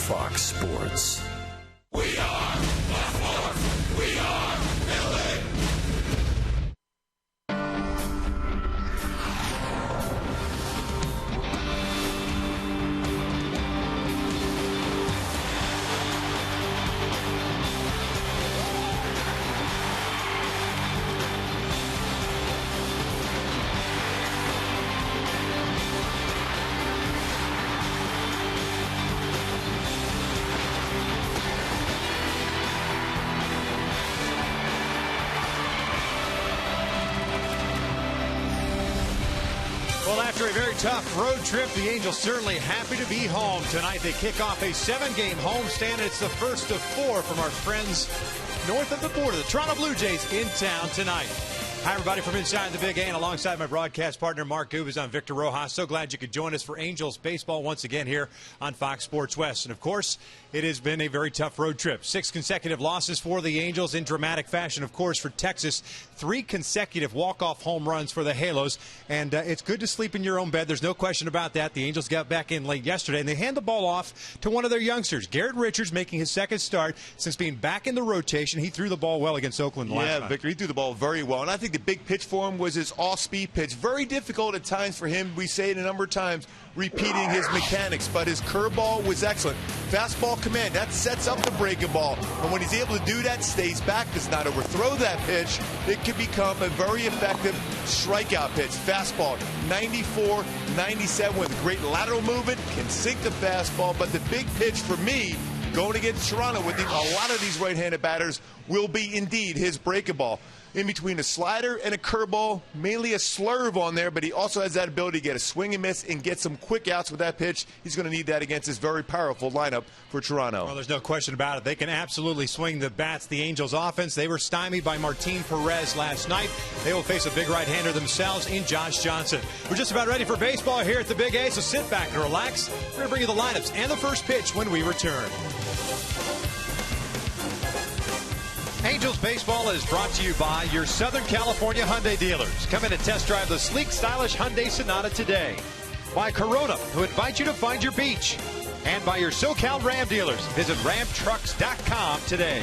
Fox Sports. We are the Fourth. We are Philly. Well, after a very tough road trip, the Angels certainly happy to be home tonight. They kick off a 7-game homestand, and it's the first of 4 from our friends north of the border. The Toronto Blue Jays in town tonight. Hi, everybody, from inside the Big A, and alongside my broadcast partner, Mark Gubas, I'm Victor Rojas. So glad you could join us for Angels baseball once again here on Fox Sports West. And, of course, it has been a very tough road trip. 6 consecutive losses for the Angels in dramatic fashion, of course, for Texas. 3 consecutive walk-off home runs for the Halos. And it's good to sleep in your own bed. There's no question about that. The Angels got back in late yesterday, and they hand the ball off to one of their youngsters, Garrett Richards, making his second start since being back in the rotation. He threw the ball well against Oakland last night. Yeah, Victor, he threw the ball very well. And I think the big pitch for him was his off-speed pitch. Very difficult at times for him. We say it a number of times, repeating his mechanics. But his curveball was excellent. Fastball command, that sets up the breaking ball. And when he's able to do that, stays back, does not overthrow that pitch, it can become a very effective strikeout pitch. Fastball, 94, 97 with great lateral movement, can sink the fastball. But the big pitch for me, going against Toronto with a lot of these right-handed batters, will be indeed his breaking ball. In between a slider and a curveball, mainly a slurve on there, but he also has that ability to get a swing and miss and get some quick outs with that pitch. He's going to need that against his very powerful lineup for Toronto. Well, there's no question about it. They can absolutely swing the bats. The Angels offense, they were stymied by Martin Perez last night. They will face a big right-hander themselves in Josh Johnson. We're just about ready for baseball here at the Big A, so sit back and relax. We're going to bring you the lineups and the first pitch when we return. Angels Baseball is brought to you by your Southern California Hyundai dealers. Come in and test drive the sleek, stylish Hyundai Sonata today. By Corona, who invite you to find your beach. And by your SoCal Ram dealers. Visit ramtrucks.com today.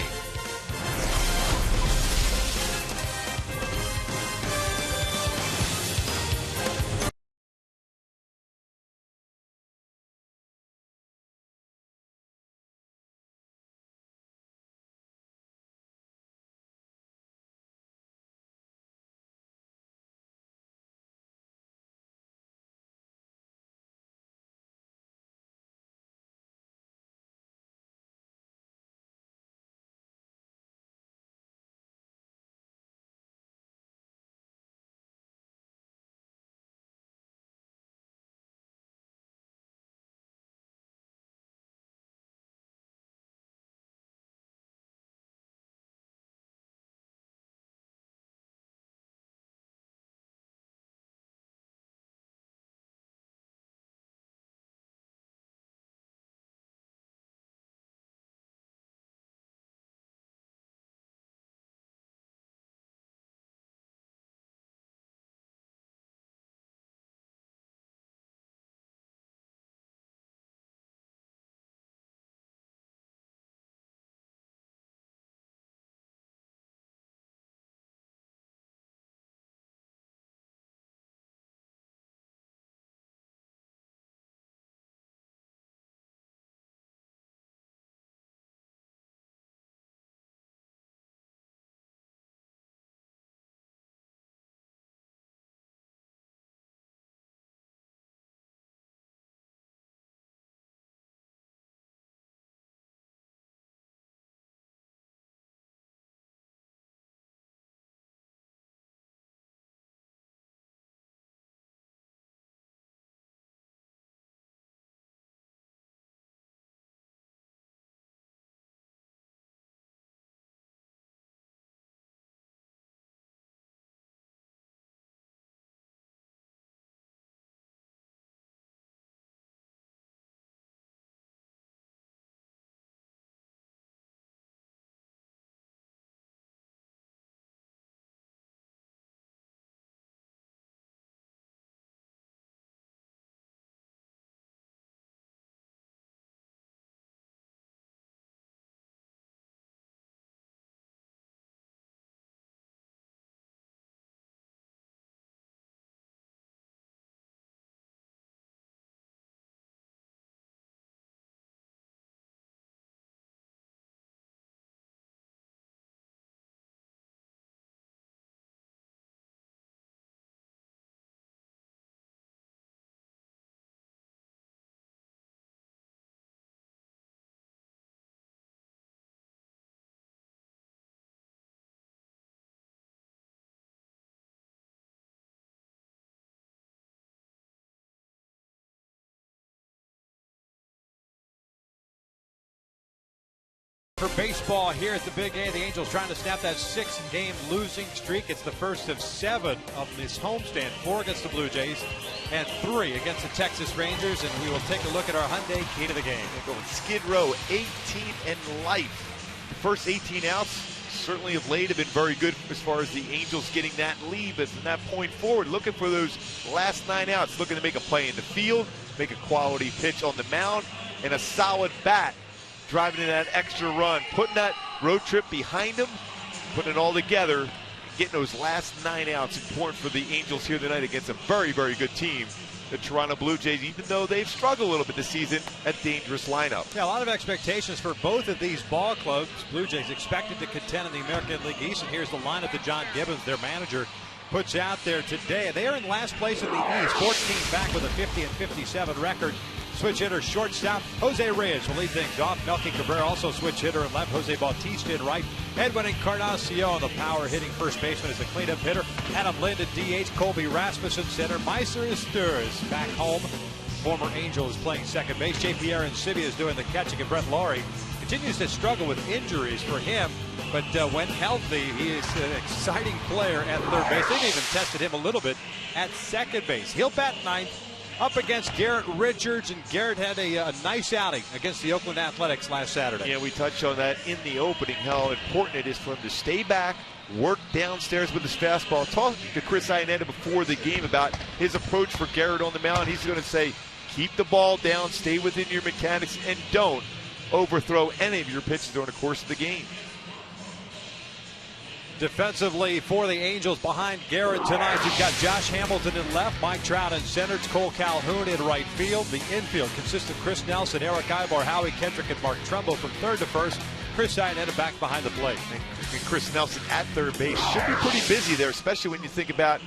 for baseball here at the Big A. The Angels trying to snap that 6-game losing streak. It's the first of 7 of this homestand. 4 against the Blue Jays and 3 against the Texas Rangers. And we will take a look at our Hyundai key to the game. Going Skid Row, 18 and life. The first 18 outs certainly of late have been very good as far as the Angels getting that lead. But from that point forward, looking for those last 9 outs, looking to make a play in the field, make a quality pitch on the mound, and a solid bat driving in that extra run, putting that road trip behind them, putting it all together, getting those last 9 outs. Important for the Angels here tonight against a very, very good team, the Toronto Blue Jays, even though they've struggled a little bit this season, a dangerous lineup. Yeah, a lot of expectations for both of these ball clubs. Blue Jays expected to contend in the American League East, and here's the lineup that John Gibbons, their manager, puts out there today. They are in last place in the East, 14 back with a 50-57 record. Switch hitter, shortstop, Jose Reyes will lead things off. Melky Cabrera also switch hitter at left. Jose Bautista in right. Edwin Encarnacion, the power hitting first baseman, is the cleanup hitter. Adam Lind at DH. Colby Rasmussen center. Meiser is back home. Former Angel is playing second base. J.P. Arancibia is doing the catching, and Brett Laurie continues to struggle with injuries for him. But when healthy, he is an exciting player at third base. They've even tested him a little bit at second base. He'll bat ninth, up against Garrett Richards, and Garrett had a nice outing against the Oakland Athletics last Saturday. Yeah, we touched on that in the opening, how important it is for him to stay back, work downstairs with his fastball. Talking to Chris Iannetta before the game about his approach for Garrett on the mound, he's going to say, keep the ball down, stay within your mechanics, and don't overthrow any of your pitches during the course of the game. Defensively for the Angels behind Garrett tonight, you've got Josh Hamilton in left, Mike Trout in center, it's Cole Calhoun in right field. The infield consists of Chris Nelson, Eric Ibar, Howie Kendrick, and Mark Trumbo from third to first. Chris Iannetta back behind the plate. And Chris Nelson at third base should be pretty busy there, especially when you think about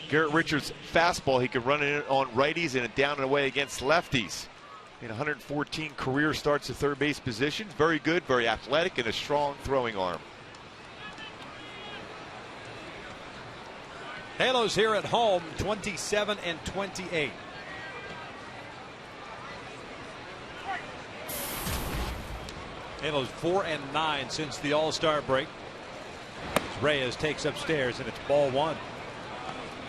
Garrett Richards' fastball. He can run it on righties and down and away against lefties. In 114 career starts at third base position. Very good, very athletic, and a strong throwing arm. Halos here at home, 27-28. Halos 4-9 since the All-Star break. As Reyes takes upstairs, and it's ball one.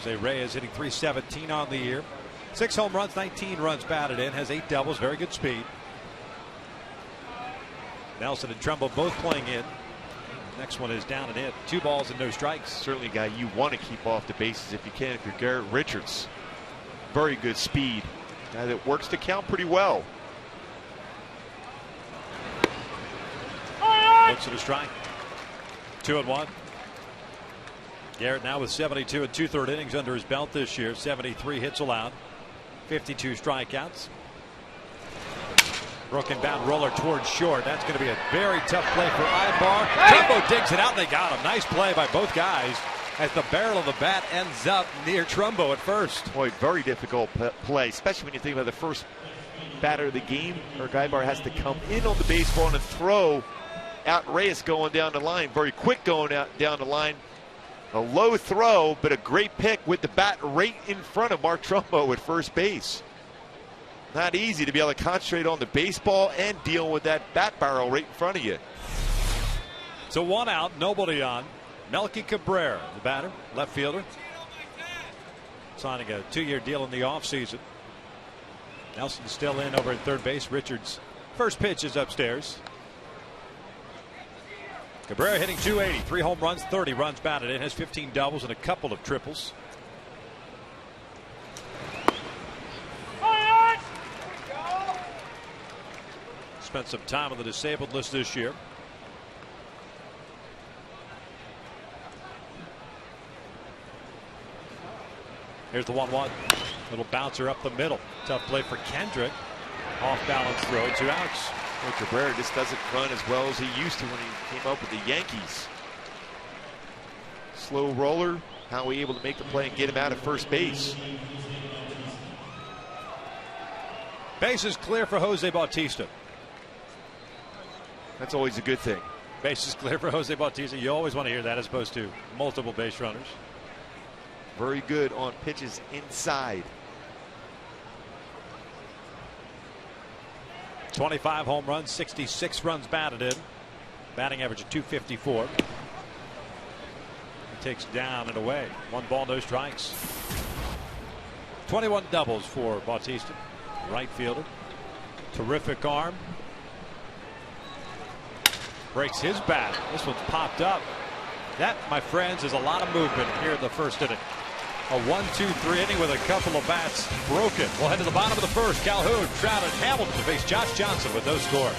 Jose Reyes hitting .317 on the year. 6 home runs, 19 runs batted in, has 8 doubles, very good speed. Nelson and Trumbo both playing in. Next one is down and in. 2 balls and no strikes. Certainly a guy you want to keep off the bases if you can, if you're Garrett Richards. Very good speed. Guy that works the count pretty well. Looks at a strike. 2-1. Garrett now with 72 and 2/3 innings under his belt this year. 73 hits allowed. 52 strikeouts. Broken bound roller towards short. That's going to be a very tough play for Ibar. Trumbo digs it out, and they got him. Nice play by both guys as the barrel of the bat ends up near Trumbo at first. Boy, very difficult play, especially when you think about the first batter of the game. Or Ibar has to come in on the baseball and throw out Reyes going down the line. Very quick going out down the line. A low throw, but a great pick with the bat right in front of Mark Trumbo at first base. Not easy to be able to concentrate on the baseball and deal with that bat barrel right in front of you. So 1 out, nobody on. Melky Cabrera, the batter, left fielder, signing a 2-year deal in the offseason. Nelson still in over at third base. Richards' first pitch is upstairs. Cabrera hitting .280, 3 home runs, 30 runs batted in, has 15 doubles and a couple of triples. Spent some time on the disabled list this year. Here's the 1-1. Little bouncer up the middle. Tough play for Kendrick. Off balance throw, 2 outs. Well, Cabrera just doesn't run as well as he used to when he came up with the Yankees. Slow roller. How he able to make the play and get him out of first base. Base is clear for Jose Bautista. That's always a good thing. Base is clear for Jose Bautista. You always want to hear that as opposed to multiple base runners. Very good on pitches inside. 25 home runs, 66 runs batted in. Batting average of .254. He takes down and away. 1 ball, no strikes. 21 doubles for Bautista, right fielder. Terrific arm. Breaks his bat. This one's popped up. That, my friends, is a lot of movement here in the first inning. A 1-2-3 inning with a couple of bats broken. We'll head to the bottom of the first. Calhoun, Trout, and Hamilton to face Josh Johnson with no score.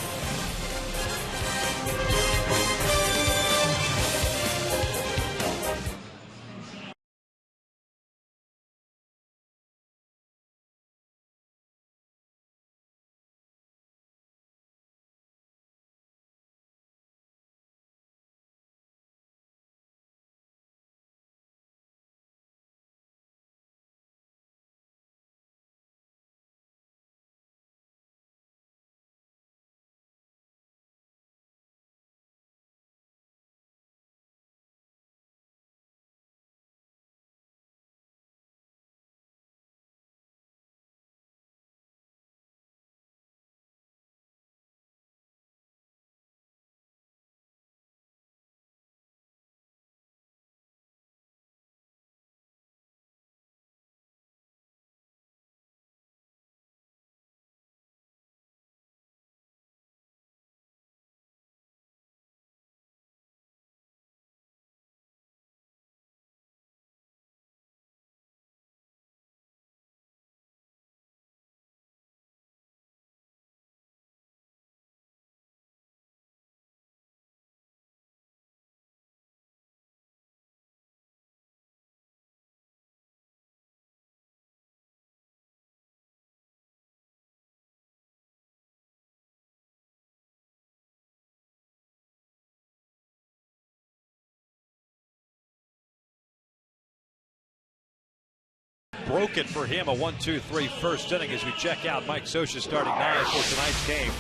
Broken for him, a 1-2-3 first inning as we check out Mike Scioscia starting 9 for tonight's game.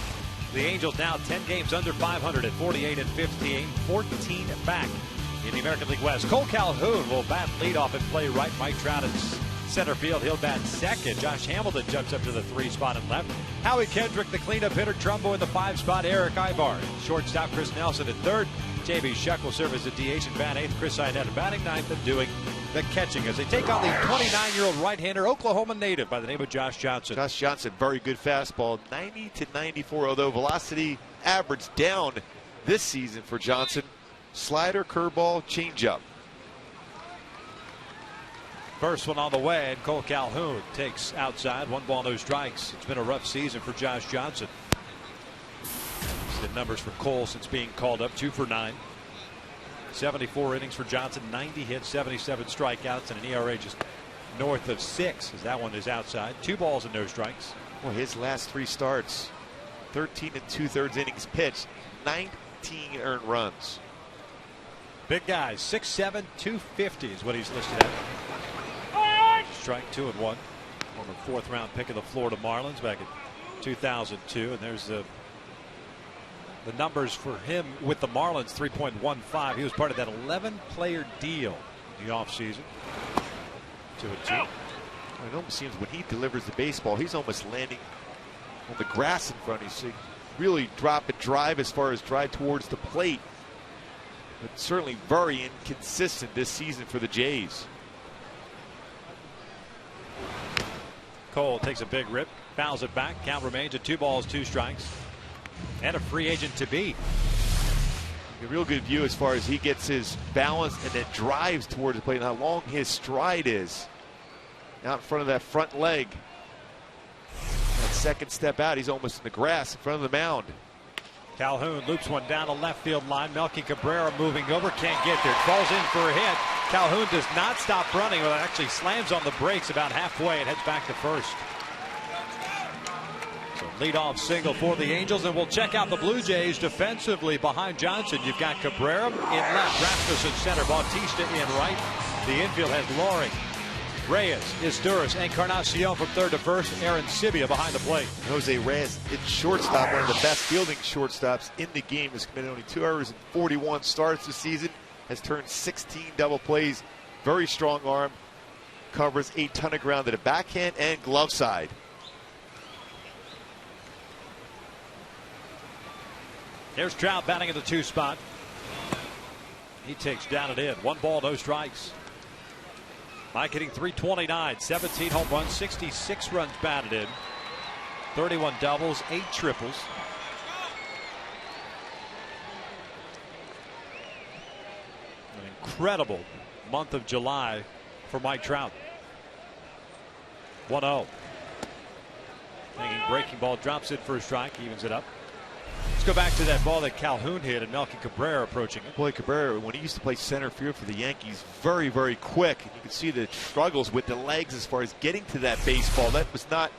The Angels now 10 games under 500 at 48-15, 14 back in the American League West. Cole Calhoun will bat leadoff and play right. Mike Trout in center field. He'll bat second. Josh Hamilton jumps up to the 3 spot and left. Howie Kendrick, the cleanup hitter. Trumbo in the 5 spot. Eric Ivar. Shortstop Chris Nelson at third. J.B. Shuck will serve as a DH and bat 8th. Chris Inett batting 9th and doing the catching as they take on the 29-year-old right-hander Oklahoma native by the name of Josh Johnson. Josh Johnson, very good fastball, 90-94, although velocity average down this season for Johnson. Slider, curveball, changeup. First one on the way, and Cole Calhoun takes outside. 1 ball, no strikes. It's been a rough season for Josh Johnson. The numbers for Cole since being called up: 2 for 9. 74 innings for Johnson, 90 hits, 77 strikeouts, and an ERA just north of 6 as that one is outside. 2 balls and no strikes. Well, his last 3 starts, 13 2/3 innings pitched, 19 earned runs. Big guy, 6'7", 250 is what he's listed at. Strike 2 and 1. On the 4th round pick of the Florida Marlins back in 2002, and there's the numbers for him with the Marlins: 3.15. He was part of that 11-player deal in the offseason. 2-2. It almost seems when he delivers the baseball, he's almost landing on the grass in front of you. So really drop and drive as far as drive towards the plate. But certainly very inconsistent this season for the Jays. Cole takes a big rip, fouls it back. Count remains at 2 balls, 2 strikes. And a free agent to be. A real good view as far as he gets his balance and then drives towards the plate, and how long his stride is. Out in front of that front leg. That second step out, he's almost in the grass in front of the mound. Calhoun loops one down the left field line. Melky Cabrera moving over, can't get there. Falls in for a hit. Calhoun does not stop running, but actually slams on the brakes about halfway and heads back to first. So leadoff single for the Angels, and we'll check out the Blue Jays defensively. Behind Johnson, you've got Cabrera in left, Rasmussen center, Bautista in right. The infield has Loring, Reyes, Izturis, Encarnacion from third to first. Aaron Sibia behind the plate. Jose Reyes at shortstop, one of the best fielding shortstops in the game. Has committed only 2 errors and 41 starts this season. Has turned 16 double plays. Very strong arm. Covers a ton of ground at a backhand and glove side. Here's Trout batting in the 2 spot. He takes down and in. 1 ball, no strikes. Mike hitting .329, 17 home runs, 66 runs batted in, 31 doubles, 8 triples. An incredible month of July for Mike Trout. 1-0. Hanging breaking ball, drops it for a strike, evens it up. Let's go back to that ball that Calhoun hit and Melky Cabrera approaching it. Boy, Cabrera, when he used to play center field for the Yankees, very, very quick. And you can see the struggles with the legs as far as getting to that baseball. That was not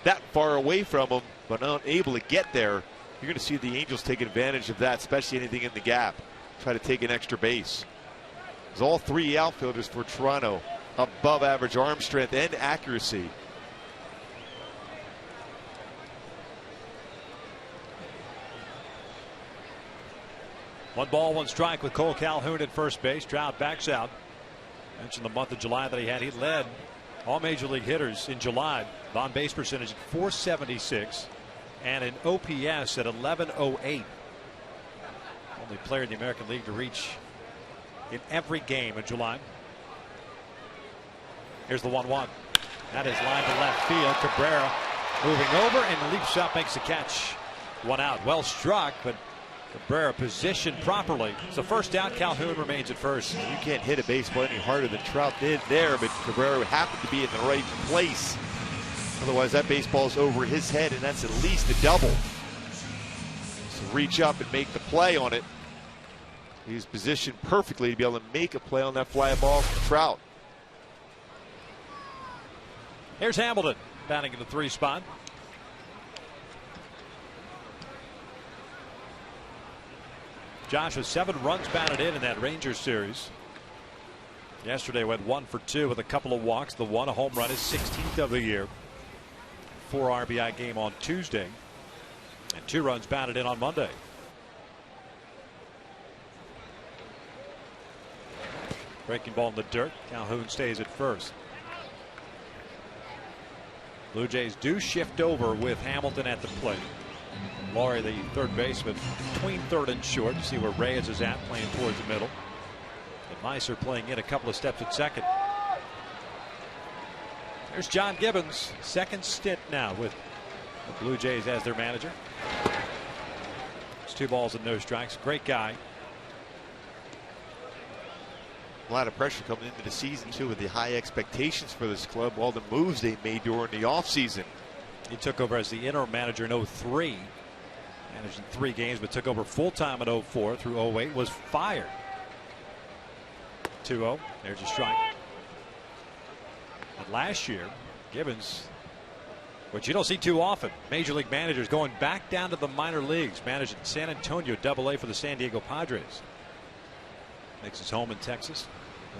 that far away from him, but unable to get there. You're going to see the Angels take advantage of that, especially anything in the gap. Try to take an extra base. As all 3 outfielders for Toronto, above average arm strength and accuracy. One ball, 1 strike with Cole Calhoun at first base. Trout backs out. Mentioned the month of July that he led all major league hitters in July. On base percentage at .476 and an OPS at 1108. Only player in the American League to reach in every game in July. Here's the 1-1. That is line to left field. Cabrera moving over and leaps up, makes the catch. 1 out. Well struck, but Cabrera positioned properly. So first out, Calhoun remains at first. You can't hit a baseball any harder than Trout did there, but Cabrera happened to be in the right place. Otherwise, that baseball's over his head, and that's at least a double. So reach up and make the play on it. He's positioned perfectly to be able to make a play on that fly ball from Trout. Here's Hamilton batting in the 3 spot. Josh with 7 runs batted in that Rangers series. Yesterday went 1 for 2 with a couple of walks. The 1 a home run, his 16th of the year. 4 RBI game on Tuesday. And 2 runs batted in on Monday. Breaking ball in the dirt. Calhoun stays at first. Blue Jays do shift over with Hamilton at the plate. Laurie, the third baseman, between third and short. You see where Reyes is at, playing towards the middle. And Meiser playing in a couple of steps at second. There's John Gibbons, second stint now with the Blue Jays as their manager. It's 2 balls and no strikes. Great guy. A lot of pressure coming into the season, too, with the high expectations for this club, all the moves they made during the offseason. He took over as the interim manager in 03. Managed in 3 games, but took over full-time in 04 through 08. Was fired. 2-0. There's a strike. And last year, Gibbons, which you don't see too often, major league managers going back down to the minor leagues, managed in San Antonio AA for the San Diego Padres. Makes his home in Texas.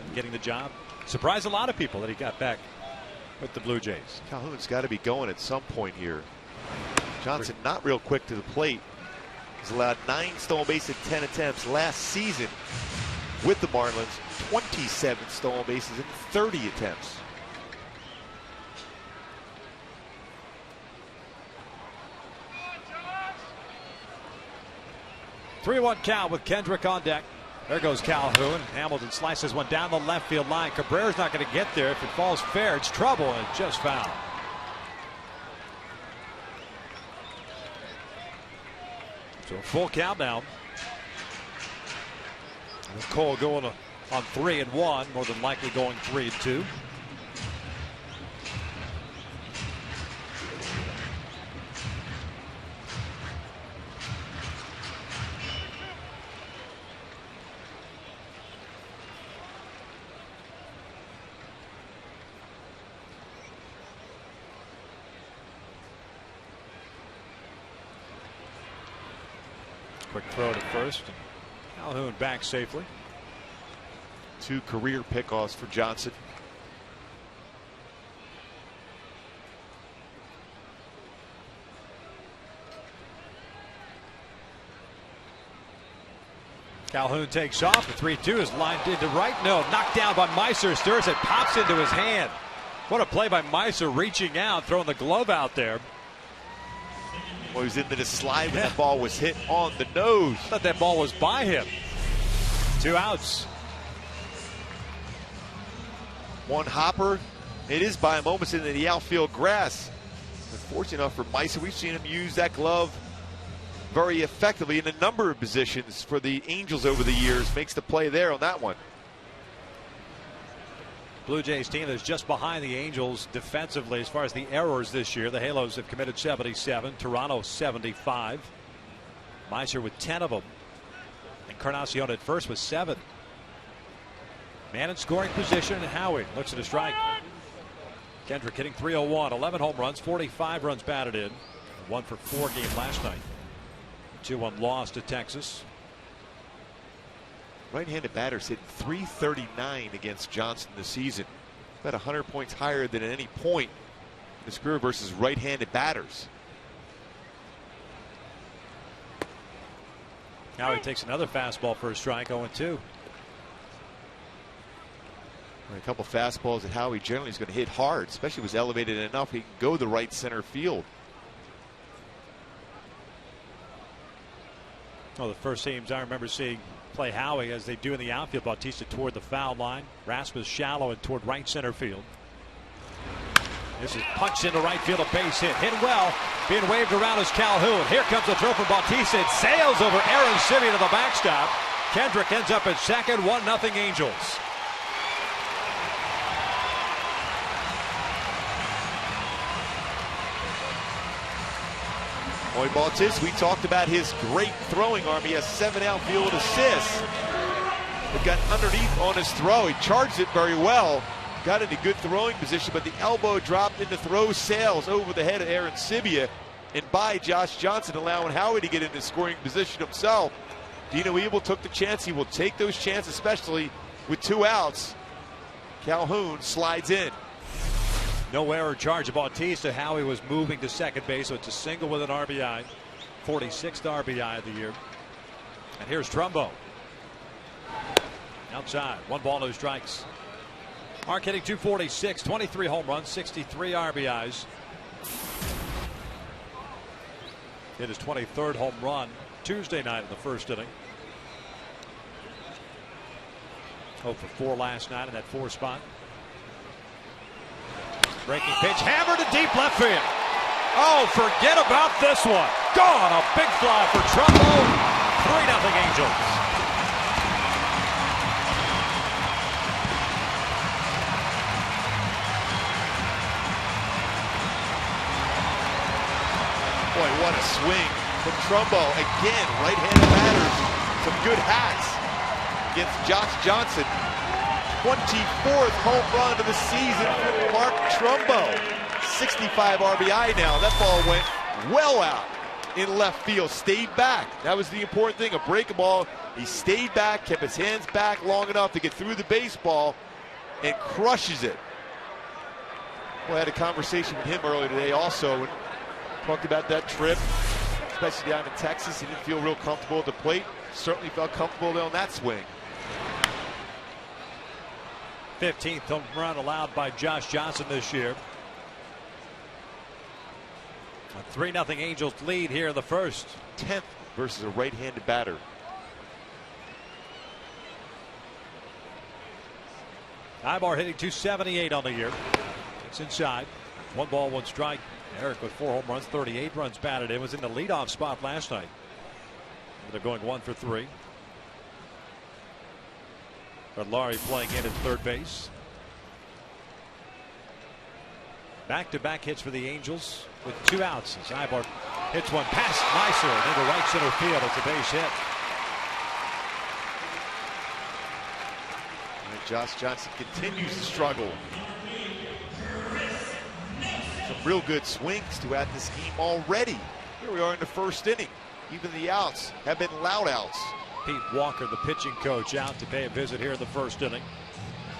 And getting the job. Surprised a lot of people that he got back with the Blue Jays. Calhoun's got to be going at some point here. Johnson not real quick to the plate. He's allowed 9 stolen bases in 10 attempts last season with the Marlins. 27 stolen bases in 30 attempts. Three-one count with Kendrick on deck. There goes Calhoun. Hamilton slices one down the left field line. Cabrera's not going to get there. If it falls fair, it's trouble, and it just foul. So a full count now. With Cole going on 3-1, more than likely going 3-2. Quick throw to first. Calhoun back safely. 2 career pickoffs for Johnson. Calhoun takes off. The 3-2 is lined into right. No, knocked down by Meiser. Stirs it, pops into his hand. What a play by Meiser, reaching out, throwing the glove out there. Well, he was into the slide when that ball was hit on the nose. I thought that ball was by him. 2 outs. One hopper. It is by him almost into the outfield grass. Unfortunate enough for Meiser, we've seen him use that glove very effectively in a number of positions for the Angels over the years. Makes the play there on that one. Blue Jays team is just behind the Angels defensively as far as the errors this year. The Halos have committed 77, Toronto 75. Meiser with 10 of them. Encarnacion at first with 7. Man in scoring position, and Howie looks at a strike. Kendrick hitting .301, 11 home runs, 45 runs batted in. 1 for 4 game last night. 2-1 loss to Texas. Right-handed batters hit .339 against Johnson this season. About 100 points higher than at any point in his career versus right-handed batters. Now he takes another fastball for a strike, 0-2. A couple fastballs that Howie generally is going to hit hard, especially if it was elevated enough he can go to right center field. Well, the first teams I remember seeing play Howie as they do in the outfield. Bautista toward the foul line. Rasmus shallow and toward right center field. This is punched into right field, a base hit. Hit well. Being waved around is Calhoun. Here comes the throw from Bautista. It sails over Aaron Sivy to the backstop. Kendrick ends up at second. 1-0 Angels. Boy, Bautista, we talked about his great throwing arm. He has 7 outfield assists. It got underneath on his throw. He charged it very well. Got into good throwing position, but the elbow dropped into throw sails over the head of Aaron Sibia and by Josh Johnson, allowing Howie to get into scoring position himself. Dino Ebel took the chance. He will take those chances, especially with 2 outs. Calhoun slides in. No error charge of Bautista. Howie was moving to second base, so it's a single with an RBI. 46th RBI of the year. And here's Trumbo. Outside. 1 ball, no strikes. Mark hitting .246, 23 home runs, 63 RBIs. Hit his 23rd home run Tuesday night in the first inning. 0 for 4 last night in that 4 spot. Breaking pitch, hammered to deep left field. Oh, forget about this one. Gone. A big fly for Trumbo. 3-0 Angels. Boy, what a swing from Trumbo. Again, right-handed batters. Some good hats against Josh Johnson. 24th home run of the season for Mark Trumbo. 65 RBI now. That ball went well out in left field. Stayed back. That was the important thing. A breaking ball. He stayed back, kept his hands back long enough to get through the baseball, and crushes it. Well, I had a conversation with him earlier today also, and talked about that trip, especially down in Texas. He didn't feel real comfortable at the plate. Certainly felt comfortable on that swing. 15th home run allowed by Josh Johnson this year. A 3-0 Angels lead here in the first. 10th versus a right-handed batter. Ibar hitting .278 on the year. It's inside. 1 ball, 1 strike. Eric with 4 home runs, 38 runs batted in. Was in the leadoff spot last night. They're going 1 for 3. But Laurie playing in at third base. Back-to-back hits for the Angels with 2 outs. As Ibar hits one past Meiser into right center field. It's a base hit. And Josh Johnson continues to struggle. Some real good swings throughout this game already. Here we are in the first inning. Even the outs have been loud outs. Pete Walker, the pitching coach, out to pay a visit here in the first inning.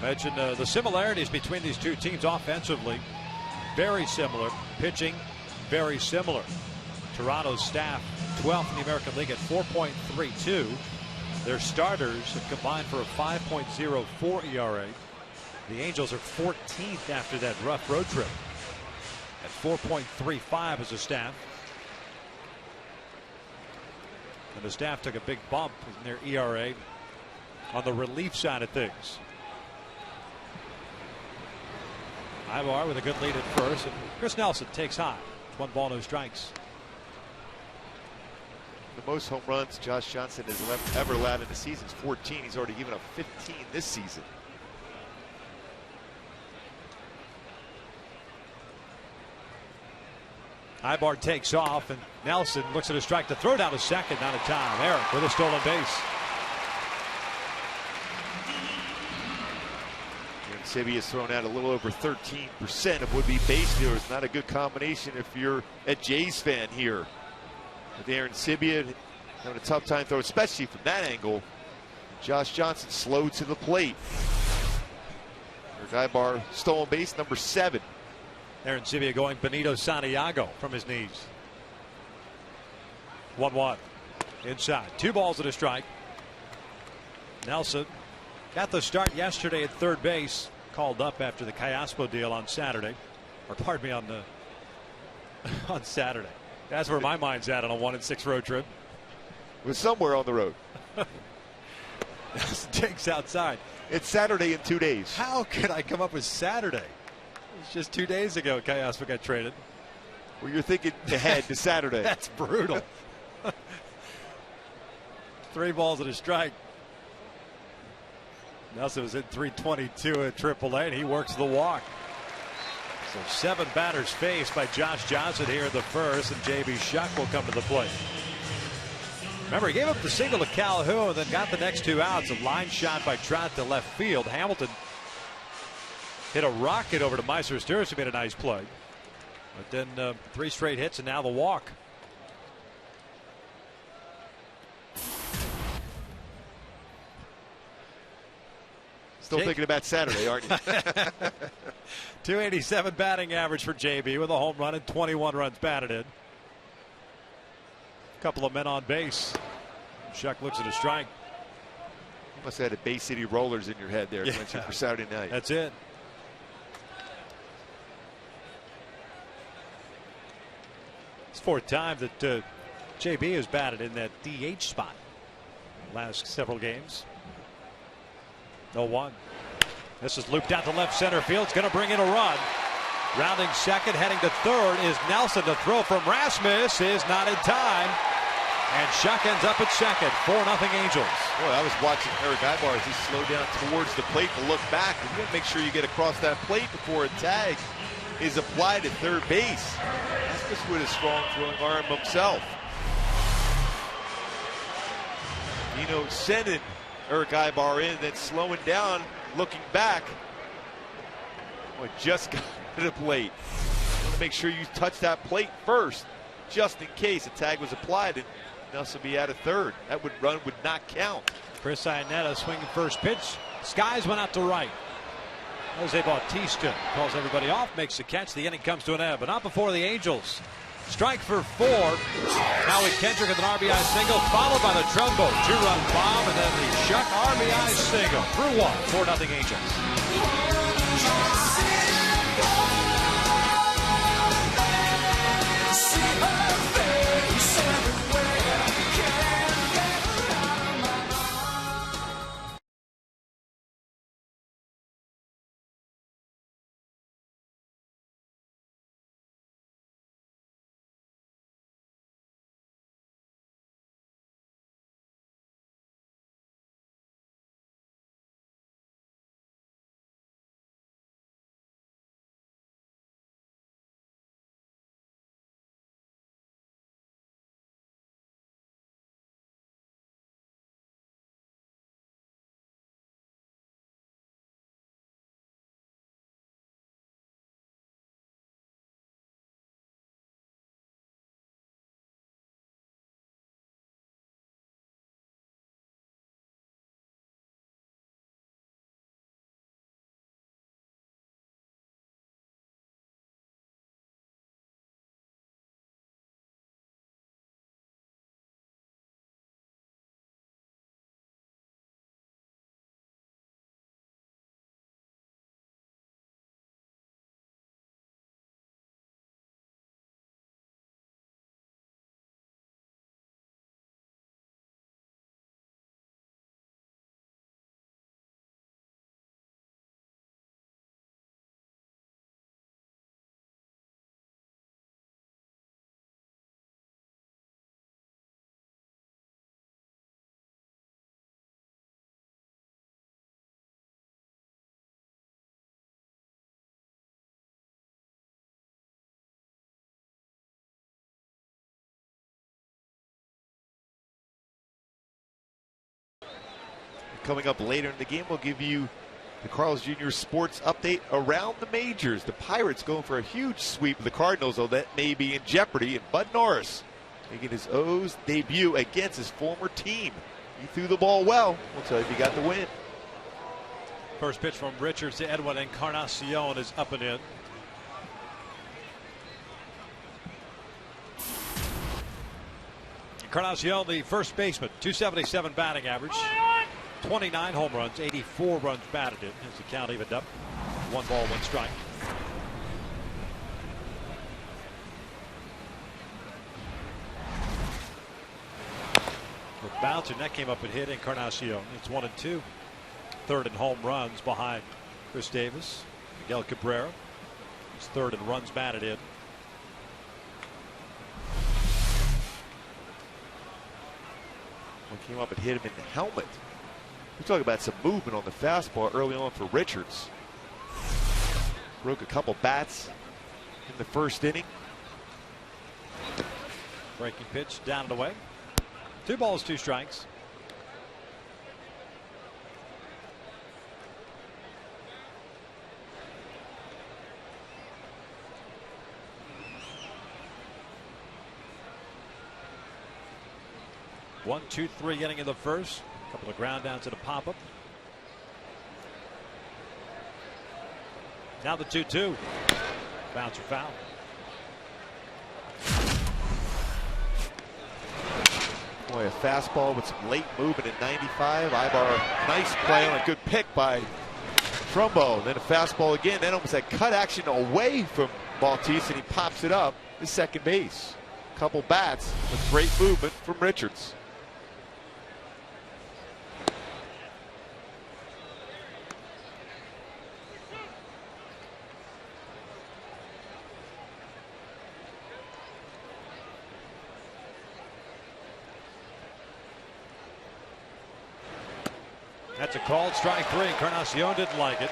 Mentioned the similarities between these two teams offensively. Very similar. Pitching, very similar. Toronto's staff, 12th in the American League at 4.32. Their starters have combined for a 5.04 ERA. The Angels are 14th after that rough road trip at 4.35 as a staff. And the staff took a big bump in their ERA on the relief side of things. Ibar with a good lead at first, and Chris Nelson takes high. 1 ball, no strikes. The most home runs Josh Johnson has ever allowed in the season is 14. He's already given up 15 this season. Ibar takes off, and Nelson looks at a strike to throw down to second, not a time. Eric with a stolen base. Sibby has thrown out a little over 13% of would-be base stealers. Not a good combination if you're a Jays fan here. With Aaron Sibia having a tough time throwing, especially from that angle. Josh Johnson slow to the plate. Eric Ibar, stolen base number 7. Aaron Sibia going Benito Santiago from his knees. 1-1. Inside. 2 balls and a strike. Nelson got the start yesterday at third base. Called up after the Callaspo deal on Saturday. Or pardon me, on Saturday. That's where my mind's at on a 1-6 road trip. Was somewhere on the road. Nelson takes outside. It's Saturday in 2 days. How could I come up with Saturday? It's just 2 days ago Callaspo got traded. Well, you're thinking ahead to Saturday. That's brutal. 3 balls and a strike. Nelson was in 322 at AAA, and he works the walk. So 7 batters faced by Josh Johnson here in the first, and J.B. Shuck will come to the plate. Remember, he gave up the single to Calhoun, then got the next 2 outs. A line shot by Trout to left field. Hamilton hit a rocket over to Meister Sturz, who made a nice play. But then 3 straight hits, and now the walk. Still thinking about Saturday, aren't you? 287 batting average for JB with a home run and 21 runs batted in. A couple of men on base. Shuck looks at a strike. You must have had a Bay City Rollers in your head there, Clinton, for Saturday night. That's it. It's 4th time that JB has batted in that DH spot last several games. 0-1. This is looped out to left center field. It's going to bring in a run. Rounding second, heading to third is Nelson. To throw from Rasmus is not in time. And Shuck ends up at second. 4-0 Angels. Boy, I was watching Eric Ibar as he slowed down towards the plate to look back. And you got to make sure you get across that plate before a tag is applied at third base. Rasmus with a strong throwing arm himself. Sending Eric Ibar in, then slowing down, looking back. Boy, just got to the plate. You want to make sure you touch that plate first, just in case a tag was applied and Nelson be out of third. That run would not count. Chris Iannetta swinging first pitch. Skies went out to right. Jose Bautista calls everybody off, makes the catch. The inning comes to an end, but not before the Angels. Strike for 4. Howie Kendrick with an RBI single, followed by the Trumbo 2-run bomb, and then the Shuck RBI single. Through 1, 4-0 Angels. coming up later in the game. We'll give you the Carl's Jr. Sports update around the majors. The Pirates going for a huge sweep of the Cardinals, though that may be in jeopardy. And Bud Norris making his O's debut against his former team. He threw the ball well. We'll tell you if he got the win. First pitch from Richards to Edwin Encarnacion is up and in. Encarnacion, the first baseman, 277 batting average, 29 home runs, 84 runs batted in as the count evened up. 1 ball, 1 strike. With bounce, and that came up and hit Encarnacion. It's 1-2. Third in home runs behind Chris Davis. Miguel Cabrera is third in runs batted in. One came up and hit him in the helmet. We're talking about some movement on the fastball early on for Richards. Broke a couple bats in the first inning. Breaking pitch down and away. 2 balls, 2 strikes. One, 2, 3 inning in the first. A couple of ground downs and a pop up. Now the 2-2. Bouncer foul. Boy, a fastball with some late movement at 95. Ibar, nice play on a good pick by Trumbo. Then a fastball again. Then almost that cut action away from Maltese, and he pops it up to second base. Couple bats with great movement from Richards. That's a called strike 3. Encarnacion didn't like it.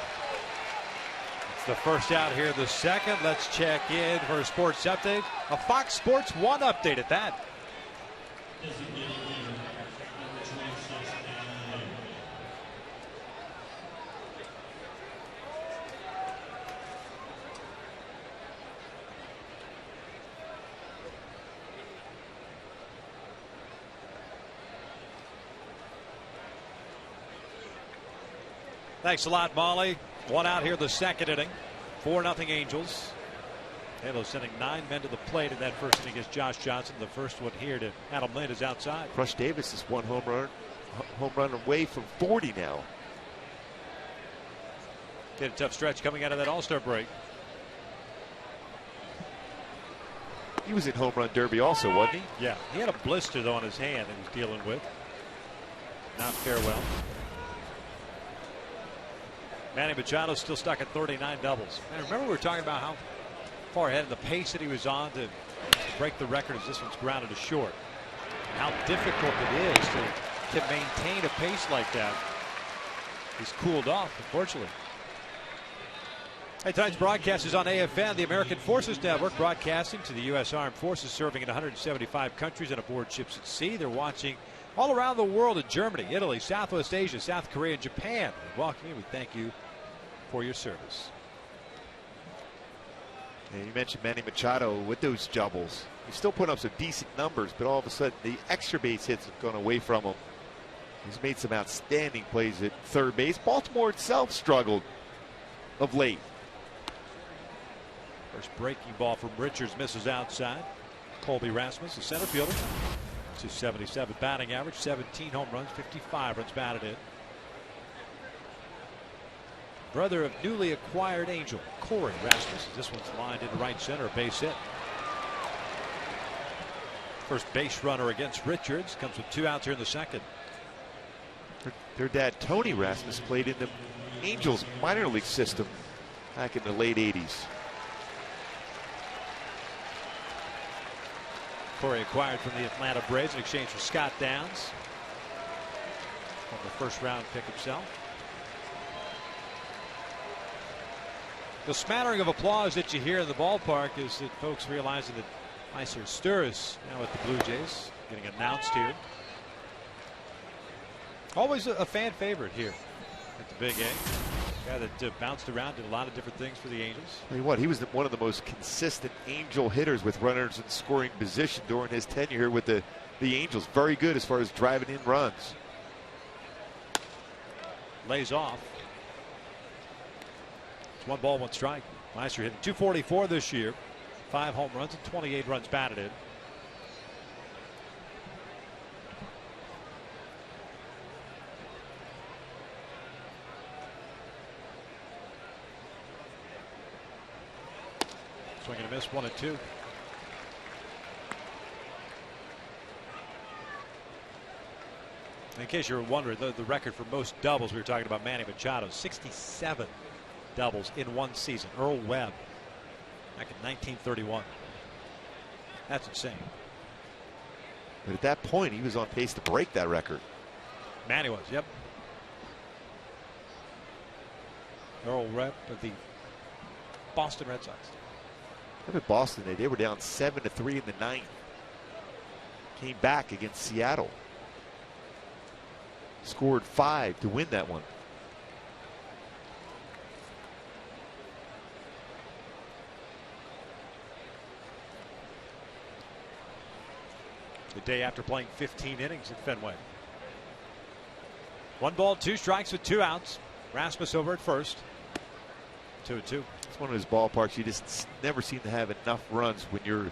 It's the first out here, the second. Let's check in for a sports update. A Fox Sports 1 update at that. Thanks a lot, Molly. 1 out here, the second inning. 4-0 Angels. Halo sending 9 men to the plate in that first inning against Josh Johnson. The first one here to Adam Lind is outside. Crush Davis is 1 home run away from 40 now. Did a tough stretch coming out of that All-Star break. He was in home run derby also, wasn't he? Yeah, he had a blister on his hand that he was dealing with. Not farewell. Manny Machado still stuck at 39 doubles. And remember, we were talking about how far ahead of the pace that he was on to break the record as this one's grounded to short. And how difficult it is to maintain a pace like that. He's cooled off, unfortunately. Hey, tonight's broadcast is on AFN, the American Forces Network, broadcasting to the U.S. Armed Forces serving in 175 countries and aboard ships at sea. They're watching all around the world in Germany, Italy, Southwest Asia, South Korea, and Japan. We welcome you. We thank you for your service. Yeah, you mentioned Manny Machado with those doubles. He's still putting up some decent numbers, but all of a sudden the extra base hits have gone away from him. He's made some outstanding plays at third base. Baltimore itself struggled of late. First breaking ball from Richards misses outside. Colby Rasmus, the center fielder. 277 batting average, 17 home runs, 55 runs batted in. Brother of newly acquired Angel, Corey Rasmus. This one's lined into right center, a base hit. First base runner against Richards comes with 2 outs here in the second. Their dad, Tony Rasmus, played in the Angels minor league system back in the late 80s. Corey acquired from the Atlanta Braves in exchange for Scott Downs. On the first round pick himself. The smattering of applause that you hear in the ballpark is that folks realizing that Meister Sturris now with the Blue Jays getting announced here. Always a fan favorite here at the Big A. Guy that bounced around, did a lot of different things for the Angels. Tell you what, he was one of the most consistent Angel hitters with runners in scoring position during his tenure here with the Angels. Very good as far as driving in runs. Lays off. It's 1 ball, 1 strike. Last year hitting .244 this year. 5 home runs and 28 runs batted in. Swing and a miss, 1-2. In case you're wondering, the record for most doubles, we were talking about Manny Machado, 67 doubles in 1 season. Earl Webb back in 1931. That's insane. But at that point, he was on pace to break that record. Manny was, yep. Earl Webb of the Boston Red Sox. Look at Boston. They were down 7-3 in the 9th. Came back against Seattle. Scored 5 to win that one. The day after playing 15 innings at Fenway. 1 ball, 2 strikes with 2 outs. Rasmus over at first. 2-2. It's one of those ballparks you just never seem to have enough runs when you're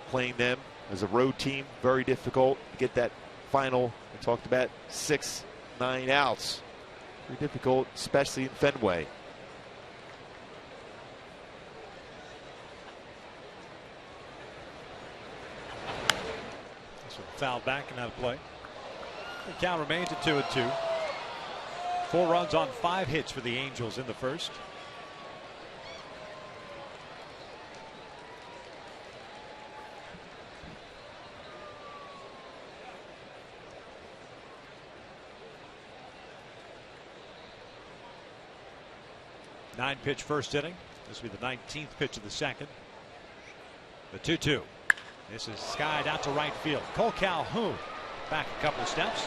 playing them as a road team. Very difficult to get that final. We talked about 6, 9 outs. Very difficult, especially in Fenway. This one fouled back and out of play. The count remains at 2-2. 4 runs on 5 hits for the Angels in the first. Nine-pitch first inning. This will be the 19th pitch of the second. The 2-2. This is skied out to right field. Cole Calhoun back a couple of steps.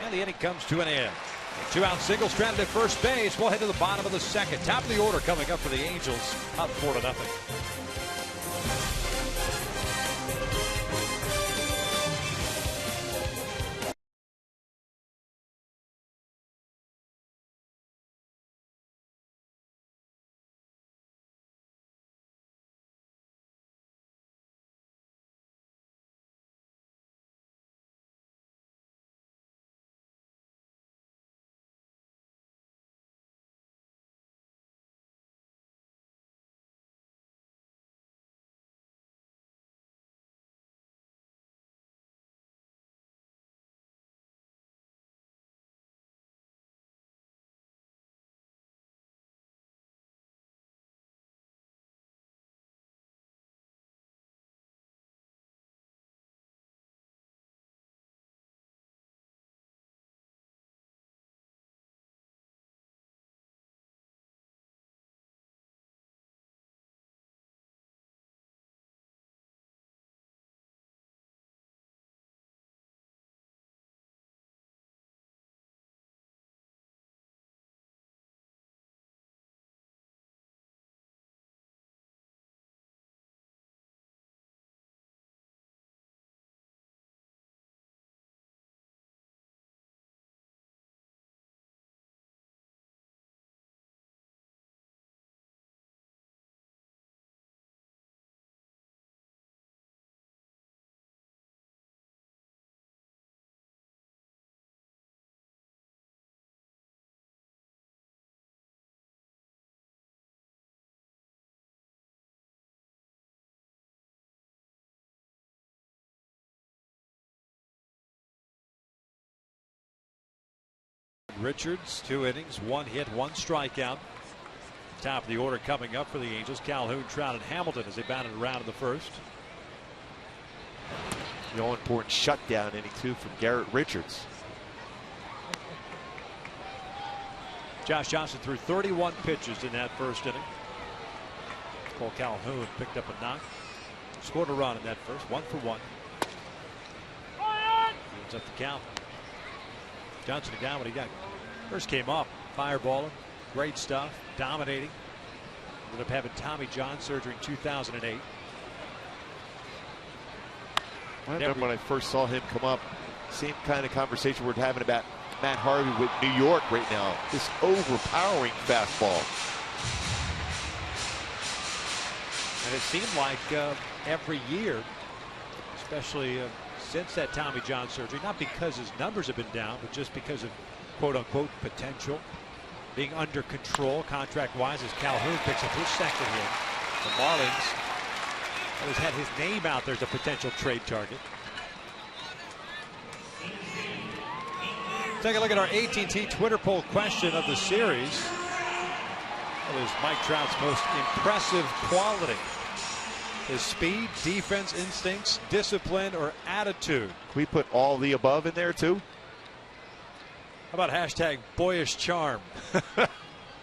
And the inning comes to an end. A 2-out single stranded at first base. We'll head to the bottom of the second. Top of the order coming up for the Angels. Up 4-0. Richards, 2 innings, 1 hit, 1 strikeout. Top of the order coming up for the Angels. Calhoun, Trout, and Hamilton as they batted around in the first. The all-important shutdown inning, too, from Garrett Richards. Josh Johnson threw 31 pitches in that first inning. Cole Calhoun picked up a knock. Scored a run in that first, 1 for 1. Evens up the count. Johnson, a guy when he first came up, fireballer, great stuff, dominating. Ended up having Tommy John surgery in 2008. I remember when I first saw him come up, same kind of conversation we're having about Matt Harvey with New York right now. This overpowering fastball. And it seemed like every year, especially since that Tommy John surgery, not because his numbers have been down, but just because of quote-unquote potential, being under control contract-wise, as Calhoun picks up his second hit. The Marlins always had his name out there as a potential trade target. Take a look at our AT&T Twitter poll question of the series. What is Mike Trout's most impressive quality? His speed, defense, instincts, discipline, or attitude? Can we put all the above in there too? How about hashtag boyish charm? The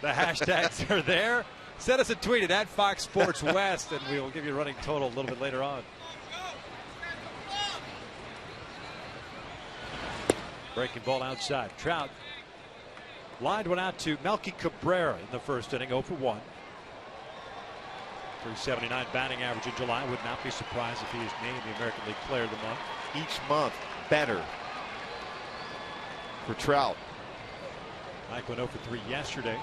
hashtags are there. Send us a tweet at Fox Sports West, and we will give you a running total a little bit later on. Breaking ball outside. Trout lined one out to Melky Cabrera in the first inning, 0 for 1. 379 batting average in July. Would not be surprised if he is named the American League Player of the Month. Each month better for Trout. Mike went 0 for 3 yesterday.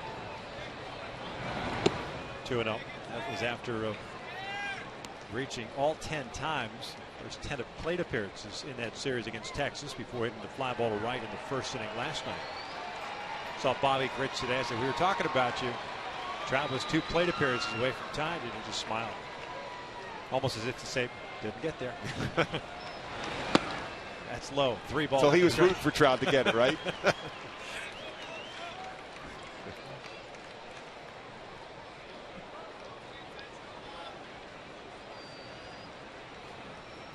2-0. That was after reaching all 10 times. There's 10 plate appearances in that series against Texas before hitting the fly ball to right in the first inning last night. Saw Bobby Grich today. I said, we were talking about you. Trout was 2 plate appearances away from tying, and he just smiled. Almost as if to say, didn't get there. That's low. 3 balls. So he was rooting for Trout to get it, right?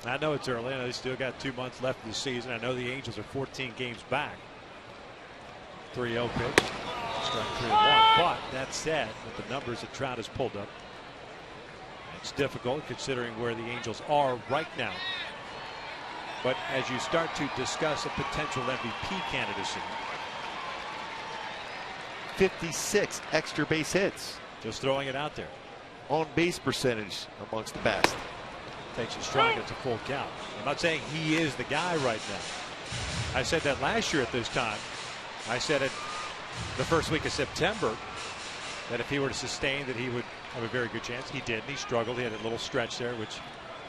I know it's early. I know they still got 2 months left of the season. I know the Angels are 14 games back. 3-0 pitch. Strike 3-1. But that said, with the numbers that Trout has pulled up, it's difficult considering where the Angels are right now. But as you start to discuss a potential MVP candidacy, 56 extra base hits. just throwing it out there. On base percentage amongst the best. Takes a strike, it's a full count. I'm not saying he is the guy right now. I said that last year at this time. I said it the first week of September that if he were to sustain that he would have a very good chance. He did, and he struggled. He had a little stretch there which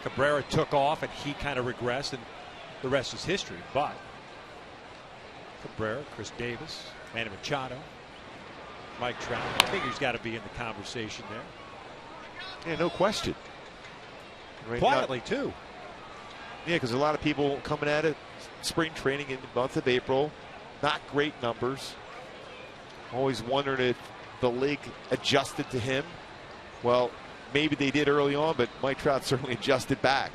Cabrera took off and he kind of regressed, and the rest is history. But Cabrera, Chris Davis, Manny Machado, Mike Trout, I think he's got to be in the conversation there. Yeah, no question. Right Quietly now, too. Yeah, because a lot of people coming at it, spring training in the month of April, not great numbers. Always wondering if the league adjusted to him. Well, maybe they did early on, but Mike Trout certainly adjusted back.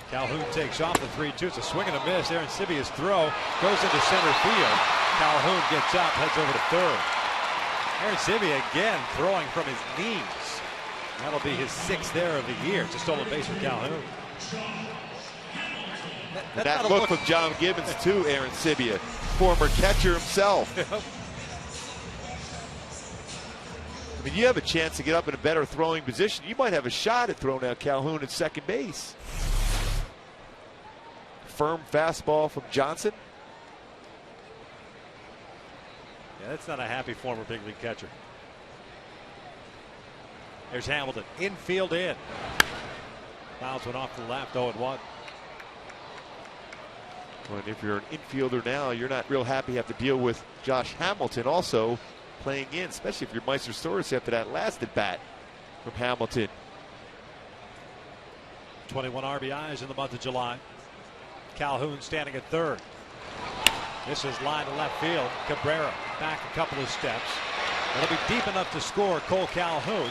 Calhoun takes off the 3-2. It's a swing and a miss. Aaron Sibia's throw goes into center field. Calhoun gets up, heads over to third. Aaron Sibia again throwing from his knees. That'll be his 6th error of the year. It's a stolen base for Calhoun. That look from John Gibbons too, Aaron Sibia, former catcher himself. Yep. I mean, you have a chance to get up in a better throwing position. You might have a shot at throwing out Calhoun at second base. Firm fastball from Johnson. Yeah, that's not a happy former big league catcher. There's Hamilton. Infield in. Fouls went off to the left, 0-1. Well, and if you're an infielder now, you're not real happy you have to deal with Josh Hamilton also playing in, especially if you're Meister Storis after that last at bat from Hamilton. 21 RBIs in the month of July. Calhoun standing at third. This is line to left field. Cabrera back a couple of steps. It'll be deep enough to score Cole Calhoun.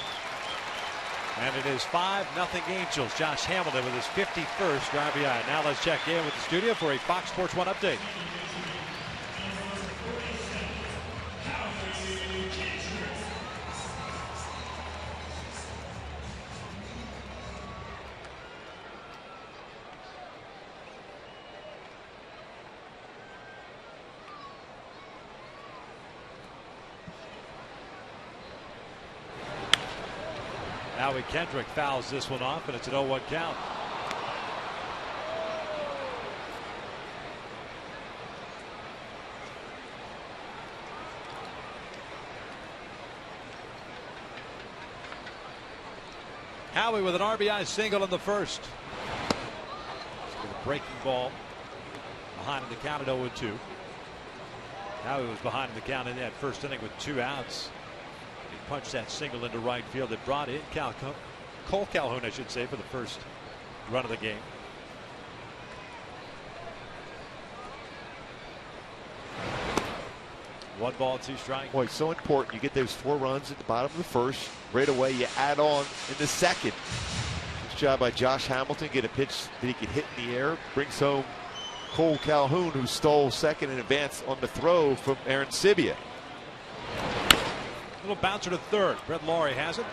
And it is 5-0 Angels. Josh Hamilton with his 51st RBI. Now let's check in with the studio for a Fox Sports 1 update. Howie Kendrick fouls this one off, and it's an 0-1 count. Howie with an RBI single in the first. With a breaking ball behind in the count at 0-2. Howie was behind in the count in that first inning with 2 outs. He punched that single into right field that brought in Cole Calhoun, I should say, for the first run of the game. One ball, 2 strikes. Boy, it's so important. You get those 4 runs at the bottom of the first. Right away, you add on in the second. Nice job by Josh Hamilton. Get a pitch that he could hit in the air. Brings home Cole Calhoun, who stole second in advance on the throw from Aaron Sibia. Little bouncer to third. Brett Laurie has it.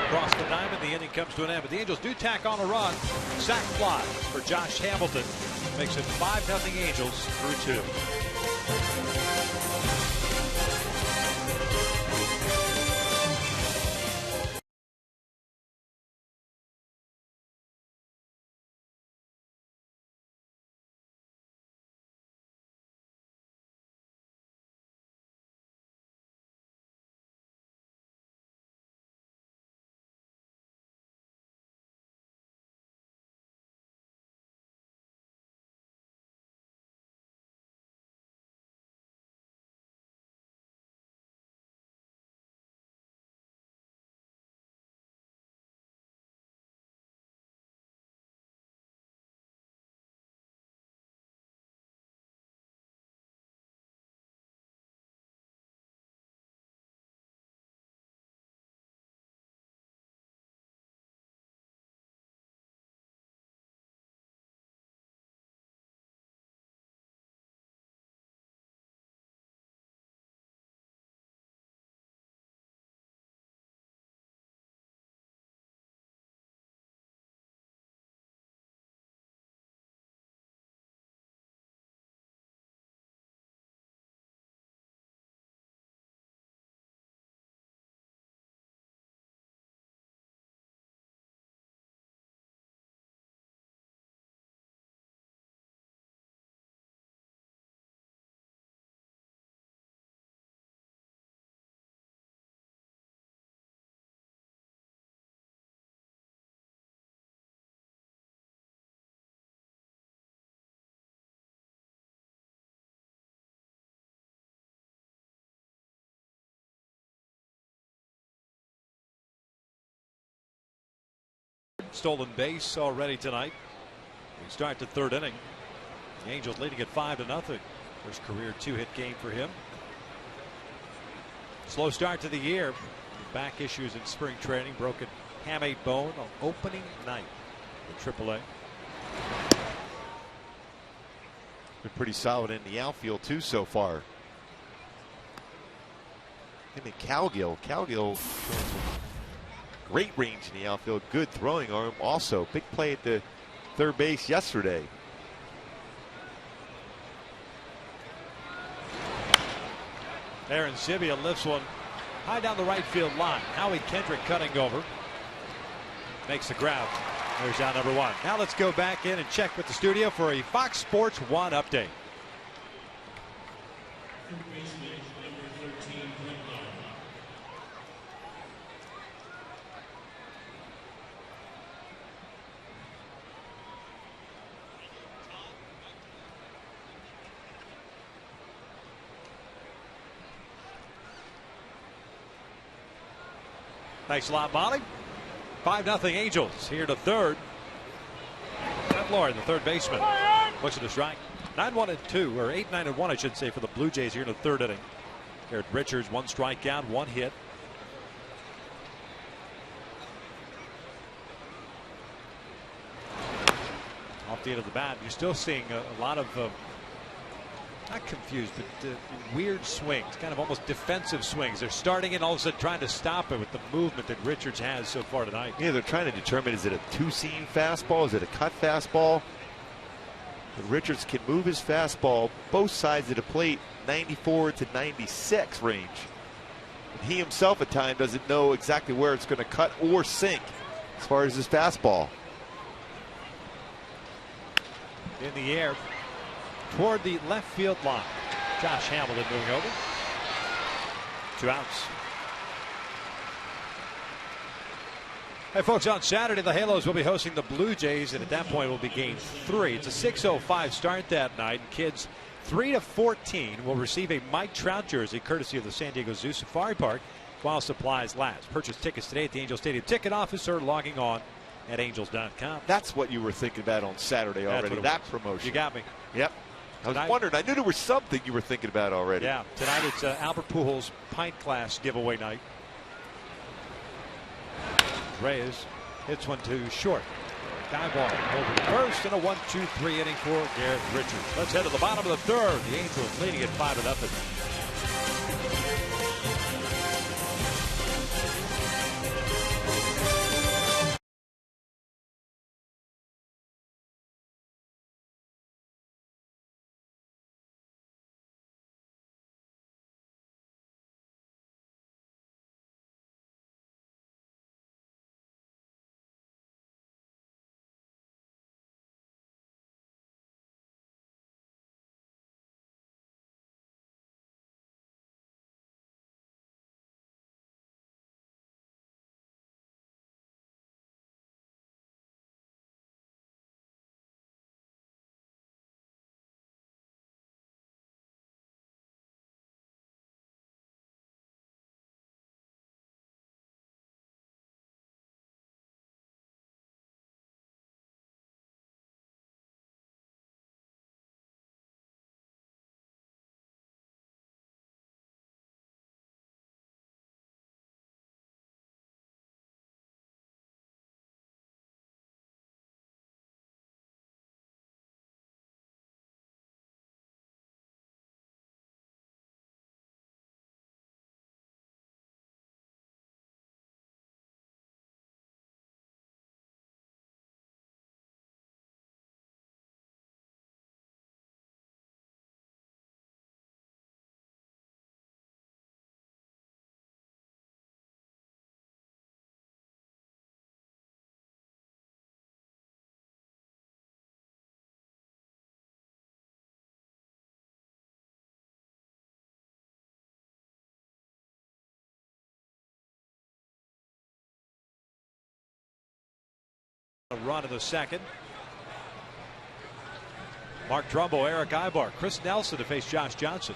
Across the diamond, the inning comes to an end. But the Angels do tack on a run. Sac fly for Josh Hamilton. Makes it 5-0 Angels through 2. Stolen base already tonight. We start the third inning. The Angels leading at 5-0. First career 2-hit game for him. Slow start to the year. Back issues in spring training. Broken hamate bone on opening night in AAA. Been pretty solid in the outfield too so far. And then Cowgill showing some great range in the outfield. Good throwing arm also. Big play at the third base yesterday. Aaron Sibia lifts one high down the right field line. Howie Kendrick cutting over. Makes the grab. There's out number 1. Now let's go back in and check with the studio for a Fox Sports 1 update. Thanks a lot, Molly. 5-0 Angels here to third. Brett Laurie, the third baseman, looks at the strike. 9-1-2, or 8-9-1, I should say, for the Blue Jays here in the third inning. Garrett Richards, 1 strikeout, 1 hit. Off the end of the bat, you're still seeing a lot of not confused, but weird swings, kind of almost defensive swings. They're starting and all of a sudden trying to stop it with the movement that Richards has so far tonight. Yeah, they're trying to determine, is it a 2-seam fastball? Is it a cut fastball? But Richards can move his fastball both sides of the plate, 94 to 96 range. And he himself at times doesn't know exactly where it's going to cut or sink as far as his fastball. In the air toward the left field line. Josh Hamilton moving over. 2 outs. Hey folks, on Saturday the Halos will be hosting the Blue Jays, and at that point will be game 3. It's a 6:05 start that night, and kids 3 to 14 will receive a Mike Trout jersey courtesy of the San Diego Zoo Safari Park while supplies last. Purchase tickets today at the Angel Stadium ticket office or logging on at angels.com. That's what you were thinking about on Saturday already, that promotion. You got me. Yep. I was wondering. I knew there was something you were thinking about already. Yeah. Tonight it's Albert Pujols pint glass giveaway night. Reyes hits one to short. Guy ball over to first, and a 1-2-3 inning for Garrett Richards. Let's head to the bottom of the third. The Angels leading at 5-0. A run in the second. Mark Trumbo, Eric Ibar, Chris Nelson to face Josh Johnson.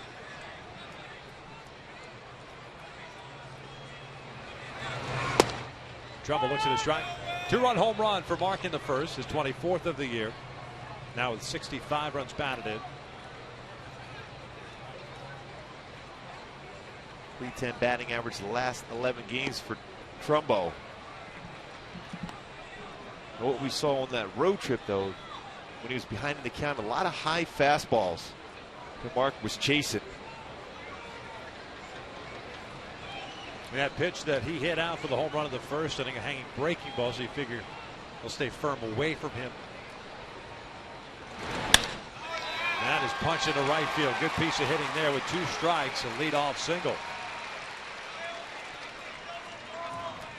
Trumbo looks at his strike. 2-run home run for Mark in the first, his 24th of the year. Now with 65 runs batted in. .310 batting average the last 11 games for Trumbo. What we saw on that road trip, though, when he was behind in the count, a lot of high fastballs that Mark was chasing. And that pitch that he hit out for the home run of the first inning, a hanging breaking ball, so you figure he'll stay firm away from him. That is punch into right field. Good piece of hitting there with 2 strikes, a leadoff single.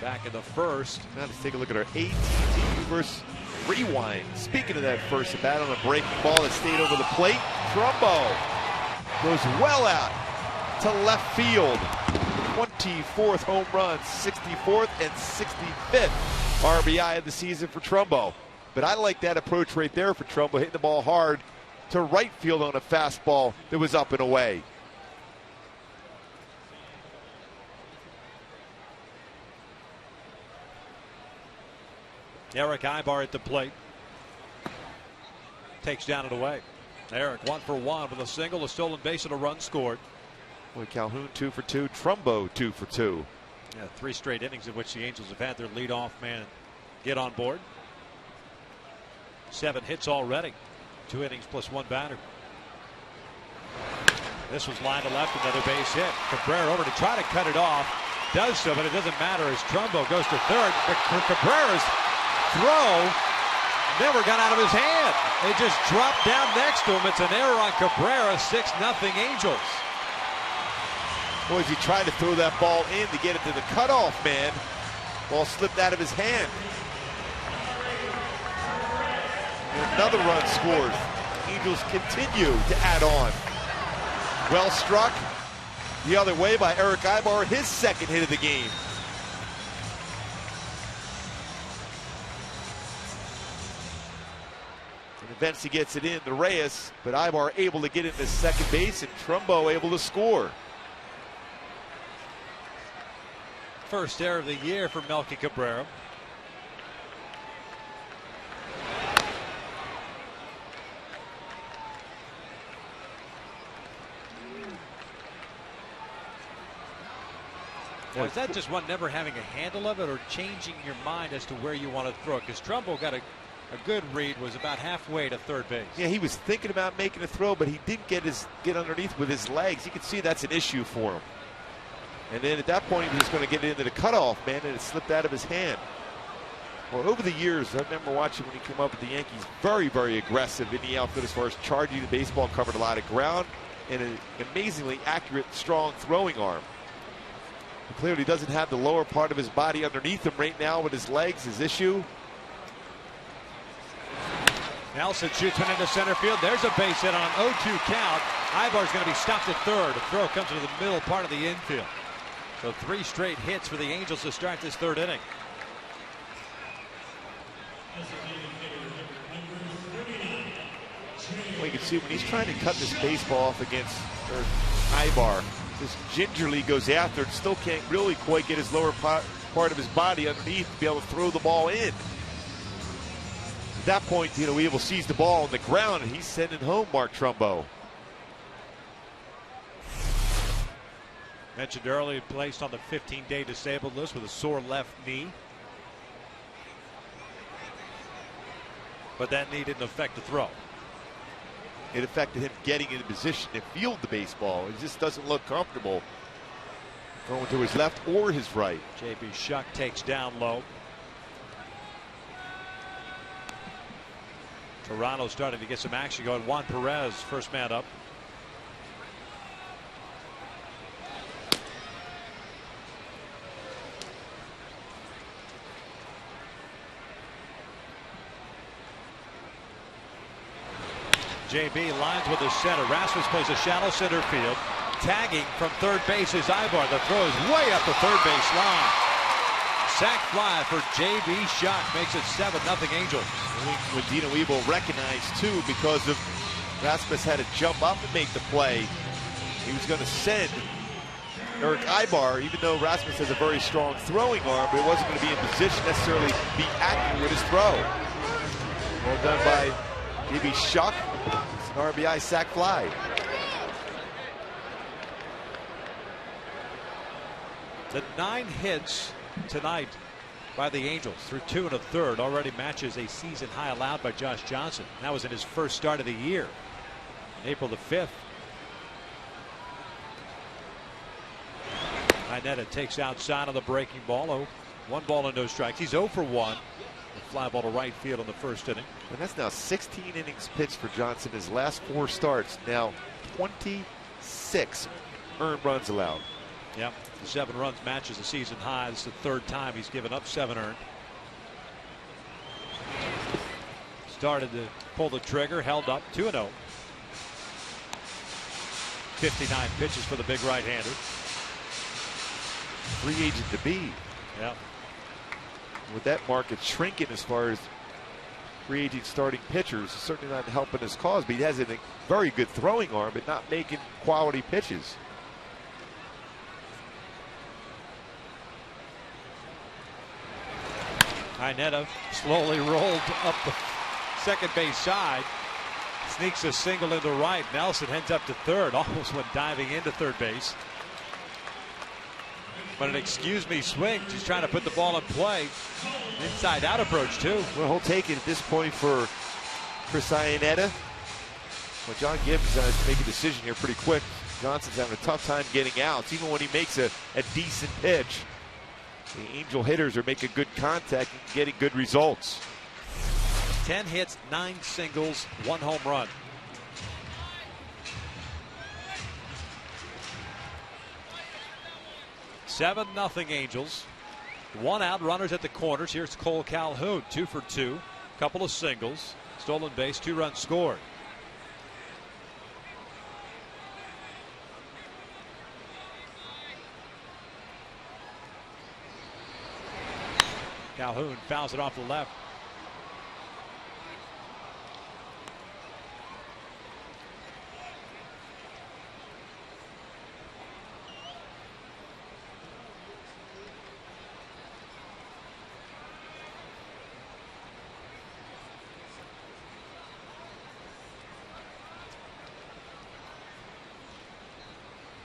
Back in the first. Now let's take a look at our AT&T versus rewind. Speaking of that first at bat on a breaking ball that stayed over the plate, Trumbo goes well out to left field. 24th home run, 64th and 65th RBI of the season for Trumbo. But I like that approach right there for Trumbo, hitting the ball hard to right field on a fastball that was up and away. Eric Ibar at the plate. Takes down and away. Eric 1 for 1 with a single, a stolen base, and a run scored. Boy, Calhoun 2 for 2, Trumbo 2 for 2. Yeah, 3 straight innings in which the Angels have had their leadoff man get on board. 7 hits already. 2 innings plus 1 batter. This was line to left, another base hit. Cabrera over to try to cut it off. Does so, but it doesn't matter as Trumbo goes to third. But Cabrera's throw never got out of his hand. It just dropped down next to him. It's an error on Cabrera. 6-0 Angels. Boy, as he tried to throw that ball in to get it to the cutoff man, ball slipped out of his hand. And another run scores. Angels continue to add on. Well struck the other way by Eric Ibar, his second hit of the game. And eventually gets it in to Reyes, but Ibar able to get into second base and Trumbo able to score. First error of the year for Melky Cabrera. Now, is that just one never having a handle of it or changing your mind as to where you want to throw it? Because Trumbo got a good read, was about halfway to third base. Yeah, he was thinking about making a throw, but he didn't get underneath with his legs. You can see that's an issue for him. And then at that point, he was just going to get it into the cutoff, man, and it slipped out of his hand. Well, over the years, I remember watching when he came up with the Yankees, very, very aggressive in the outfield as far as charging the baseball, covered a lot of ground, and an amazingly accurate, strong throwing arm. But clearly doesn't have the lower part of his body underneath him right now with his legs, his issue. Nelson shoots one into center field. There's a base hit on an 0-2 count. Ibar's going to be stopped at third. The throw comes into the middle part of the infield. So 3 straight hits for the Angels to start this third inning. Well, you can see when he's trying to cut this baseball off against Ibar, just gingerly goes after it, still can't really quite get his lower part of his body underneath to be able to throw the ball in. At that point, Weevil sees the ball on the ground and he's sending home Mark Trumbo. Mentioned earlier, placed on the 15-day disabled list with a sore left knee. But that knee didn't affect the throw. It affected him getting in position to field the baseball. He just doesn't look comfortable going to his left or his right. J.B. Shuck takes down low. Toronto starting to get some action going. Juan Perez, first man up. JB lines with the center. Rasmus plays a shallow center field. Tagging from third base is Ibar. The throw is way up the third base line. Sac fly for J.B. Shuck makes it 7-0 Angels. When Dino Weevil recognized too, because of Rasmus had to jump up and make the play, he was going to send Eric Ibar, even though Rasmus has a very strong throwing arm, but it wasn't going to be in position necessarily to be accurate with his throw. Well done by J.B. Shuck. It's an RBI sac fly. The 9 hits tonight by the Angels through 2 1/3 already matches a season high allowed by Josh Johnson. That was in his first start of the year, April the 5th. Inetta takes outside on the breaking ball. 1 ball and no strikes. He's 0 for 1. A fly ball to right field in the first inning. And that's now 16 innings pitched for Johnson. His last 4 starts. Now 26 earned runs allowed. Yep. The 7 runs matches the season high. This is the 3rd time he's given up 7 earned. Started to pull the trigger, held up 2-0. 59 pitches for the big right-hander. Free agent to be. Yeah. With that market shrinking as far as free agent starting pitchers, it's certainly not helping his cause, but he has a very good throwing arm, but not making quality pitches. Inetta slowly rolled up the second base side. Sneaks a single into right. Nelson heads up to third. Almost went diving into third base. But an excuse me swing. Just trying to put the ball in play. Inside out approach too. Well, he'll take it at this point for Chris Iannetta. Well, John Gibbs has to make a decision here pretty quick. Johnson's having a tough time getting outs, even when he makes a decent pitch. The Angel hitters are making good contact and getting good results. 10 hits, 9 singles, 1 home run. 7-0 Angels. One out, runners at the corners. Here's Cole Calhoun, 2 for 2. Couple of singles, stolen base, 2 runs scored. Calhoun fouls it off the left.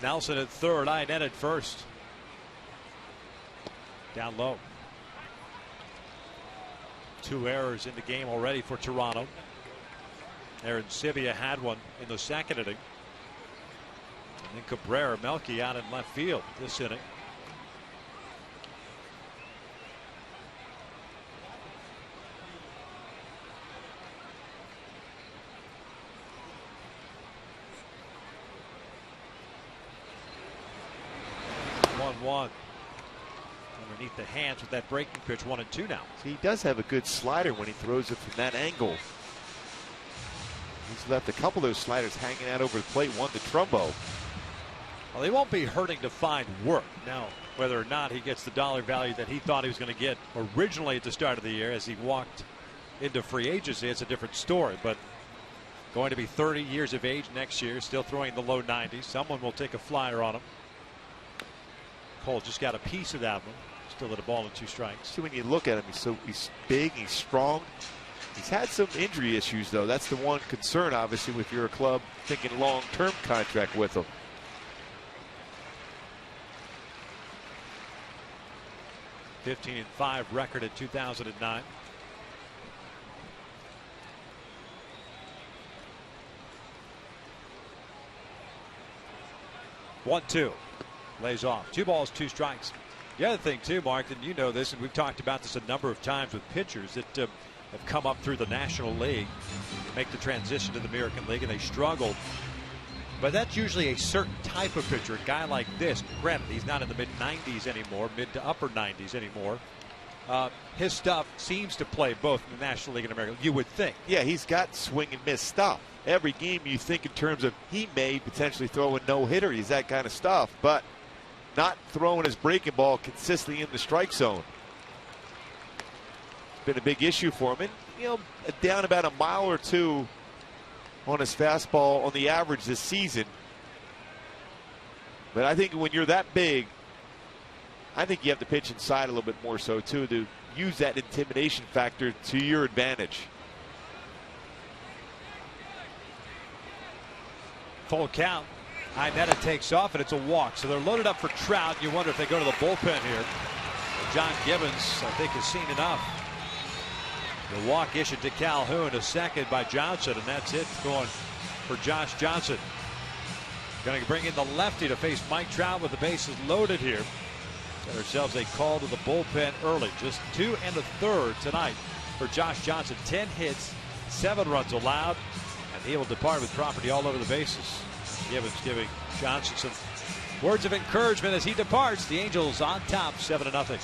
Nelson at third, Ionnet at first. Down low. 2 errors in the game already for Toronto. Aaron Sivia had one in the second inning. And then Cabrera, Melky out in left field this inning. One underneath the hands with that breaking pitch. 1-2 now. See, he does have a good slider when he throws it from that angle. He's left a couple of those sliders hanging out over the plate. One to Trumbo. Well, they won't be hurting to find work. Now, whether or not he gets the dollar value that he thought he was going to get originally at the start of the year as he walked into free agency, it's a different story. But going to be 30 years of age next year, still throwing in the low 90s. Someone will take a flyer on him. Cole just got a piece of that one. Still at a ball and 2 strikes. See, when you look at him, he's big, he's strong. He's had some injury issues, though. That's the one concern, obviously, if you're a club thinking long-term contract with him. (15-5) record in 2009. One, 2. Lays off. 2 balls, 2 strikes. The other thing, too, Mark, and you know this, and we've talked about this a number of times with pitchers that have come up through the National League, make the transition to the American League, and they struggled. But that's usually a certain type of pitcher. A guy like this, granted, he's not in the mid-90s anymore, mid to upper 90s anymore. His stuff seems to play both in the National League and American League, you would think. Yeah, he's got swing and miss stuff. Every game you think in terms of he may potentially throw a no-hitter. He's that kind of stuff, but not throwing his breaking ball consistently in the strike zone. It's been a big issue for him. And, you know, down about a mile or 2 on his fastball on the average this season. But I think when you're that big, I think you have to pitch inside a little bit more so, too, to use that intimidation factor to your advantage. Full count. Ionnet takes off, and it's a walk. So they're loaded up for Trout. You wonder if they go to the bullpen here. John Gibbons, I think, has seen enough. The walk issued to Calhoun, a second by Johnson, and that's it going for Josh Johnson. Going to bring in the lefty to face Mike Trout with the bases loaded here. Got ourselves a call to the bullpen early. Just 2 1/3 tonight for Josh Johnson. 10 hits, 7 runs allowed, and he will depart with property all over the bases. Gibbons giving Johnson some words of encouragement as he departs. The Angels on top, 7-0.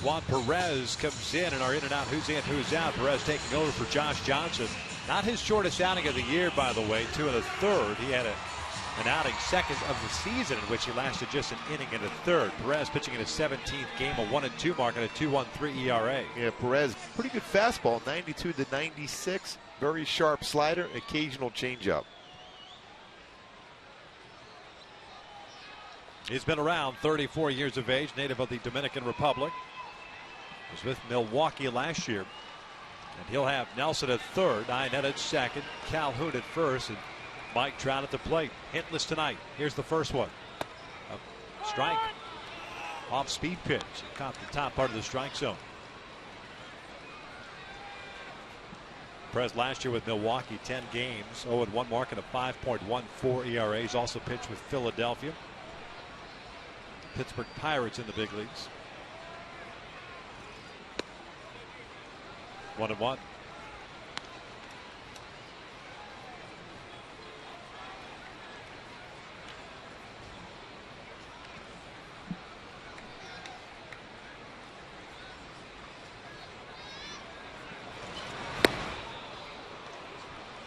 Juan Perez comes in, and our in and out, who's in, who's out. Perez taking over for Josh Johnson. Not his shortest outing of the year, by the way, 2 1/3. He had an outing second of the season in which he lasted just an inning and a third. Perez pitching in his 17th game, a 1-2 mark and a 2.13 ERA. Yeah, Perez, pretty good fastball, 92 to 96. Very sharp slider, occasional changeup. He's been around, 34 years of age, native of the Dominican Republic. Was with Milwaukee last year. And he'll have Nelson at third, Inez at second, Calhoun at first, and Mike Trout at the plate. Hitless tonight. Here's the first one. A strike. Off speed pitch. Caught the top part of the strike zone. Perez last year with Milwaukee, 10 games, 0-1 mark and a 5.14 ERA. He's also pitched with Philadelphia. Pittsburgh Pirates in the big leagues. 1-1.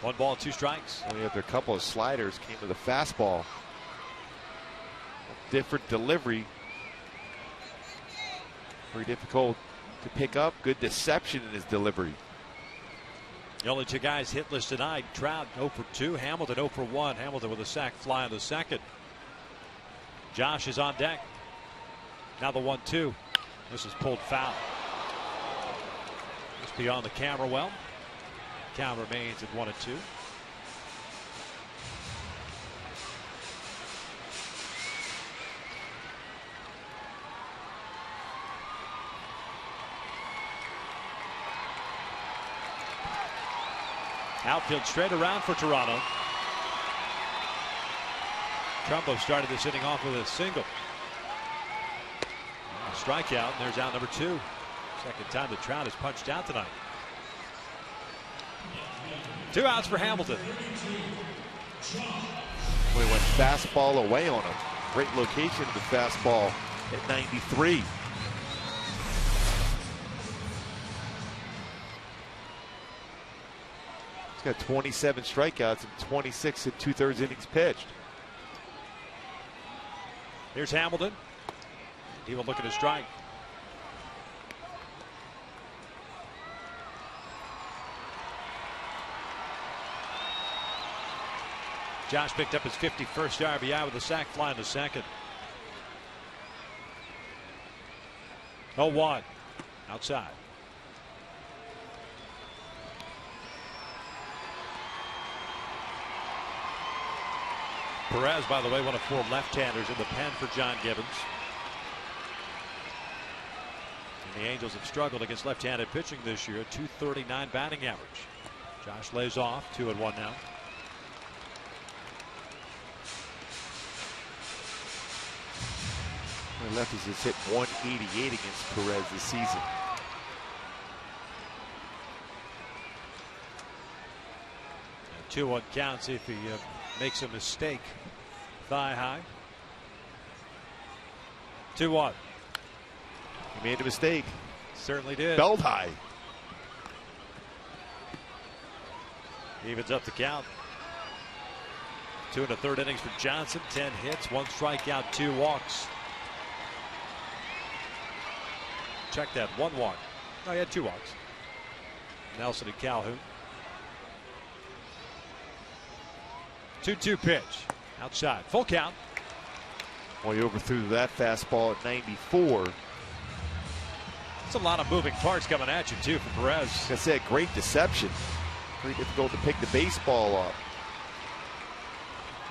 One ball, 2 strikes. Only after a couple of sliders came with a fastball. Different delivery. Very difficult to pick up. Good deception in his delivery. The only 2 guys hitless tonight. Trout 0 for 2. Hamilton 0 for 1. Hamilton with a sac fly on the second. Josh is on deck. Now the 1-2. This is pulled foul. Just beyond the camera well. Count remains at 1-2. Outfield straight around for Toronto. Trumbo started this inning off with a single. A strikeout, and there's out number 2. Second time that Trout has punched out tonight. 2 outs for Hamilton. We went fastball away on him. Great location of the fastball at 93. He's got 27 strikeouts and 26 and 2/3 innings pitched. Here's Hamilton. He will look at his strike. Josh picked up his 51st RBI with a sac fly in the second. 0-1 outside. Perez, by the way, one of 4 left-handers in the pen for John Gibbons. And the Angels have struggled against left-handed pitching this year. 239 batting average. Josh lays off. 2-1 now. The lefties has hit 188 against Perez this season. And 2-1 counts if he makes a mistake. Thigh high. 2-1. He made a mistake. Certainly did. Belt high. Evens up the count. 2 1/3 innings for Johnson. 10 hits, 1 strikeout, 2 walks. Check that. 1 walk. No, he had 2 walks. Nelson and Calhoun. 2-2 pitch. Outside. Full count. Well, he overthrew that fastball at 94. It's a lot of moving parts coming at you, too, for Perez. Like I said, great deception. Very difficult to pick the baseball up.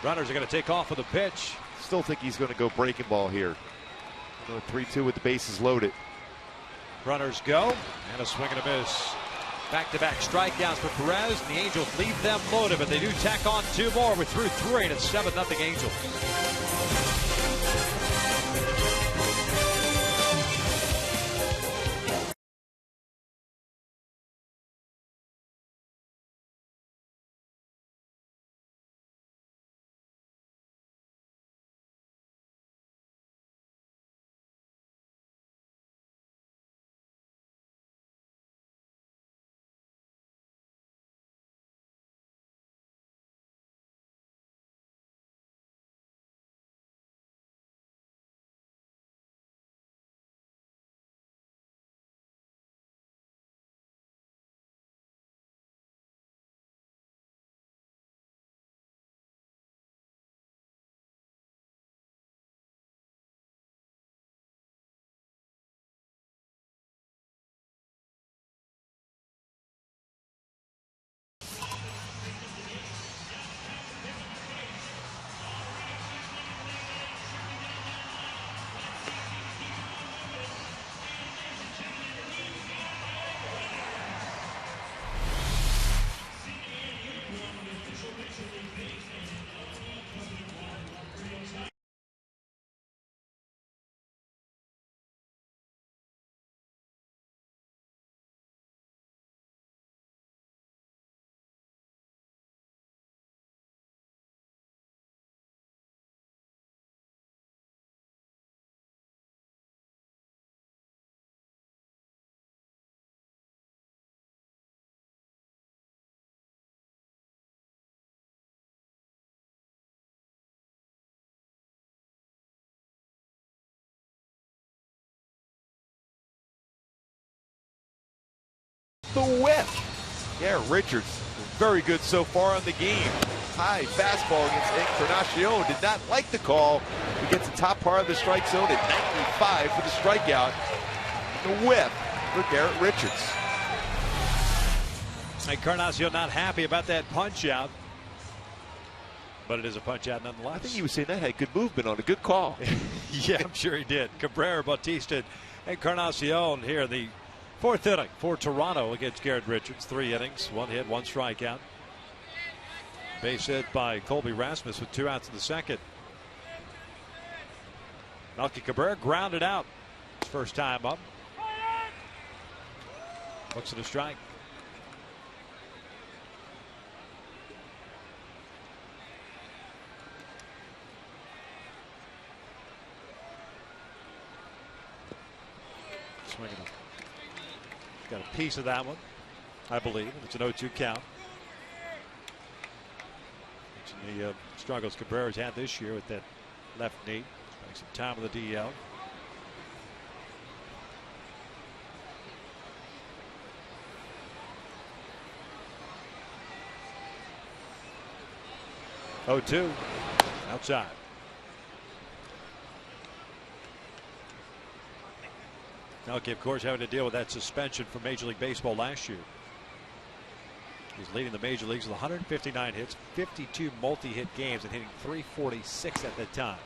Runners are going to take off with a pitch. Still think he's going to go breaking ball here. 3-2 with the bases loaded. Runners go, and a swing and a miss. Back-to-back strikeouts for Perez, and the Angels leave them loaded, but they do tack on 2 more. We're through 3, and it's 7-0 Angels. the whip. Garrett Richards, very good so far on the game. High fastball against Encarnacion. Did not like the call. He gets the top part of the strike zone at 95 for the strikeout. The whip for Garrett Richards. Encarnacion not happy about that punch out, but it is a punch out nonetheless. I think he was saying that had good movement on a good call. Yeah, I'm sure he did. Cabrera, Bautista, Encarnacion here in the fourth inning for Toronto against Garrett Richards. 3 innings, 1 hit, 1 strikeout. Base hit by Colby Rasmus with 2 outs in the second. Melky Cabrera grounded out his first time up. Looks at a strike. Swinging up. Got a piece of that one, I believe. It's an 0-2 count. The struggles Cabrera's had this year with that left knee. Spending some time with the DL. Oh, 2 outside. Melky, of course, having to deal with that suspension from Major League Baseball last year. He's leading the major leagues with 159 hits, 52 multi-hit games, and hitting .346 at that time.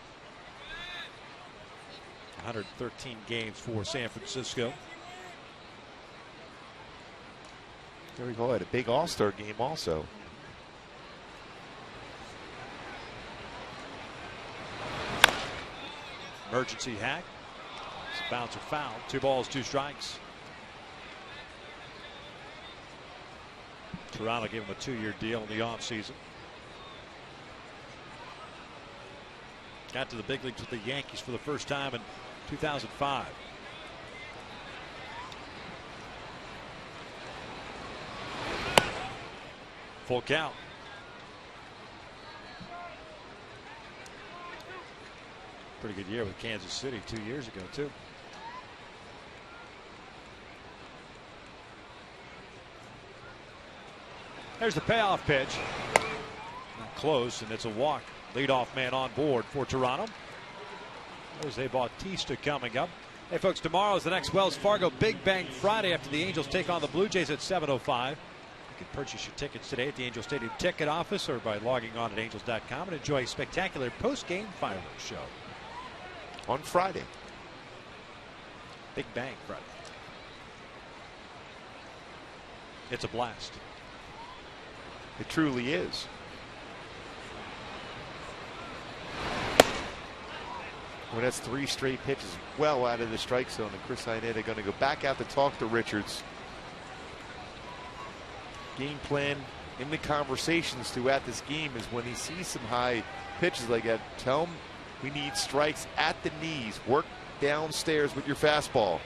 113 games for San Francisco. There we go. Had a big All-Star game also. Emergency hack. It's a bouncer foul. 2 balls, 2 strikes. Toronto gave him a 2-year deal in the offseason. Got to the big leagues with the Yankees for the first time in 2005. Full count. Pretty good year with Kansas City 2 years ago, too. There's the payoff pitch. Not close, and it's a walk. Leadoff man on board for Toronto. Jose Bautista coming up. Hey, folks, tomorrow is the next Wells Fargo Big Bang Friday after the Angels take on the Blue Jays at 7:05. You can purchase your tickets today at the Angel Stadium ticket office or by logging on at angels.com and enjoy a spectacular post-game fireworks show. On Friday. Big Bang Friday. It's a blast. It truly is. Well, that's 3 straight pitches well out of the strike zone, and Chris Iannetta going to go back out to talk to Richards. Game plan in the conversations throughout this game is when he sees some high pitches like that, tell him we need strikes at the knees. Work downstairs with your fastball.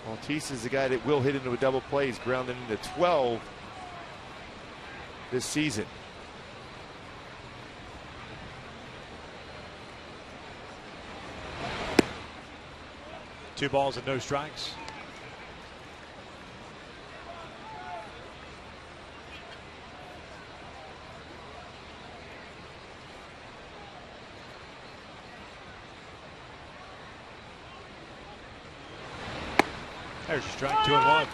Bautista is the guy that will hit into a double play. He's grounded into 12 this season. Two balls and no strikes. There's a strike, 2-1.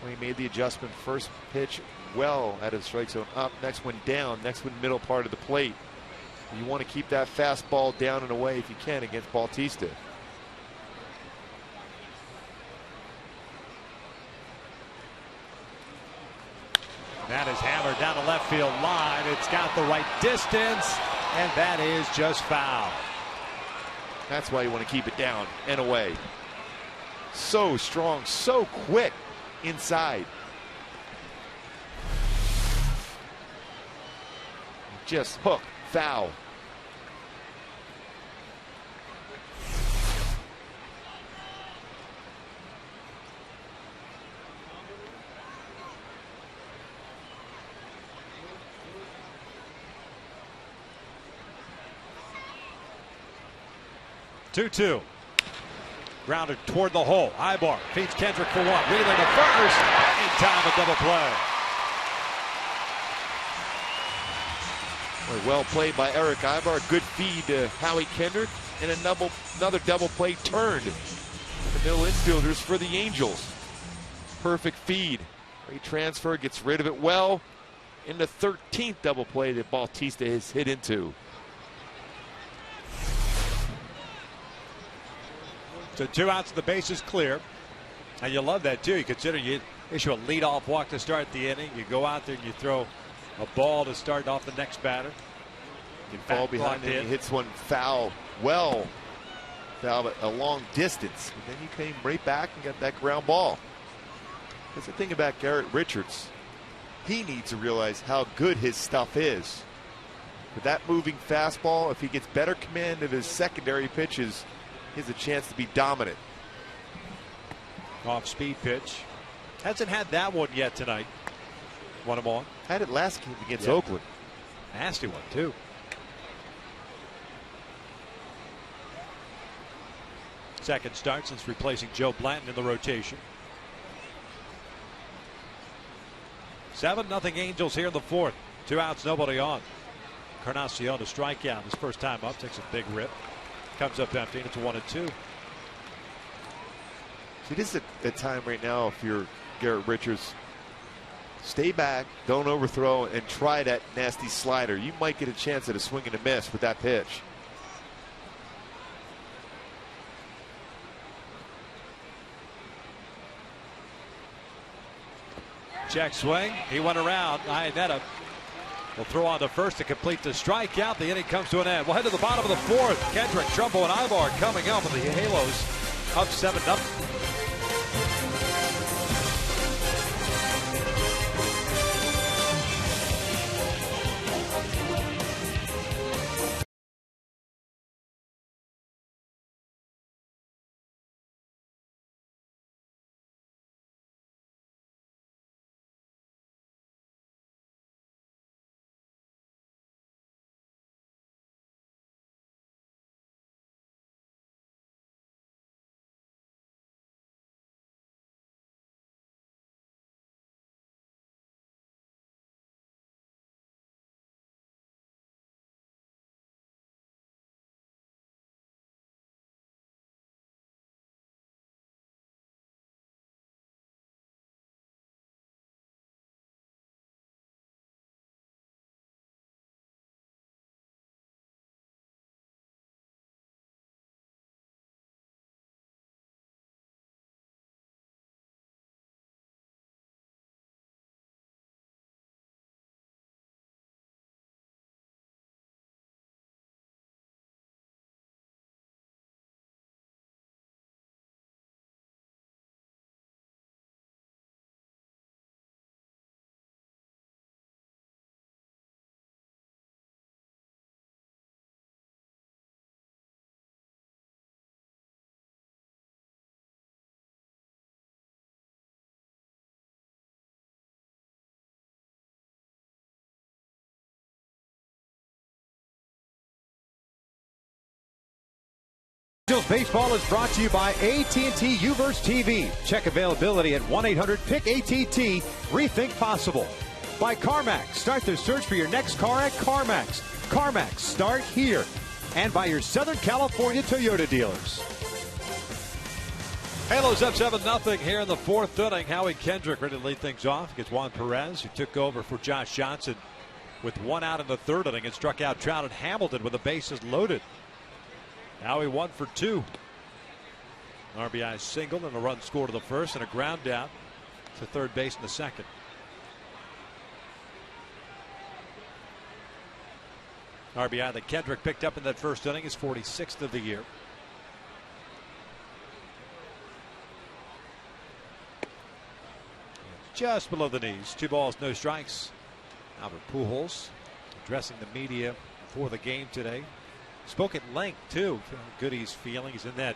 Well, he made the adjustment. First pitch well out of the strike zone, up. Next one down. Next one middle part of the plate. You want to keep that fastball down and away if you can against Bautista. That is hammered down the left field line. It's got the right distance, and that is just foul. That's why you want to keep it down and away. So strong, so quick inside. Just hook, foul. 2-2. Grounded toward the hole. Ibar feeds Kendrick for one. Wheeler to first. In time, a double play. Well played by Eric Ibar. Good feed to Howie Kendrick. And another double play turned. The middle infielders for the Angels. Perfect feed. Great transfer, gets rid of it well. In the 13th double play that Bautista has hit into. So 2 outs, the base is clear. And you love that too. You consider you issue a leadoff walk to start the inning. You go out there and you throw a ball to start off the next batter. You fall behind and he hits one foul. Well, foul a long distance. And then you came right back and got that ground ball. That's the thing about Garrett Richards. He needs to realize how good his stuff is. With that moving fastball, if he gets better command of his secondary pitches, he has a chance to be dominant. Off speed pitch. Hasn't had that one yet tonight. Want him on? Had it last game against Oakland. Nasty one too. Second start since replacing Joe Blanton in the rotation. 7-0 Angels here in the 4th. 2 outs, nobody on. Encarnacion to strike out his first time up, takes a big rip. Comes up empty, and it's 1-2. See, this is a time right now, if you're Garrett Richards, stay back, don't overthrow, and try that nasty slider. You might get a chance at a swing and a miss with that pitch. Check swing. He went around. Iannetta will throw on to first to complete the strikeout. The inning comes to an end. We'll head to the bottom of the 4th. Kendrick, Trumbo, and Ibar coming up with the Halos up 7-0. Angels baseball is brought to you by AT&T Uverse TV. Check availability at 1-800-PICK-ATT. Rethink possible. By CarMax. Start the search for your next car at CarMax. CarMax, start here. And by your Southern California Toyota dealers. Halos up 7-0 here in the 4th inning. Howie Kendrick ready to lead things off. Gets Juan Perez, who took over for Josh Johnson with 1 out in the 3rd inning and struck out Trout and Hamilton with the bases loaded. Howie 1 for 2. RBI single and a run scored to the 1st and a ground out to 3rd base in the 2nd. RBI that Kendrick picked up in that 1st inning is 46th of the year. Just below the knees. 2 balls, no strikes. Albert Pujols addressing the media for the game today. Spoke at length, too. How good he's feeling. He's in that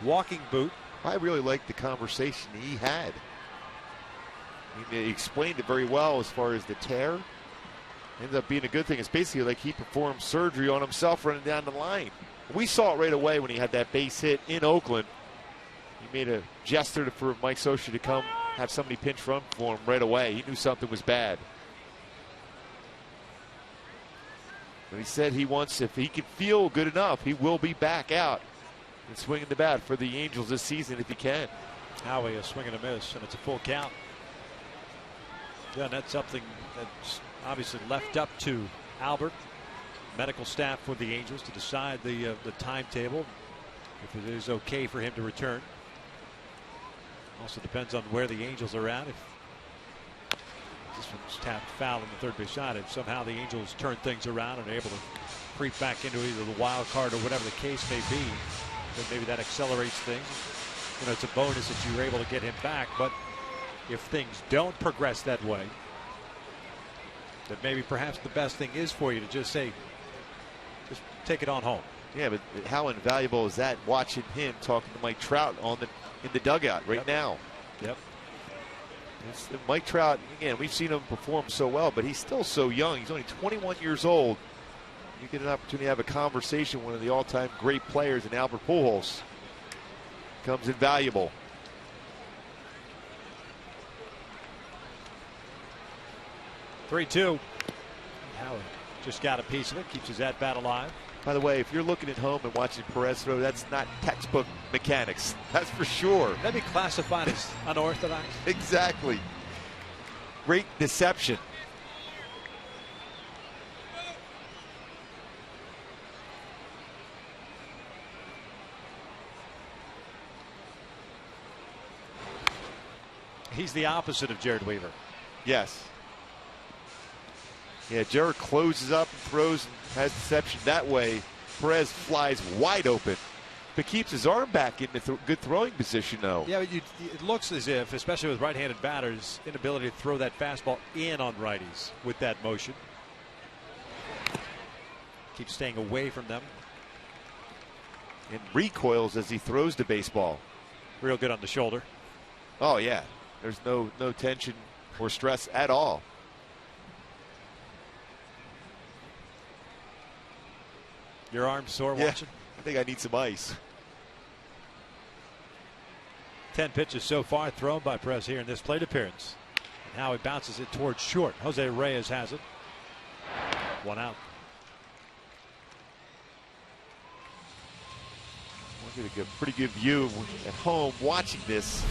walking boot. I really liked the conversation he had. He explained it very well as far as the tear. Ended up being a good thing. It's basically like he performed surgery on himself running down the line. We saw it right away when he had that base hit in Oakland. He made a gesture for Mike Scioscia to come have somebody pinch run for him right away. He knew something was bad. But he said he wants, if he can feel good enough, he will be back out and swinging the bat for the Angels this season if he can. Howie a swing and a miss, and it's a full count. Yeah, and that's something that's obviously left up to Albert, medical staff for the Angels, to decide the timetable, if it is okay for him to return. Also depends on where the Angels are at. If this one's tapped foul on the third base side, if somehow the Angels turn things around and are able to creep back into either the wild card or whatever the case may be, then maybe that accelerates things. You know, it's a bonus that you were able to get him back, but if things don't progress that way, then maybe perhaps the best thing is for you to just say, just take it on home. Yeah, but how invaluable is that, watching him talking to Mike Trout in the dugout right now? Yep. Mike Trout, again, we've seen him perform so well, but he's still so young. He's only 21 years old. You get an opportunity to have a conversation with one of the all-time great players in Albert Pujols. Becomes invaluable. 3-2. Howard just got a piece of it, keeps his at-bat alive. By the way, if you're looking at home and watching Perez throw, that's not textbook mechanics. That's for sure. That'd be classified as unorthodox. Exactly. Great deception. He's the opposite of Jared Weaver. Yes. Yeah, Jared closes up and throws and has deception that way. Perez flies wide open, but keeps his arm back in the good throwing position, though. Yeah, but it looks as if, especially with right-handed batters, inability to throw that fastball in on righties with that motion. Keeps staying away from them. And recoils as he throws the baseball. Real good on the shoulder. Oh, yeah. There's no tension or stress at all. Your arm sore watching? I think I need some ice. 10 pitches so far thrown by Perez here in this plate appearance. And now he bounces it towards short. Jose Reyes has it. One out. We're going to get a pretty good view at home watching this.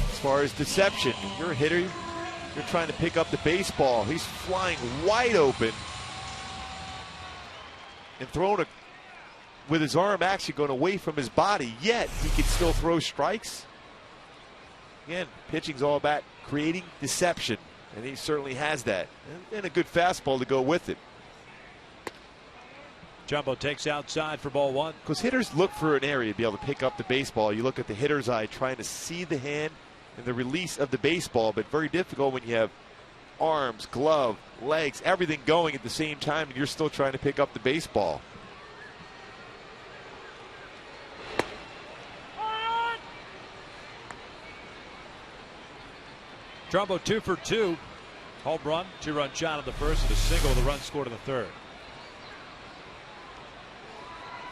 As far as deception, you're a hitter, you're trying to pick up the baseball. He's flying wide open and throwing with his arm actually going away from his body, yet he can still throw strikes. Again, pitching's all about creating deception, and he certainly has that, and a good fastball to go with it. Jumbo takes outside for ball one. Because hitters look for an area to be able to pick up the baseball. You look at the hitter's eye trying to see the hand and the release of the baseball, but very difficult when you have arms, glove, legs, everything going at the same time, and you're still trying to pick up the baseball. Jumbo 2 for 2. Home run, 2-run shot in the first, and a single with a run scored in the third.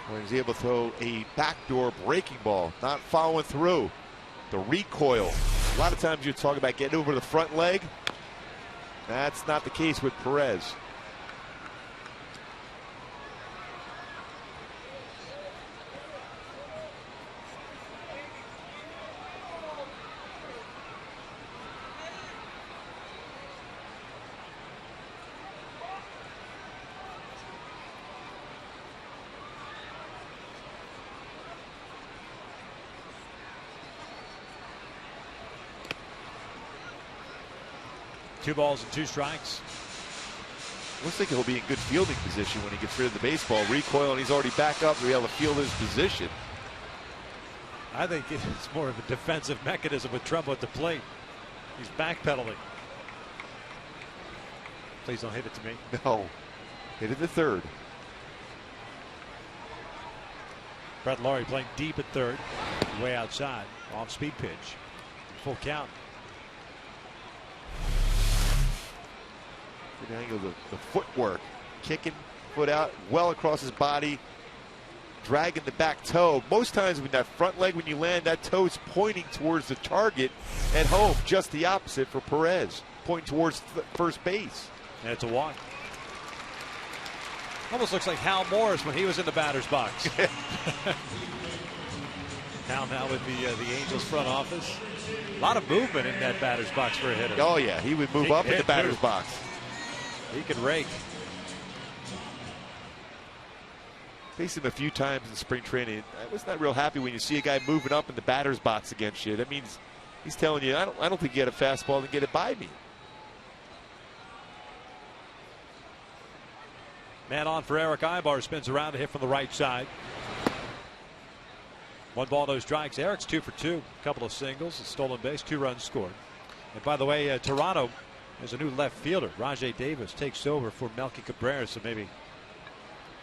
When he's able to throw a backdoor breaking ball, not following through. The recoil. A lot of times you talk about getting over the front leg. That's not the case with Perez. Two balls and two strikes. Looks like he'll be in good fielding position when he gets rid of the baseball. Recoil, and he's already back up to be able to field his position. I think it's more of a defensive mechanism with Trumbo at the plate. He's backpedaling. Please don't hit it to me. No. Hit it to third. Brett Laurie playing deep at third. Way outside. Off speed pitch. Full count. Good angle, the footwork. Kicking foot out well across his body. dragging the back toe. Most times when that front leg, when you land, that toe is pointing towards the target at home. Just the opposite for Perez, pointing towards first base. And it's a walk. Almost looks like Hal Morris when he was in the batter's box. Hal now with the Angels front office. A lot of movement in that batter's box for a hitter. Oh yeah, he would move up in the batter's box. He could rake. Faced him a few times in spring training. I was not real happy when you see a guy moving up in the batter's box against you. That means he's telling you, I don't think you get a fastball to get it by me. Man on for Eric Ibar, spins around to hit from the right side. 1 ball, no strikes. Eric's 2 for 2. A couple of singles, a stolen base, 2 runs scored. And by the way, Toronto has a new left fielder. Rajay Davis takes over for Melky Cabrera, so maybe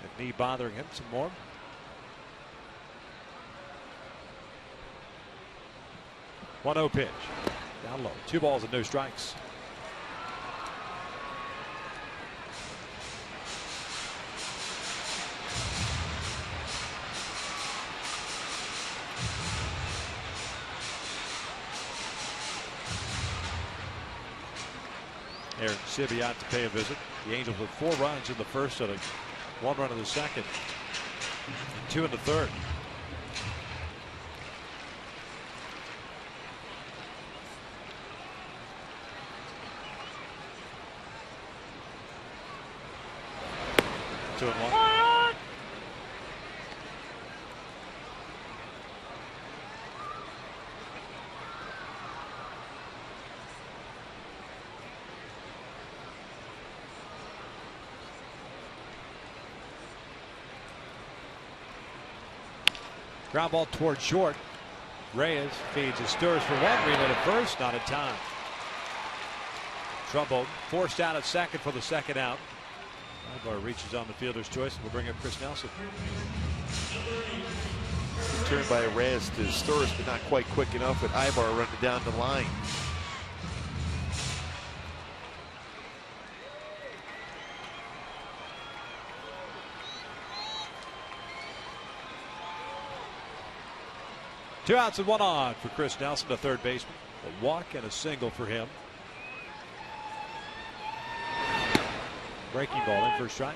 that knee bothering him some more. One 0 pitch. Down low. 2 balls and no strikes. Aaron Sibby out to pay a visit. The Angels with 4 runs in the first inning, 1 run in the second, and 2 in the third. Two and one. Ground ball toward short. Reyes feeds his Sturs for 1. Relay to first, not in time. Trumbo forced out at second for the second out. Ibar reaches on the fielder's choice. We'll bring up Chris Nelson. Turned by Reyes to Sturs, but not quite quick enough. But Ibar running down the line. Two outs and 1 on for Chris Nelson, the third baseman. A walk and a single for him. Breaking ball in for a strike.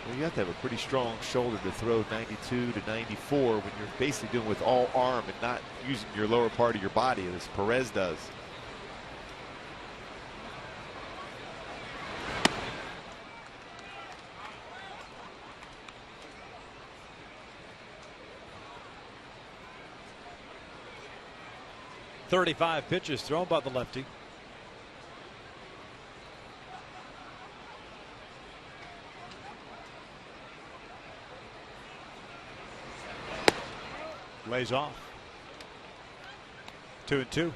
Well, you have to have a pretty strong shoulder to throw 92 to 94 when you're basically doing with all arm and not using your lower part of your body as Perez does. .35 pitches thrown by the lefty. Lays off. 2-2.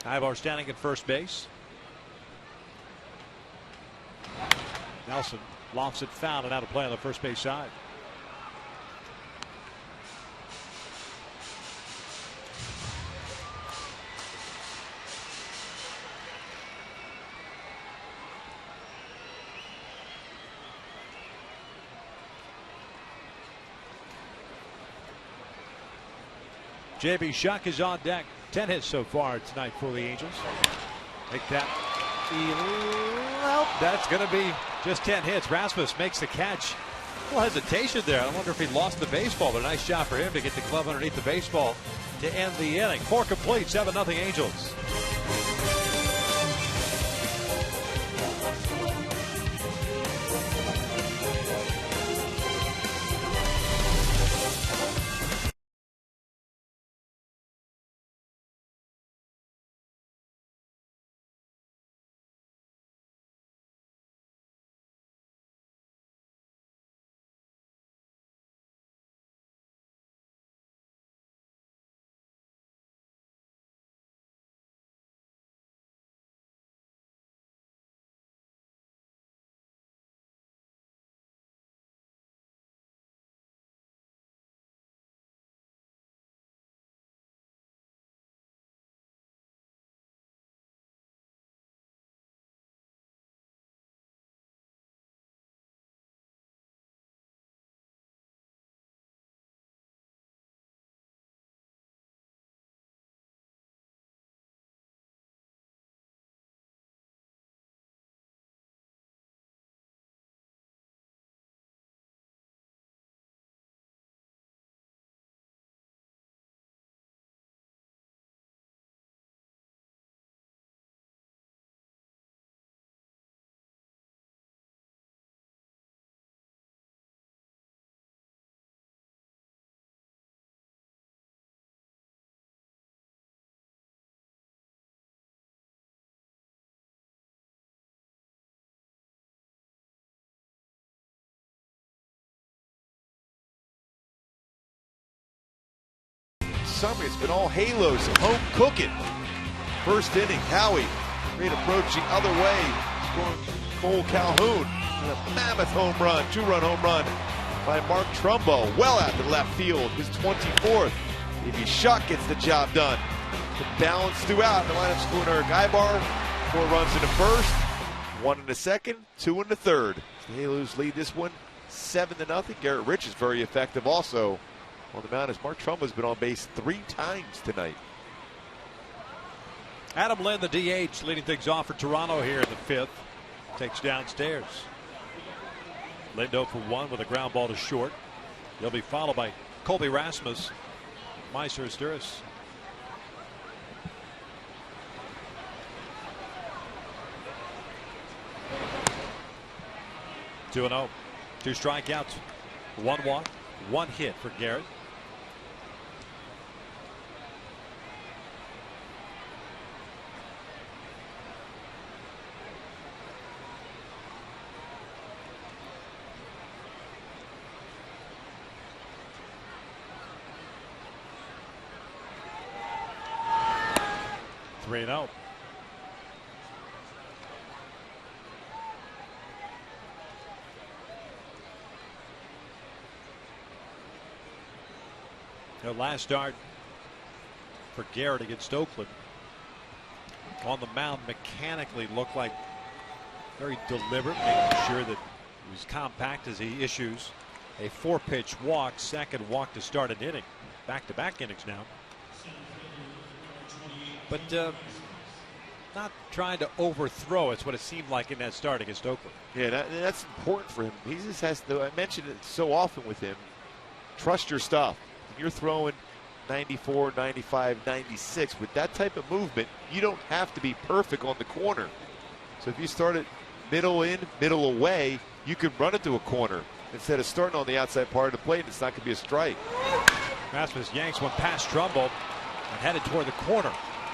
Ibar standing at first base. Nelson lofts it foul and out of play on the first base side. J.B. Shuck is on deck. 10 hits so far tonight for the Angels. Make that. Well, that's going to be just 10 hits. Rasmus makes the catch. A little hesitation there. I wonder if he lost the baseball, but a nice shot for him to get the glove underneath the baseball to end the inning. 4 complete, 7-0 Angels. summer. It's been all halos, home cooking. First inning, Howie, great approach the other way, scoring Cole Calhoun. And a mammoth home run, 2-run home run by Mark Trumbo, well out to left field, his 24th. Maybe Shuck gets the job done. The balance throughout. The lineup scoring Eric Ibar, 4 runs in the first, 1 in the second, 2 in the third. The Halos lead this one 7-0. Garrett Rich is very effective also on the mound as Mark Trumbo's been on base 3 times tonight. Adam Lind, the DH, leading things off for Toronto here in the 5th. Takes downstairs. Lind 0 for 1 with a ground ball to short. He'll be followed by Colby Rasmus, Meiser Asturis. 2-0. 2 strikeouts, 1 walk, 1 hit for Garrett. Three and out. The last start for Garrett against Oakland on the mound mechanically looked like very deliberate, making sure that he was compact as he issues a 4-pitch walk, second walk to start an inning. Back-to-back innings now. But not trying to overthrow. It's what it seemed like in that start against Oakland. Yeah, that's important for him. He just has to, I mentioned it so often with him, trust your stuff. When you're throwing 94, 95, 96, with that type of movement, you don't have to be perfect on the corner. So if you start it middle in, middle away, you can run it to a corner instead of starting on the outside part of the plate. It's not going to be a strike. Rasmus yanks one past Trumbo and headed toward the corner.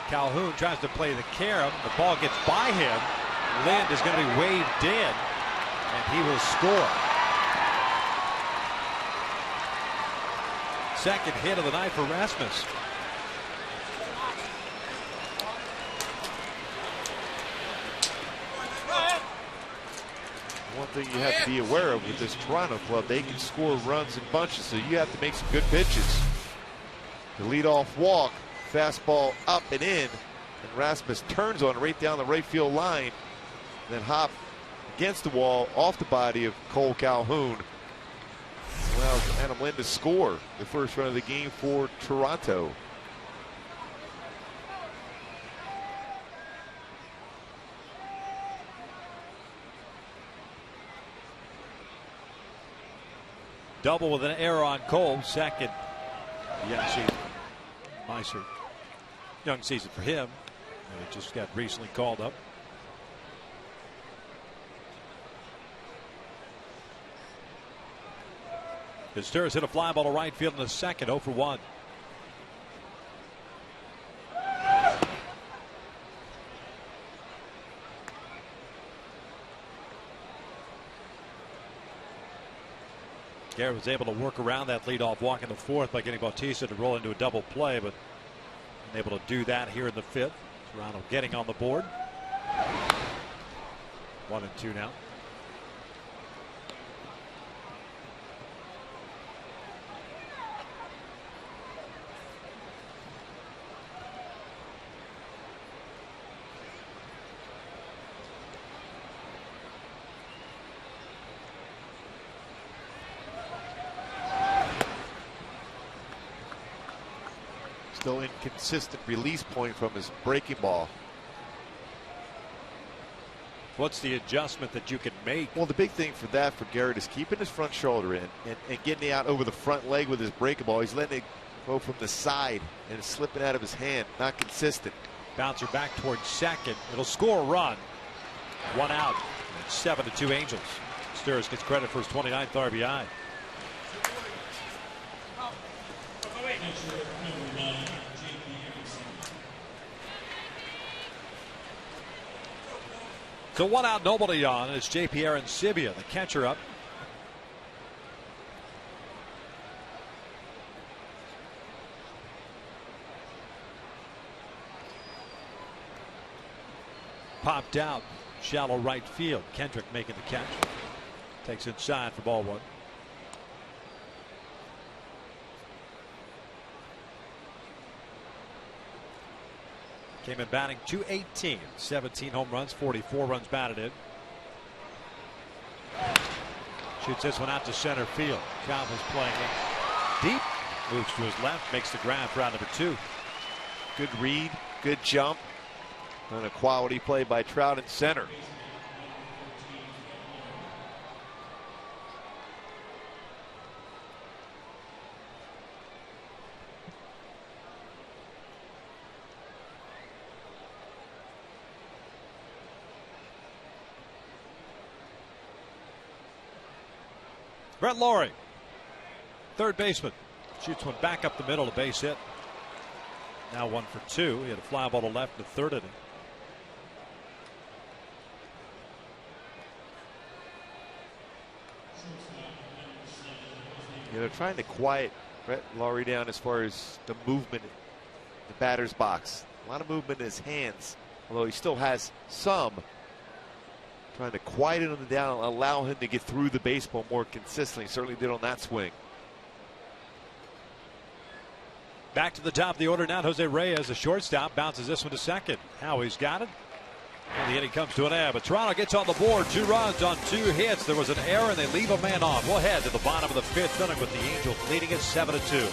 Calhoun tries to play the carom. The ball gets by him. Lind is going to be waved in, and he will score. Second hit of the night for Rasmus. One thing you have to be aware of with this Toronto club, they can score runs in bunches, so you have to make some good pitches. The leadoff walk, fastball up and in, and Rasmus turns on it right down the right field line, then hop against the wall off the body of Cole Calhoun. Allows Adam Lind to score the first run of the game for Toronto. Double with an error on Cole. Second young season. Meiser. Young season for him. And it just got recently called up. Asturis hit a fly ball to right field in the second, 0 for 1. Garrett was able to work around that leadoff walk in the 4th by getting Bautista to roll into a double play, but unable to do that here in the 5th. Toronto getting on the board. 1-2 now. Still inconsistent release point from his breaking ball. What's the adjustment that you can make? Well, the big thing for that for Garrett is keeping his front shoulder in and getting it out over the front leg with his breaking ball. He's letting it go from the side and it's slipping out of his hand. Not consistent. Bouncer back towards second. It'll score a run. 1 out. It's 7-2 Angels. Asturis gets credit for his 29th RBI. So 1 out, nobody on. It's J.P. Arancibia, the catcher, up. popped out shallow right field. Kendrick making the catch. Takes inside for ball one. Came in batting .218, 17 home runs, 44 runs batted in. Shoots this one out to center field. Chavez playing it deep. Moves to his left, makes the grab for out number 2. Good read, good jump, and a quality play by Trout in center. Brett Laurie, third baseman, shoots one back up the middle, a base hit. Now 1 for 2. He had a fly ball to left in the third inning. They're trying to quiet Brett Laurie down as far as the movement in the batter's box. A lot of movement in his hands, although he still has some. Trying to quieten him down, allow him to get through the baseball more consistently. Certainly did on that swing. Back to the top of the order now. Jose Reyes, the shortstop, bounces this one to second. Howie's got it. And the inning comes to an end. But Toronto gets on the board. 2 runs on 2 hits. There was an error, and they leave a man on. We'll head to the bottom of the 5th inning with the Angels leading it 7-2.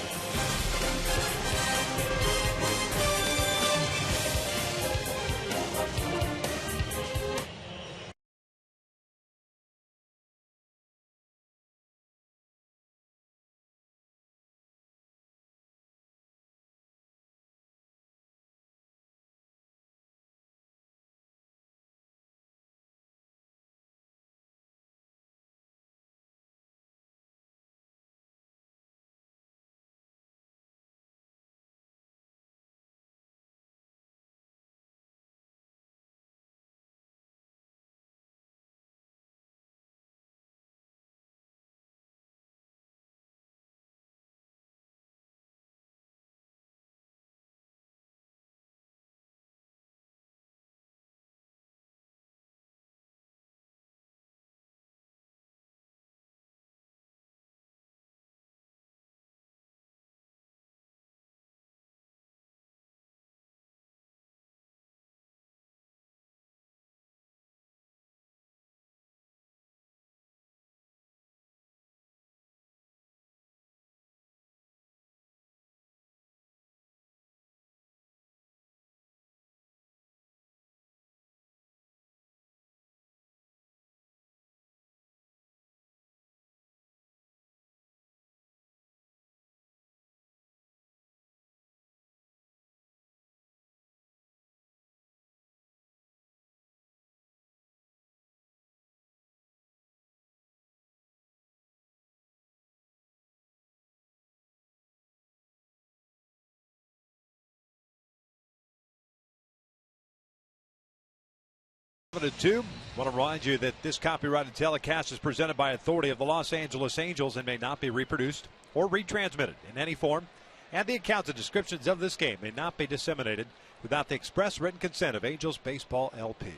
Want to remind you that this copyrighted telecast is presented by authority of the Los Angeles Angels and may not be reproduced or retransmitted in any form, and the accounts and descriptions of this game may not be disseminated without the express written consent of Angels Baseball LP.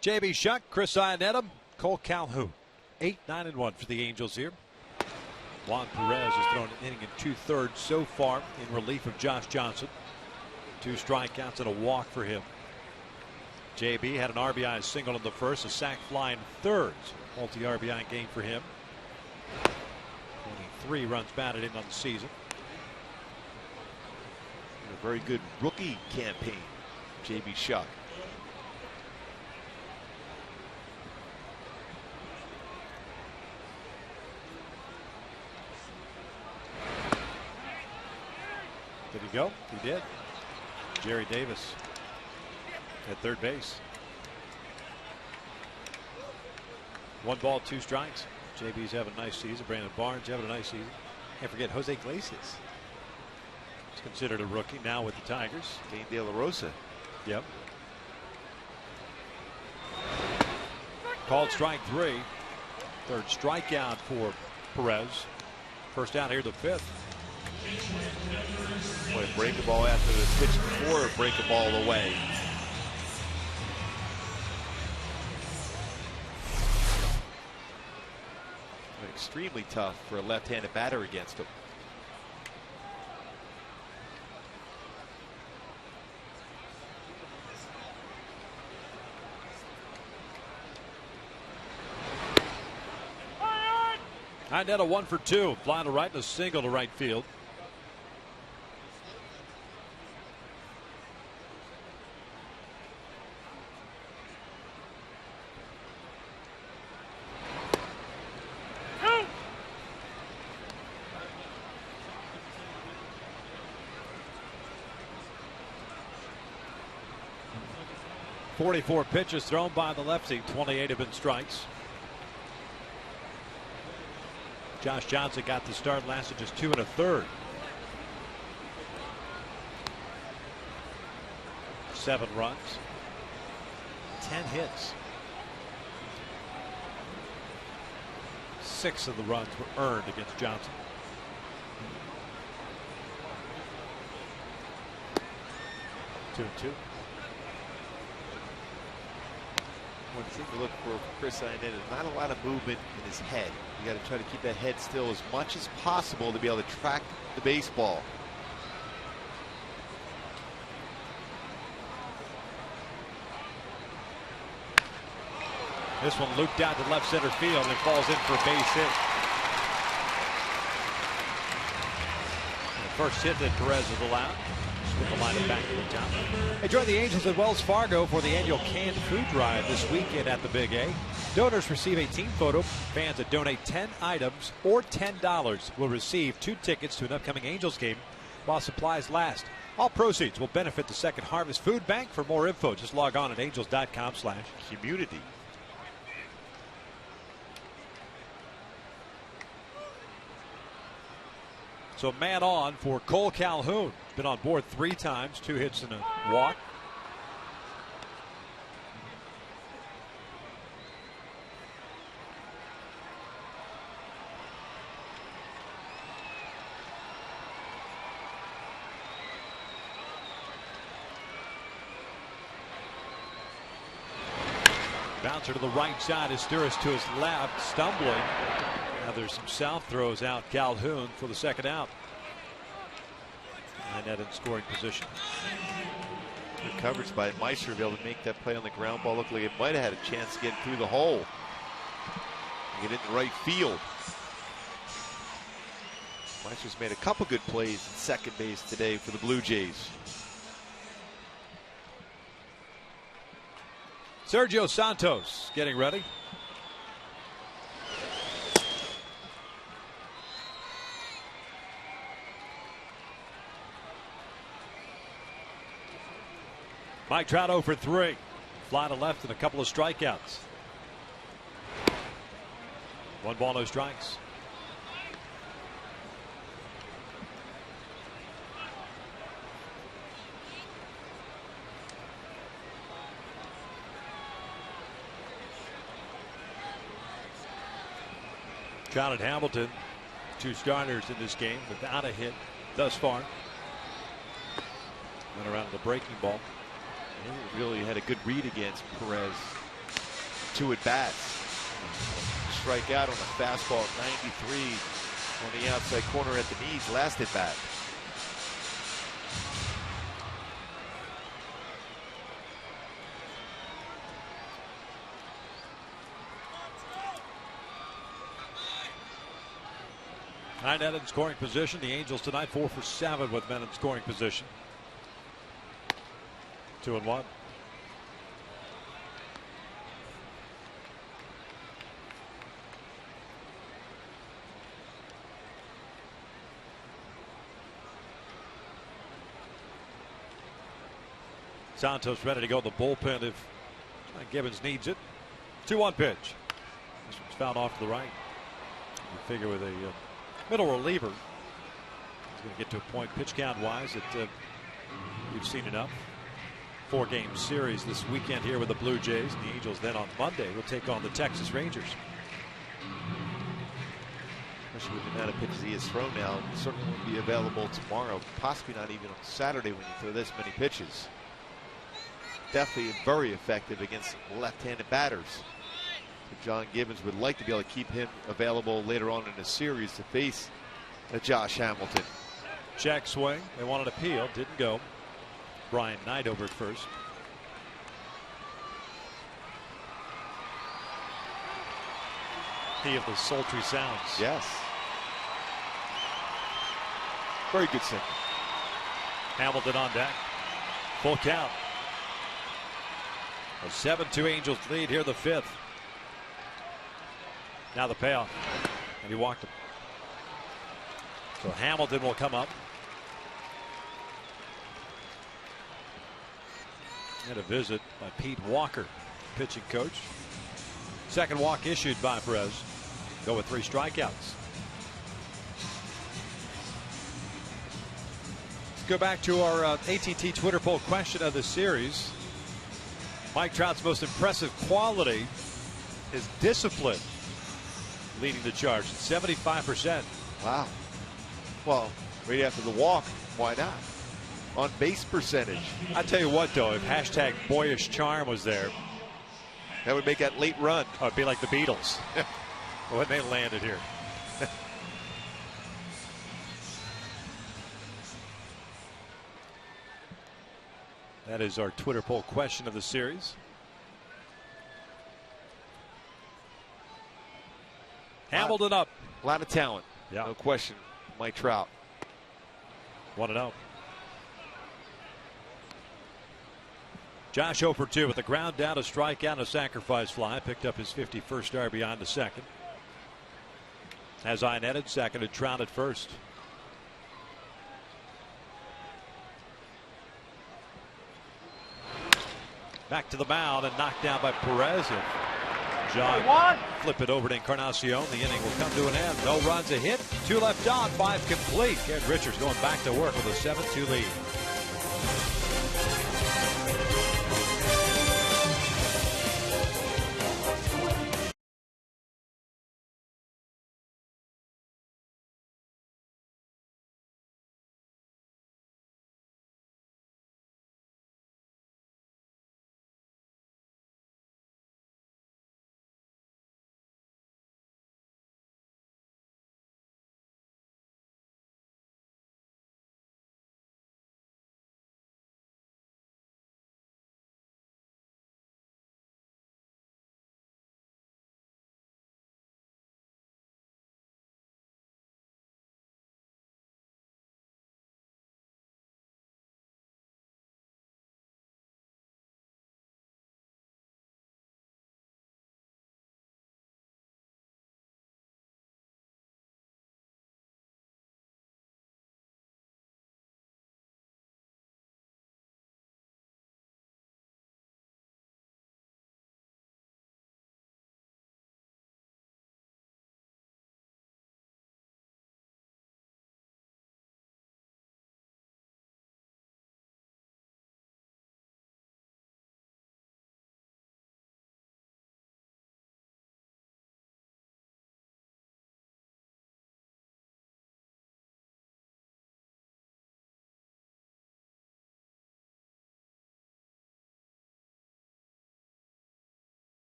J.B. Shuck, Chris Iannetta, Cole Calhoun. 8-9-1 for the Angels here. Juan Perez has thrown an inning and 2/3 so far in relief of Josh Johnson. 2 strikeouts and a walk for him. JB had an RBI single in the first, a sac fly in third. Multi-RBI game for him. 23 runs batted in on the season. A very good rookie campaign, JB Shuck. Did he go? He did. Jerry Davis at third base. 1 ball, 2 strikes. JB's having a nice season. Brandon Barnes having a nice season. Can't forget Jose Iglesias. He's considered a rookie now with the Tigers. Dane De La Rosa. Yep. Called strike 3. 3rd strikeout for Perez. First out here, the 5th. Boy, break a ball after the pitch before, or break a ball away. extremely tough for a left-handed batter against him. Iannetta 1 for 2. Fly to right and a single to right field. .44 pitches thrown by the lefty. 28 have been strikes. Josh Johnson got the start, lasted just 2 1/3. 7 runs, 10 hits. 6 of the runs were earned against Johnson. Two and two. One thing to look for Chris Iannetta is not a lot of movement in his head. You got to try to keep that head still as much as possible to be able to track the baseball. This one looped out to left center field and falls in for a base hit. The first hit that Perez is allowed. With the lineup back to the top. Hey, join the Angels at Wells Fargo for the annual canned food drive this weekend at the Big A. Donors receive a team photo. Fans that donate 10 items or $10 will receive 2 tickets to an upcoming Angels game while supplies last. All proceeds will benefit the Second Harvest Food Bank. For more info, just log on at angels.com/community. So man on for Cole Calhoun. Been on board 3 times, 2 hits and a walk. Bouncer to the right side as Sturis to his left, stumbling. Now there's some south throws out Calhoun for the second out. Iannetta in scoring position. Good coverage by Meister to be able to make that play on the ground ball. Looked like it might have had a chance to get through the hole. Get into right field. Meister's made a couple good plays at second base today for the Blue Jays. Sergio Santos getting ready. Mike Trout 0 for 3. Fly to left and a couple of strikeouts. 1 ball, no strikes. Trout and Hamilton, 2 starters in this game without a hit thus far. Went around to the breaking ball. He really had a good read against Perez. 2 at bats. Strike out on a fastball at 93 on the outside corner at the knees last at bat. Iannetta in scoring position. The Angels tonight 4 for 7 with men in scoring position. 2-1. Santos ready to go to the bullpen if Gibbons needs it. 2-1 pitch. This one's fouled off to the right. You figure with a middle reliever, he's going to get to a point pitch count wise that you've seen enough. 4-game series this weekend here with the Blue Jays, and the Angels then on Monday will take on the Texas Rangers. Especially with the amount of pitches he has thrown now, certainly won't be available tomorrow, possibly not even on Saturday when you throw this many pitches. Definitely very effective against left-handed batters. John Gibbons would like to be able to keep him available later on in the series to face Josh Hamilton. Check swing. They wanted an appeal. Didn't go. Brian Knight over at first. He of the sultry sounds. Yes. Very good single. Hamilton on deck. Full count. A 7-2 Angels lead here in the 5th. Now the payoff. And he walked him. So Hamilton will come up. And a visit by Pete Walker, pitching coach. Second walk issued by Perez. Go with 3 strikeouts. Let's go back to our AT&T Twitter poll question of the series. Mike Trout's most impressive quality is discipline, leading the charge at 75%. Wow. Well, right after the walk, why not? On base percentage. I tell you what, though, if hashtag boyish charm was there, that would make that late run. Oh, it'd be like the Beatles when they landed here. That is our Twitter poll question of the series. Hamilton up. A lot of talent. Yeah. No question. Mike Trout. 1-0. Josh 0 for 2 with a ground down, a strikeout, and a sacrifice fly. Picked up his 51st RBI in the second. Has I netted second and Trout at first. Back to the mound and knocked down by Perez. If John flip it over to Encarnacion, the inning will come to an end. No runs, a hit, 2 left on, 5 complete. Garrett Richards going back to work with a 7-2 lead.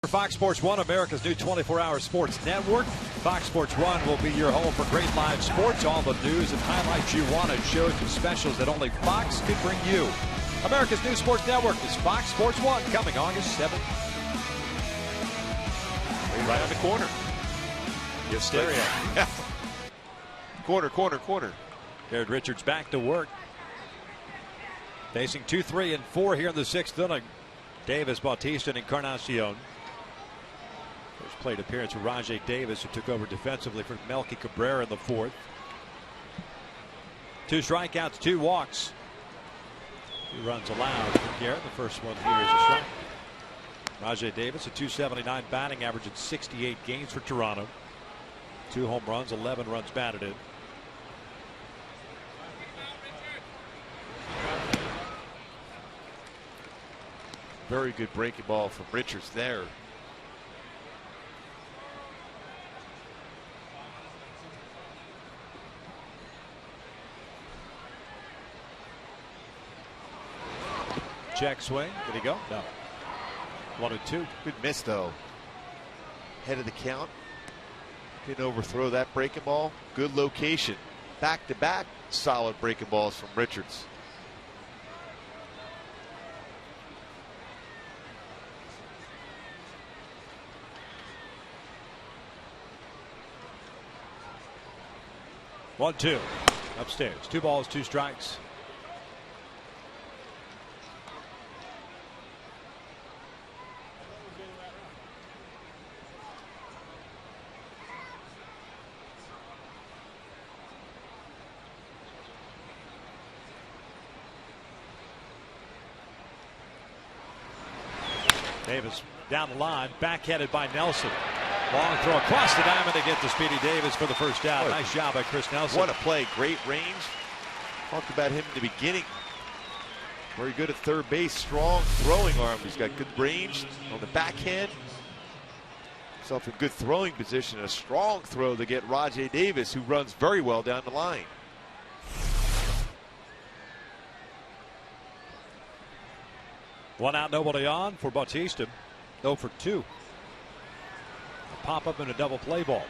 Fox Sports 1, America's new 24-hour sports network. Fox Sports 1 will be your home for great live sports, all the news and highlights you want, and shows and specials that only Fox can bring you. America's new sports network is Fox Sports 1, coming August 7th. Right on the corner. Hysteria. Corner. Garrett Richards back to work. Facing 2, 3, and 4 here in the 6th inning. Davis, Bautista, and Encarnacion. First plate appearance for Rajay Davis, who took over defensively for Melky Cabrera in the 4th. 2 strikeouts, 2 walks. 2 runs allowed for Garrett. The first one here is a strike. Rajay Davis, a .279 batting average in 68 games for Toronto. 2 home runs, 11 runs batted in. Very good breaking ball from Richards there. Check swing. Did he go? No. 1-2. Good miss, though. Head of the count. Didn't overthrow that breaking ball. Good location. Back-to-back solid breaking balls from Richards. One, two. Upstairs. 2 balls, 2 strikes. Davis down the line, backhanded by Nelson. Long throw across the diamond to get to Speedy Davis for the first out. Nice job by Chris Nelson. What a play. Great range. Talked about him in the beginning. Very good at third base. Strong throwing arm. He's got good range on the backhand. Himself in good throwing position. A strong throw to get Rajai Davis, who runs very well down the line. One out, nobody on for Bautista. 0 for 2. A pop up and a double play ball.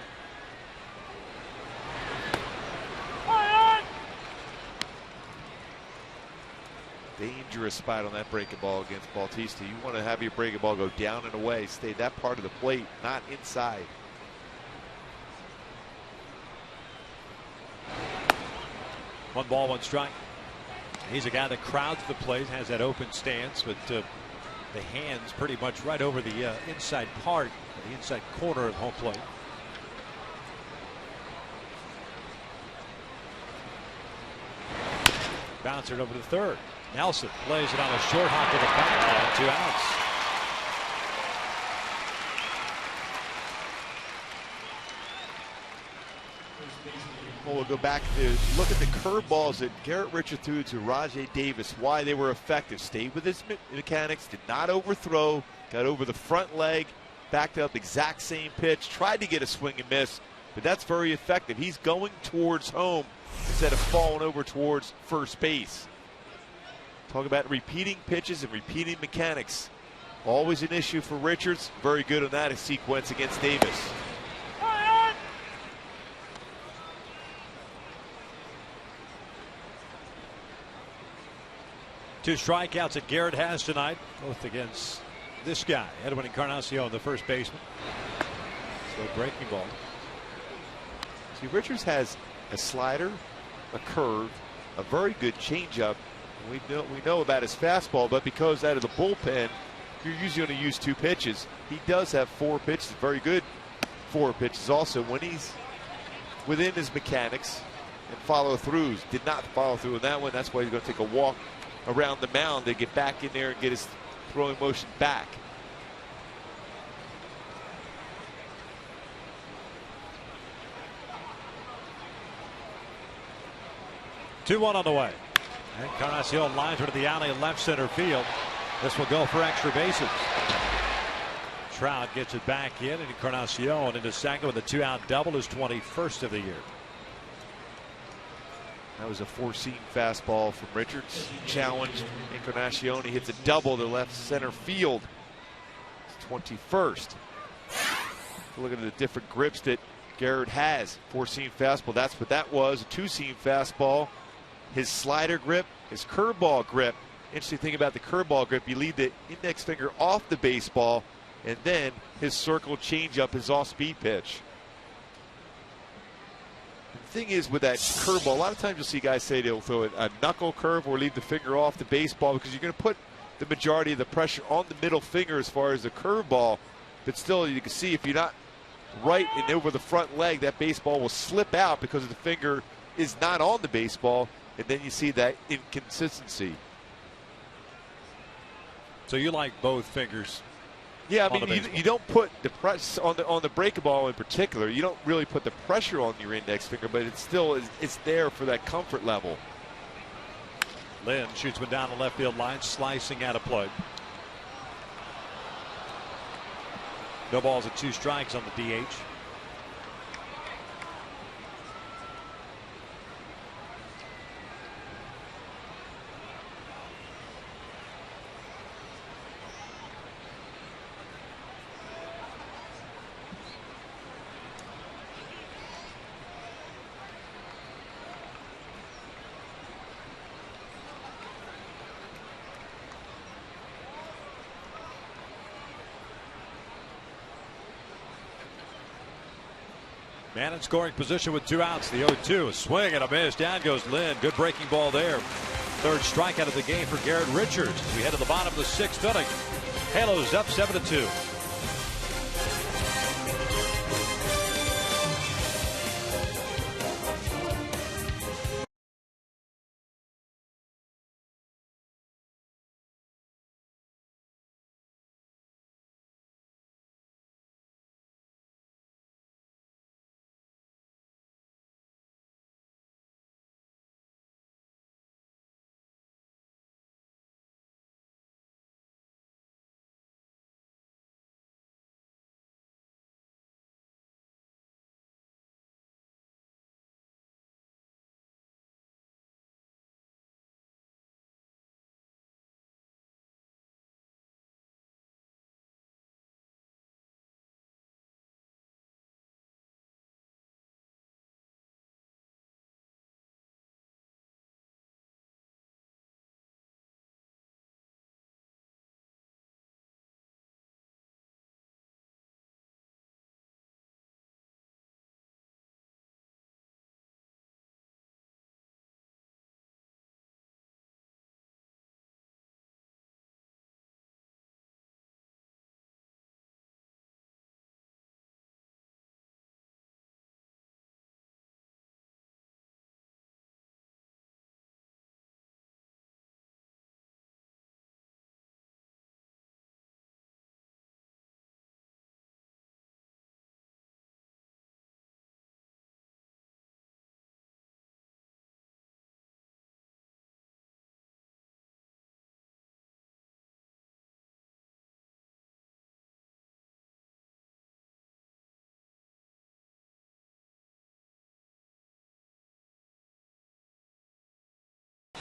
Dangerous spot on that breaking ball against Bautista. You want to have your breaking ball go down and away. Stay that part of the plate, not inside. One ball, 1 strike. He's a guy that crowds the plate, has that open stance, but the hands pretty much right over the inside part, the inside corner of home plate. Bouncer over to third. Nelson plays it on a short hop to the backhand. 2 outs. Well, we'll go back to look at the curveballs that Garrett Richards threw to Rajai Davis, why they were effective. Stayed with his mechanics, did not overthrow, got over the front leg, backed up, exact same pitch, tried to get a swing and miss, but that's very effective. He's going towards home instead of falling over towards first base. Talk about repeating pitches and repeating mechanics. Always an issue for Richards. Very good on that sequence against Davis. Two strikeouts that Garrett has tonight, both against this guy, Edwin Encarnacion, the first baseman. So breaking ball. See, Richards has a slider, a curve, a very good changeup. We know about his fastball, but because out of the bullpen, you're usually going to use 2 pitches. He does have 4 pitches, very good 4 pitches also when he's within his mechanics and follow throughs. Did not follow through on that one. That's why he's going to take a walk around the mound to get back in there and get his throwing motion back. Two one on the way. Encarnacion lines her to the alley in left center field. This will go for extra bases. Trout gets it back in, and Encarnacion into second with a 2-out double, his 21st of the year. That was a 4-seam fastball from Richards. Challenged Encarnacion. He hits a double to left center field. It's 21st. Look at the different grips that Garrett has. 4-seam fastball. That's what that was. A 2-seam fastball. His slider grip, his curveball grip. Interesting thing about the curveball grip, you leave the index finger off the baseball, and then his circle changeup, his off-speed pitch. The thing is with that curveball, a lot of times you'll see guys say they'll throw a knuckle curve or leave the finger off the baseball because you're going to put the majority of the pressure on the middle finger as far as the curveball. But still, you can see if you're not right and over the front leg, that baseball will slip out because the finger is not on the baseball, and then you see that inconsistency. So you like both fingers? Yeah, I mean, you don't put the press on the breaking ball in particular. You don't really put the pressure on your index finger, but it still is. It's there for that comfort level. Lynn shoots one down the left field line, slicing out of play. No balls and 2 strikes on the DH. Man in scoring position with 2 outs. The 0-2. A swing and a miss. Down goes Lynn. Good breaking ball there. Third strikeout of the game for Garrett Richards. As we head to the bottom of the 6th inning. Halos up 7-2.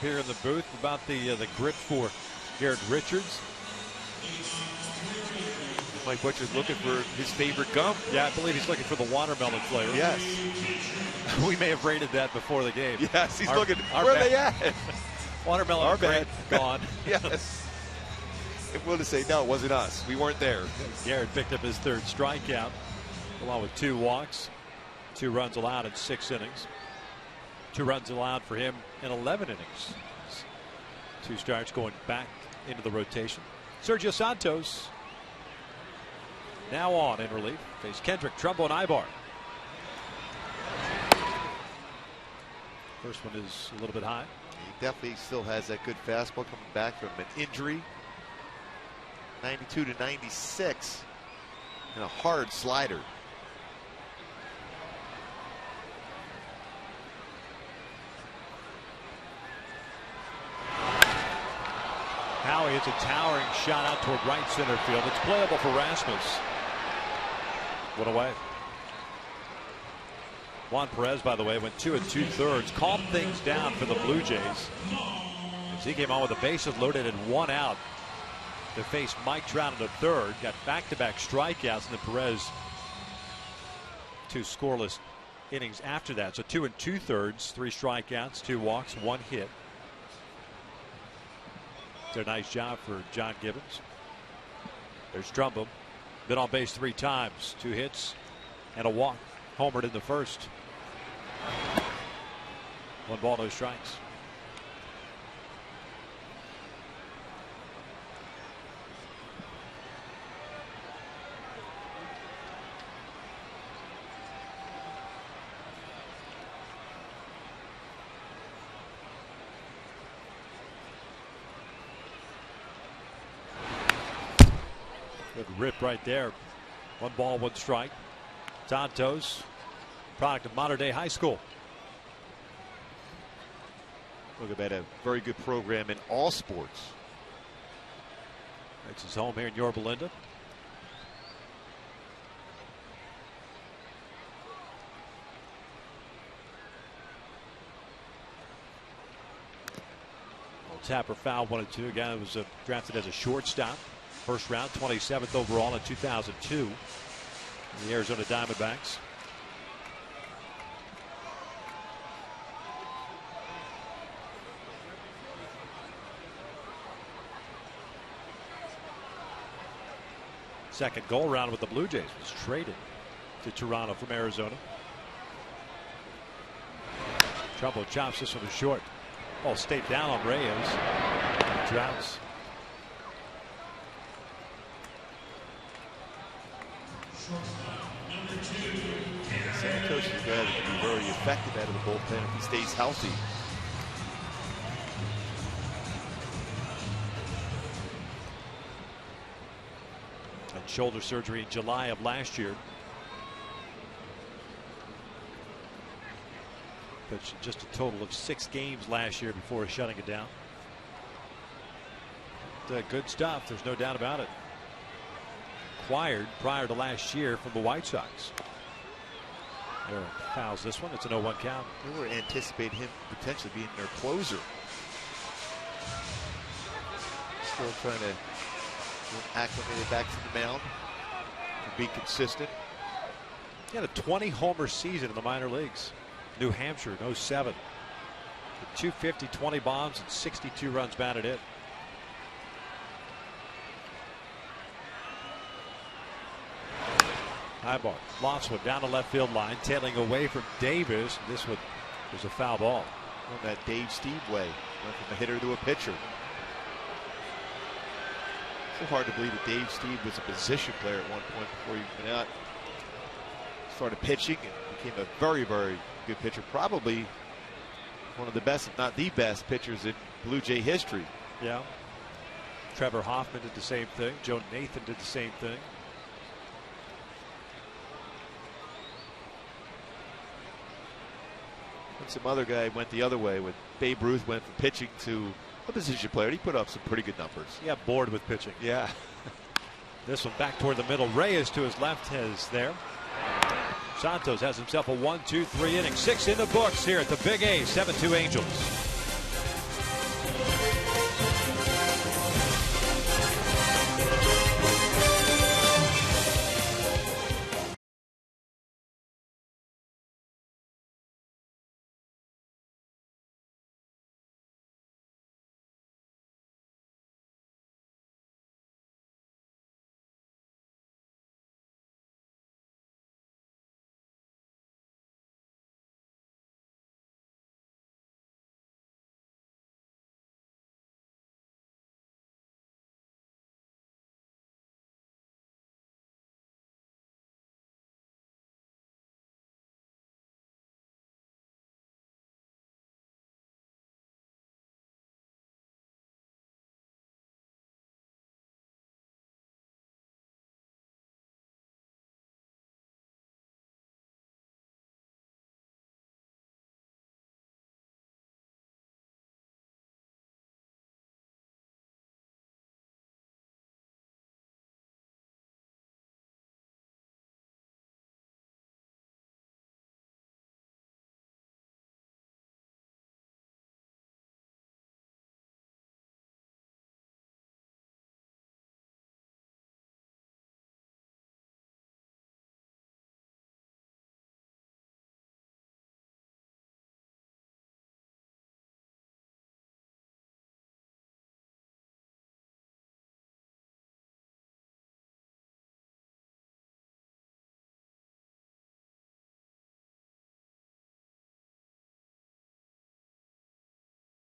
Here in the booth about the grip for Garrett Richards. Mike Butcher's looking for his favorite gum. Yeah, I believe he's looking for the watermelon flavor. Yes. We may have rated that before the game. Yes, he's looking. Where are they at? Watermelon grape gone. Yes. It will to say, no, it wasn't us. We weren't there. Garrett picked up his 3rd strikeout, along with 2 walks, 2 runs allowed in 6 innings. 2 runs allowed for him in 11 innings. 2 starts going back into the rotation. Sergio Santos now on in relief. Face Kendrick, Trumbo, and Ibar. First one is a little bit high. He definitely still has that good fastball coming back from an injury. 92 to 96. And a hard slider. Howie hits a towering shot out toward right center field. It's playable for Rasmus. One away. Juan Perez, by the way, went 2 2/3. Calmed things down for the Blue Jays as he came on with the bases loaded and 1 out to face Mike Trout in the 3rd. Got back-to-back strikeouts, and then Perez 2 scoreless innings after that. So 2 2/3, 3 strikeouts, 2 walks, 1 hit. It's a nice job for John Gibbons. There's Trumbo. Been on base 3 times. 2 hits and a walk. Homered in the 1st. 1 ball, no strikes. Good rip right there. 1 ball, 1 strike. Santos, product of Modern Day High School. Look at that, a very good program in all sports. Makes his home here in Yorba Linda. Tapper foul 1-2. A guy that was drafted as a shortstop. First round, 27th overall in 2002. The Arizona Diamondbacks. Second go around with the Blue Jays was traded to Toronto from Arizona. Trumbo chops this one to short. Ball stayed down on Reyes. Trouts. Santos is a guy that can be very effective out of the bullpen if he stays healthy. And shoulder surgery in July of last year. Pitched just a total of 6 games last year before shutting it down. Good stuff. There's no doubt about it. Acquired prior to last year from the White Sox. There fouls this one. It's an 0-1 count. They were anticipating him potentially being their closer. Still trying to acclimate it back to the mound and be consistent. He had a 20 homer season in the minor leagues. New Hampshire in 07. 250, 20 bombs, and 62 runs batted in. High ball. Lofts one down the left field line, tailing away from Davis. This one was a foul ball. On that Dave Steve way. Went from a hitter to a pitcher. So hard to believe that Dave Steve was a position player at one point before he went out. Started pitching and became a very, very good pitcher. Probably one of the best, if not the best, pitchers in Blue Jay history. Yeah. Trevor Hoffman did the same thing. Joe Nathan did the same thing. And some other guy went the other way when Babe Ruth went from pitching to a position player. He put up some pretty good numbers. He got bored with pitching. Yeah. This one back toward the middle. Reyes to his left has there. Santos has himself a 1-2-3 inning. 6 in the books here at the Big A. 7-2 Angels.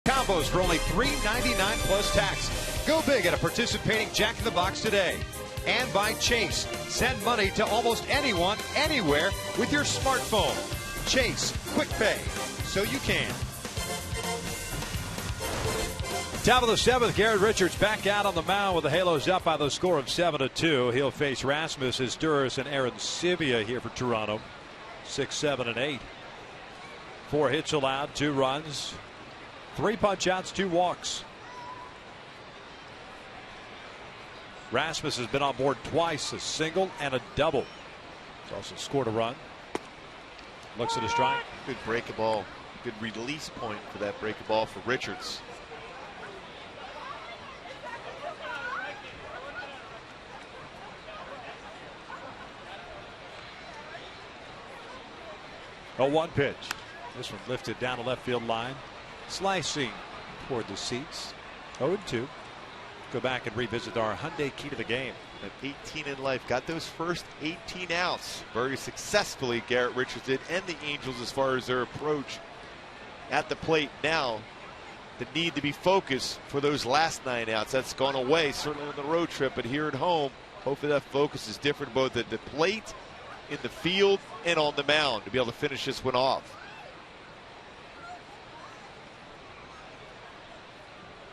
Combos for only $3.99 plus tax. Go big at a participating Jack in the Box today. And by Chase. Send money to almost anyone, anywhere with your smartphone. Chase, quick pay, so you can. Top of the 7th, Garrett Richards back out on the mound with the Halos up by the score of 7-2. He'll face Rasmus Isturis and Aaron Sivia here for Toronto. 6, 7, and 8. 4 hits allowed, 2 runs. 3 punch outs, 2 walks. Rasmus has been on board twice, a single and a double. He's also scored a run. Looks at a strike. Good break of ball. Good release point for that break of ball for Richards. A 1 pitch. This one lifted down the left field line. Slicing toward the seats. 0-2. Go back and revisit our Hyundai key to the game. At 18 in life, got those first 18 outs very successfully. Garrett Richards did, and the Angels as far as their approach at the plate now. The need to be focused for those last 9 outs. That's gone away, certainly on the road trip, but here at home, hopefully that focus is different both at the plate, in the field, and on the mound to be able to finish this one off.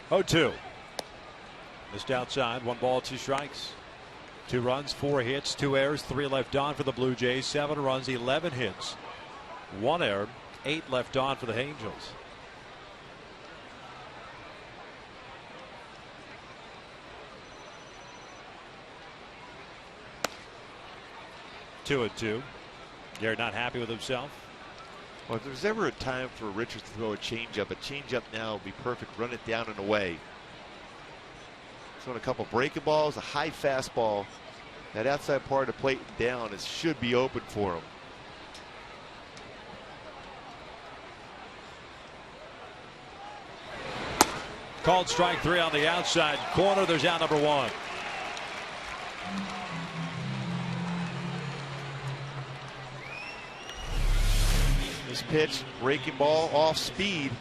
0-2. Missed outside. 1 ball, 2 strikes. 2 runs, 4 hits, 2 errors, 3 left on for the Blue Jays. 7 runs, 11 hits, 1 error, 8 left on for the Angels. Two and 2. Garrett not happy with himself. Well, if there's ever a time for Richards to throw a changeup now would be perfect. Run it down and away. So a couple breaking balls, a high fastball. That outside part of the plate and down should be open for him. Called strike 3 on the outside corner. There's out number 1. This pitch, breaking ball off speed.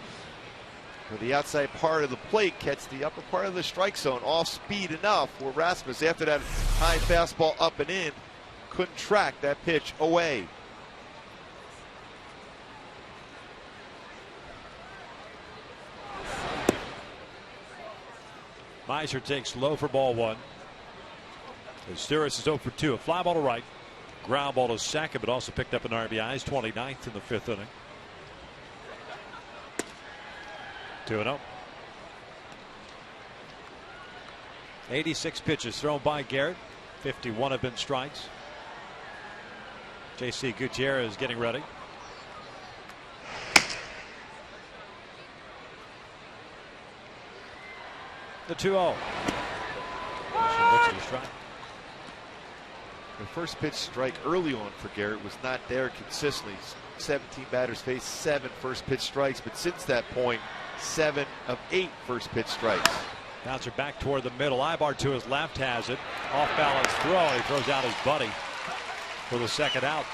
For the outside part of the plate, catch the upper part of the strike zone off speed enough where Rasmus, after that high fastball up and in, couldn't track that pitch away. Meiser takes low for ball 1. Steris is 0 for 2. A fly ball to right. Ground ball to second, but also picked up an RBI. He's 29th in the 5th inning. 2-0. 86 pitches thrown by Garrett. 51 have been strikes. J.C. Gutierrez getting ready. The 2-0. The first pitch strike early on for Garrett was not there consistently. 17 batters faced, 7 first pitch strikes, but since that point, 7 of 8 first pitch strikes. Bouncer back toward the middle. Ibar to his left has it. Off balance throw. He throws out his buddy for the second out.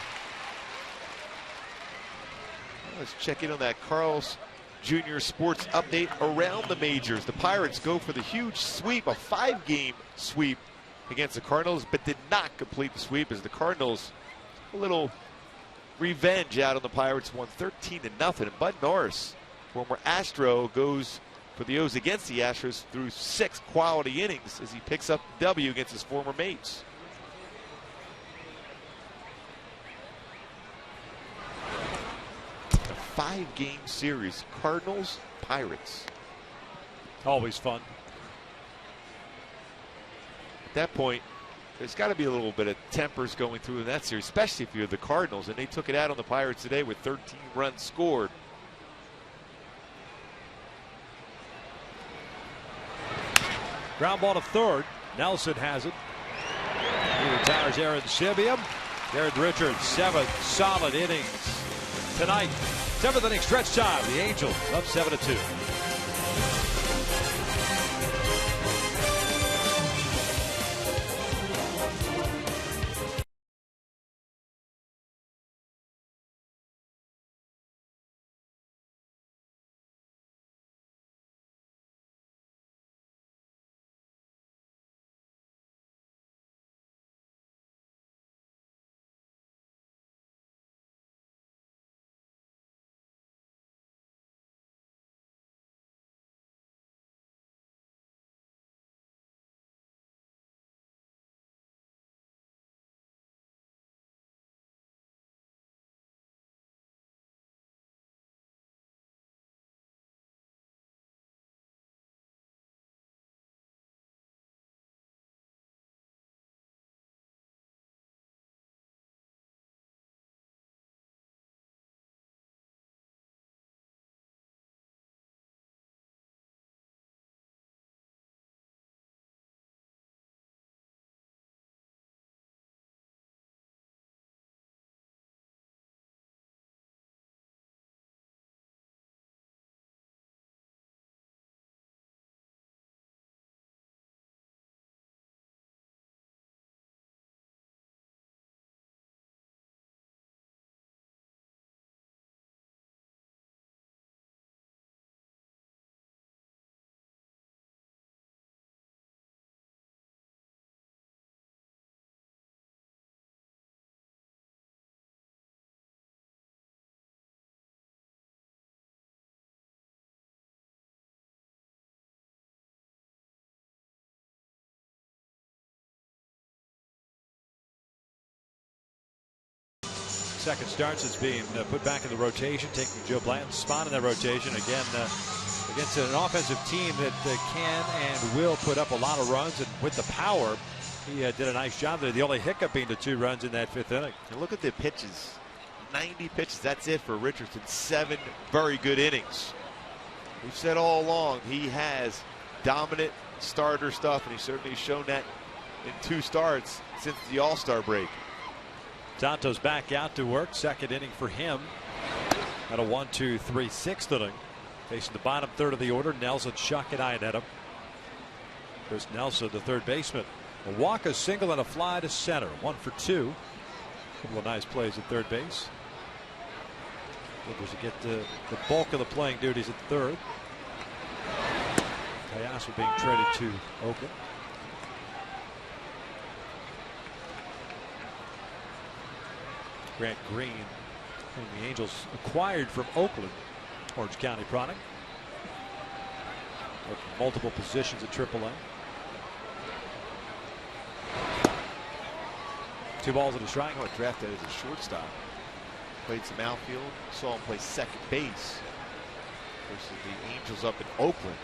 Let's check in on that Carl's Jr. Sports update around the majors. The Pirates go for the huge sweep, a 5-game sweep against the Cardinals, but did not complete the sweep as the Cardinals a little revenge out on the Pirates, won 13-0. And Bud Norris, former Astro, goes for the O's against the Astros through 6 quality innings as he picks up the W against his former mates. A 5-game series, Cardinals, Pirates. Always fun. At that point, there's got to be a little bit of tempers going through in that series, especially if you're the Cardinals, and they took it out on the Pirates today with 13 runs scored. Ground ball to third. Nelson has it. He retires Aaron Sibium. Garrett Richards, 7 solid innings tonight. 7th inning stretch time. The Angels up 7-2. second start since being put back in the rotation, taking Joe Blanton's spot in that rotation. Again, against an offensive team that can and will put up a lot of runs, and with the power, he did a nice job there. The only hiccup being the 2 runs in that 5th inning. And look at the pitches. 90 pitches, that's it for Richardson. 7 very good innings. We've said all along he has dominant starter stuff, and he's certainly shown that in 2 starts since the All-Star break. Santos back out to work. 2nd inning for him. At a 1-2-3 6th inning. Facing the bottom 3rd of the order, Nelson, Shuck, and Iannetta. Chris Nelson, the 3rd baseman. A walk, a single, and a fly to center. 1 for 2. A couple of nice plays at 3rd base. Looking to get the bulk of the playing duties at 3rd. Tayasu being traded to Oakland. Grant Green, whom the Angels acquired from Oakland, Orange County product. Worked multiple positions at AAA. 2 balls and a strike. I drafted as a shortstop. Played some outfield. Saw him play second base versus the Angels up in Oakland.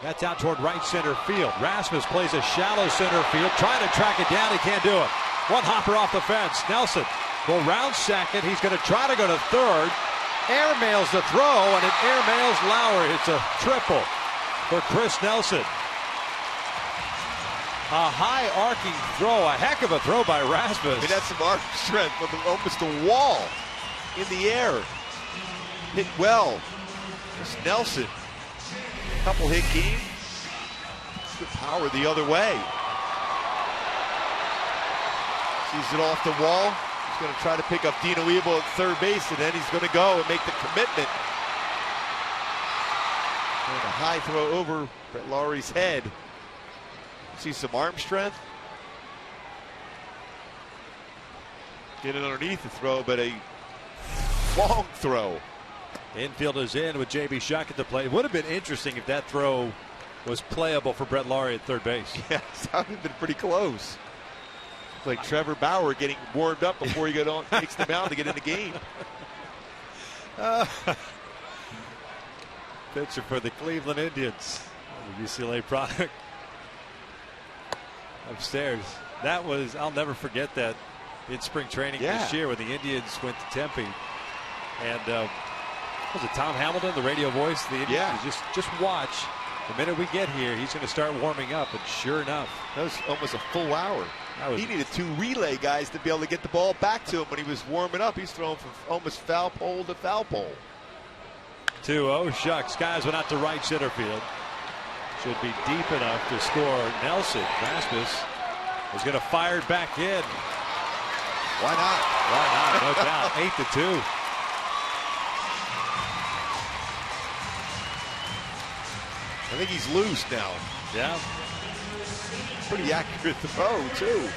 That's out toward right center field. Rasmus plays a shallow center field, trying to track it down. He can't do it. 1 hopper off the fence. Nelson will round second. He's going to try to go to 3rd. Airmails the throw, and it airmails Lowry. It's a triple for Chris Nelson. A high arcing throw, a heck of a throw by Rasmus. I mean, that's some arm strength, but almost a wall in the air. Hit well. Chris Nelson. Couple hit game. Good power the other way. Sees it off the wall. He's going to try to pick up Dino Evo at 3rd base, and then he's going to go and make the commitment. And a high throw over Brett Lowry's head. See some arm strength. Get it underneath the throw, but a long throw. Infield is in with J.B. Shuck at the plate. It would have been interesting if that throw was playable for Brett Lowry at 3rd base. Yeah, that would have been pretty close. It's like Trevor Bauer getting warmed up before he takes the mound to get in the game. Pitcher for the Cleveland Indians. The UCLA product. Upstairs. That was, I'll never forget that in spring training this year when the Indians went to Tempe. And was it Tom Hamilton, the radio voice? The Indians? Yeah. Just watch. The minute we get here, he's going to start warming up. And sure enough, that was almost a full hour. He needed 2 relay guys to be able to get the ball back to him when he was warming up. He's throwing from almost foul pole to foul pole. 2-0. Shucks. Guys went out to right center field. Should be deep enough to score. Nelson. Rasmus is going to fire it back in. Why not? Why not? No doubt. 8-2. I think he's loose now. Yeah. Pretty accurate throw, too.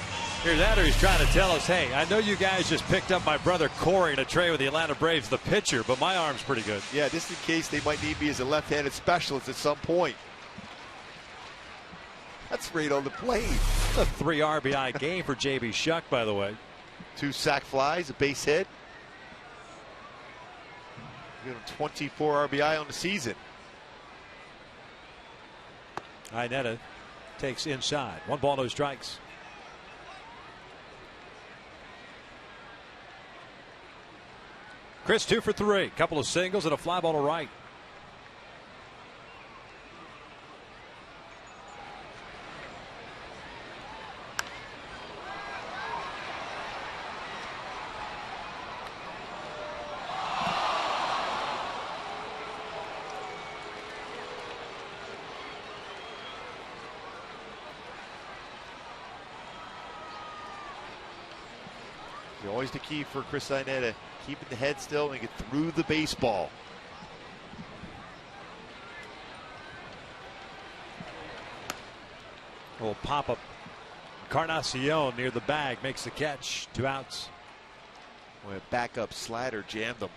Here's that, or he's trying to tell us, hey, I know you guys just picked up my brother Corey in a trade with the Atlanta Braves, the pitcher, but my arm's pretty good. Yeah, just in case they might need me as a left-handed specialist at some point. That's right on the plate. It's a 3 RBI game for J.B. Shuck, by the way. 2 sac flies, a base hit. Give him 24 RBI on the season. Iannetta takes inside. 1 ball, no strikes. Chris 2 for 3. Couple of singles and a fly ball to right. Always the key for Chris Iannetta, keeping the head still and get through the baseball. A little pop-up. Encarnacion near the bag makes the catch. 2 outs. When a backup slider jammed him.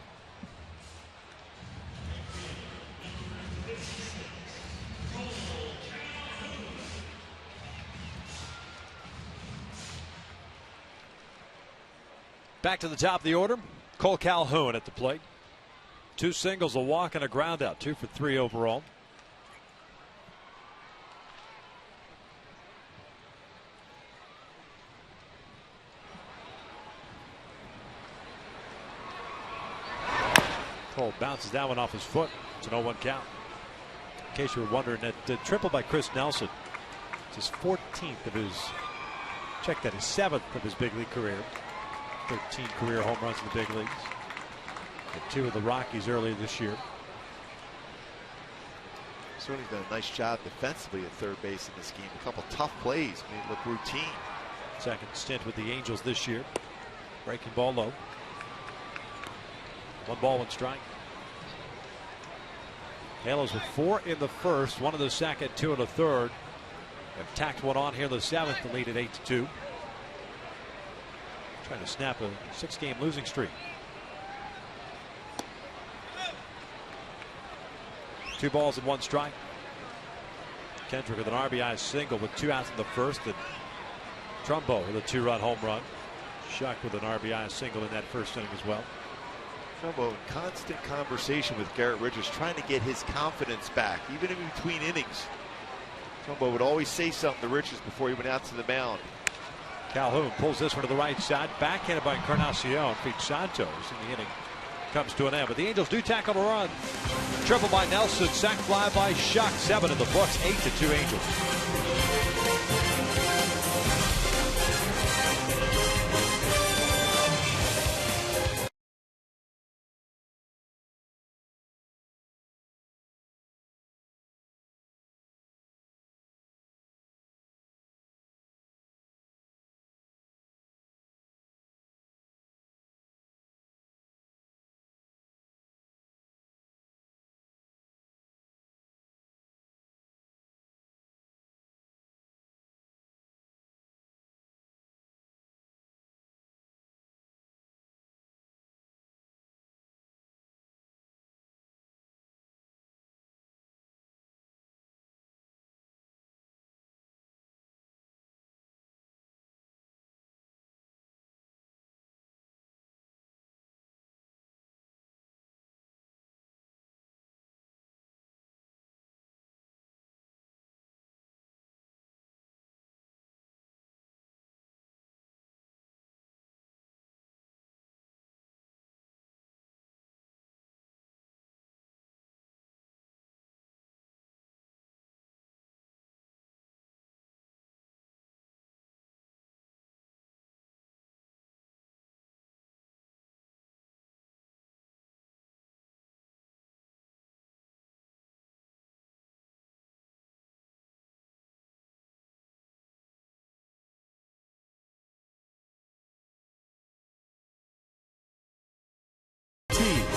Back to the top of the order. Cole Calhoun at the plate. 2 singles, a walk, and a ground out. 2 for 3 overall. Cole bounces that one off his foot. It's an 0-1 count. In case you were wondering, that triple by Chris Nelson. It's his 14th of his, check that, his 7th of his big league career. 13 career home runs in the big leagues. And 2 of the Rockies earlier this year. Certainly done a nice job defensively at third base in this game. A couple tough plays made it look routine. Second stint with the Angels this year. Breaking ball low. 1 ball, 1 strike. Halos with 4 in the first, 1 in the second, 2 in the third. Have tacked one on here in the 7th to lead at 8-2. Trying to snap a 6-game losing streak. 2 balls and 1 strike. Kendrick with an RBI single with 2 outs in the first, and Trumbo with a 2-run home run. Shuck with an RBI single in that first inning as well. Trumbo in constant conversation with Garrett Richards, trying to get his confidence back, even in between innings. Trumbo would always say something to Richards before he went out to the mound. Calhoun pulls this one to the right side, backhanded by Encarnacion, feeds Santos, and the inning comes to an end. But the Angels do tackle a run. Triple by Nelson, sac fly by Shuck. 7 in the books, 8-2 Angels.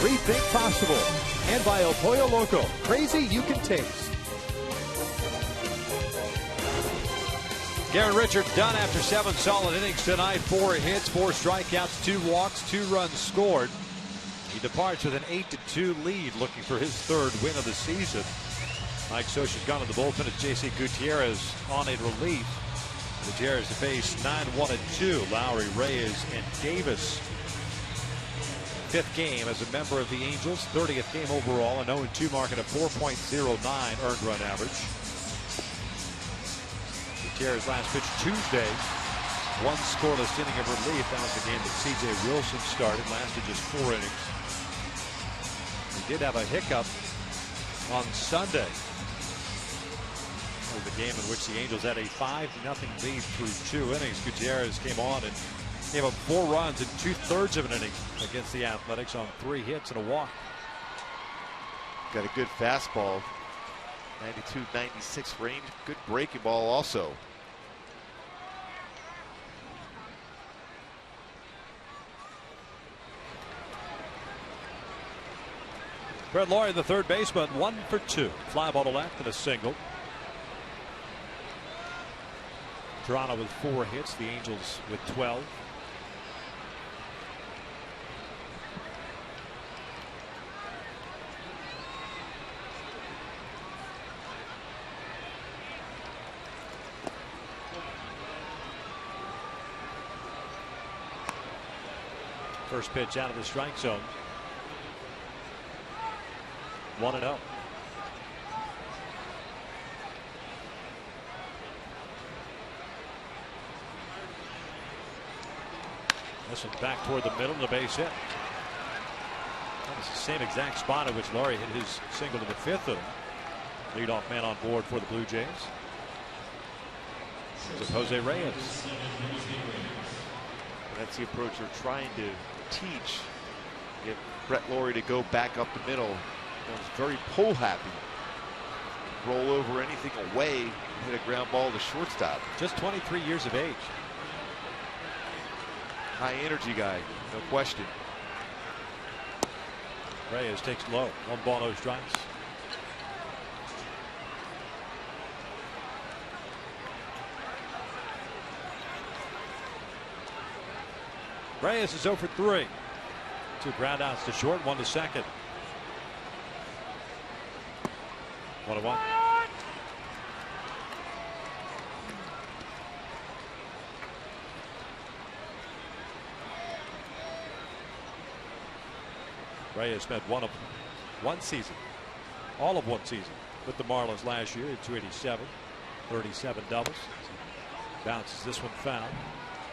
Rethink Possible, and by El Pollo Loco, crazy you can taste. Garrett Richards done after 7 solid innings tonight. 4 hits, 4 strikeouts, 2 walks, 2 runs scored. He departs with an 8-2 lead, looking for his 3rd win of the season. Mike Scioscia's gone to the bullpen as J.C. Gutierrez on a relief. Gutierrez to face 9-1-2. Lowry, Reyes, and Davis. 5th game as a member of the Angels, 30th game overall, an 0-2 mark at a 4.09 earned run average. Gutierrez last pitch Tuesday, 1 scoreless inning of relief. That was the game that C.J. Wilson started, lasted just 4 innings. He did have a hiccup on Sunday. That was the game in which the Angels had a 5-0 lead through 2 innings. Gutierrez came on and gave up 4 runs in 2/3 of an inning against the Athletics on 3 hits and a walk. Got a good fastball, 92-96 range, good breaking ball also. Brett Laurie, the third baseman, 1 for 2. Fly ball to left and a single. Toronto with 4 hits, the Angels with 12. First pitch out of the strike zone. 1-0. This one back toward the middle, the base hit. That was the same exact spot at which Laurie hit his single to the fifth inning. Leadoff man on board for the Blue Jays. This is Jose Reyes. That's the approach they're trying to teach. Get Brett Laurie to go back up the middle. He's very pull happy. Roll over anything away, hit a ground ball to shortstop. Just 23 years of age. High energy guy, no question. Reyes takes low. 1 ball, no strikes. Reyes is 0 for 3. 2 ground outs to short, 1 to second. 1-1. Reyes spent one season, all of one season with the Marlins last year at 287, 37 doubles. Bounces this one foul.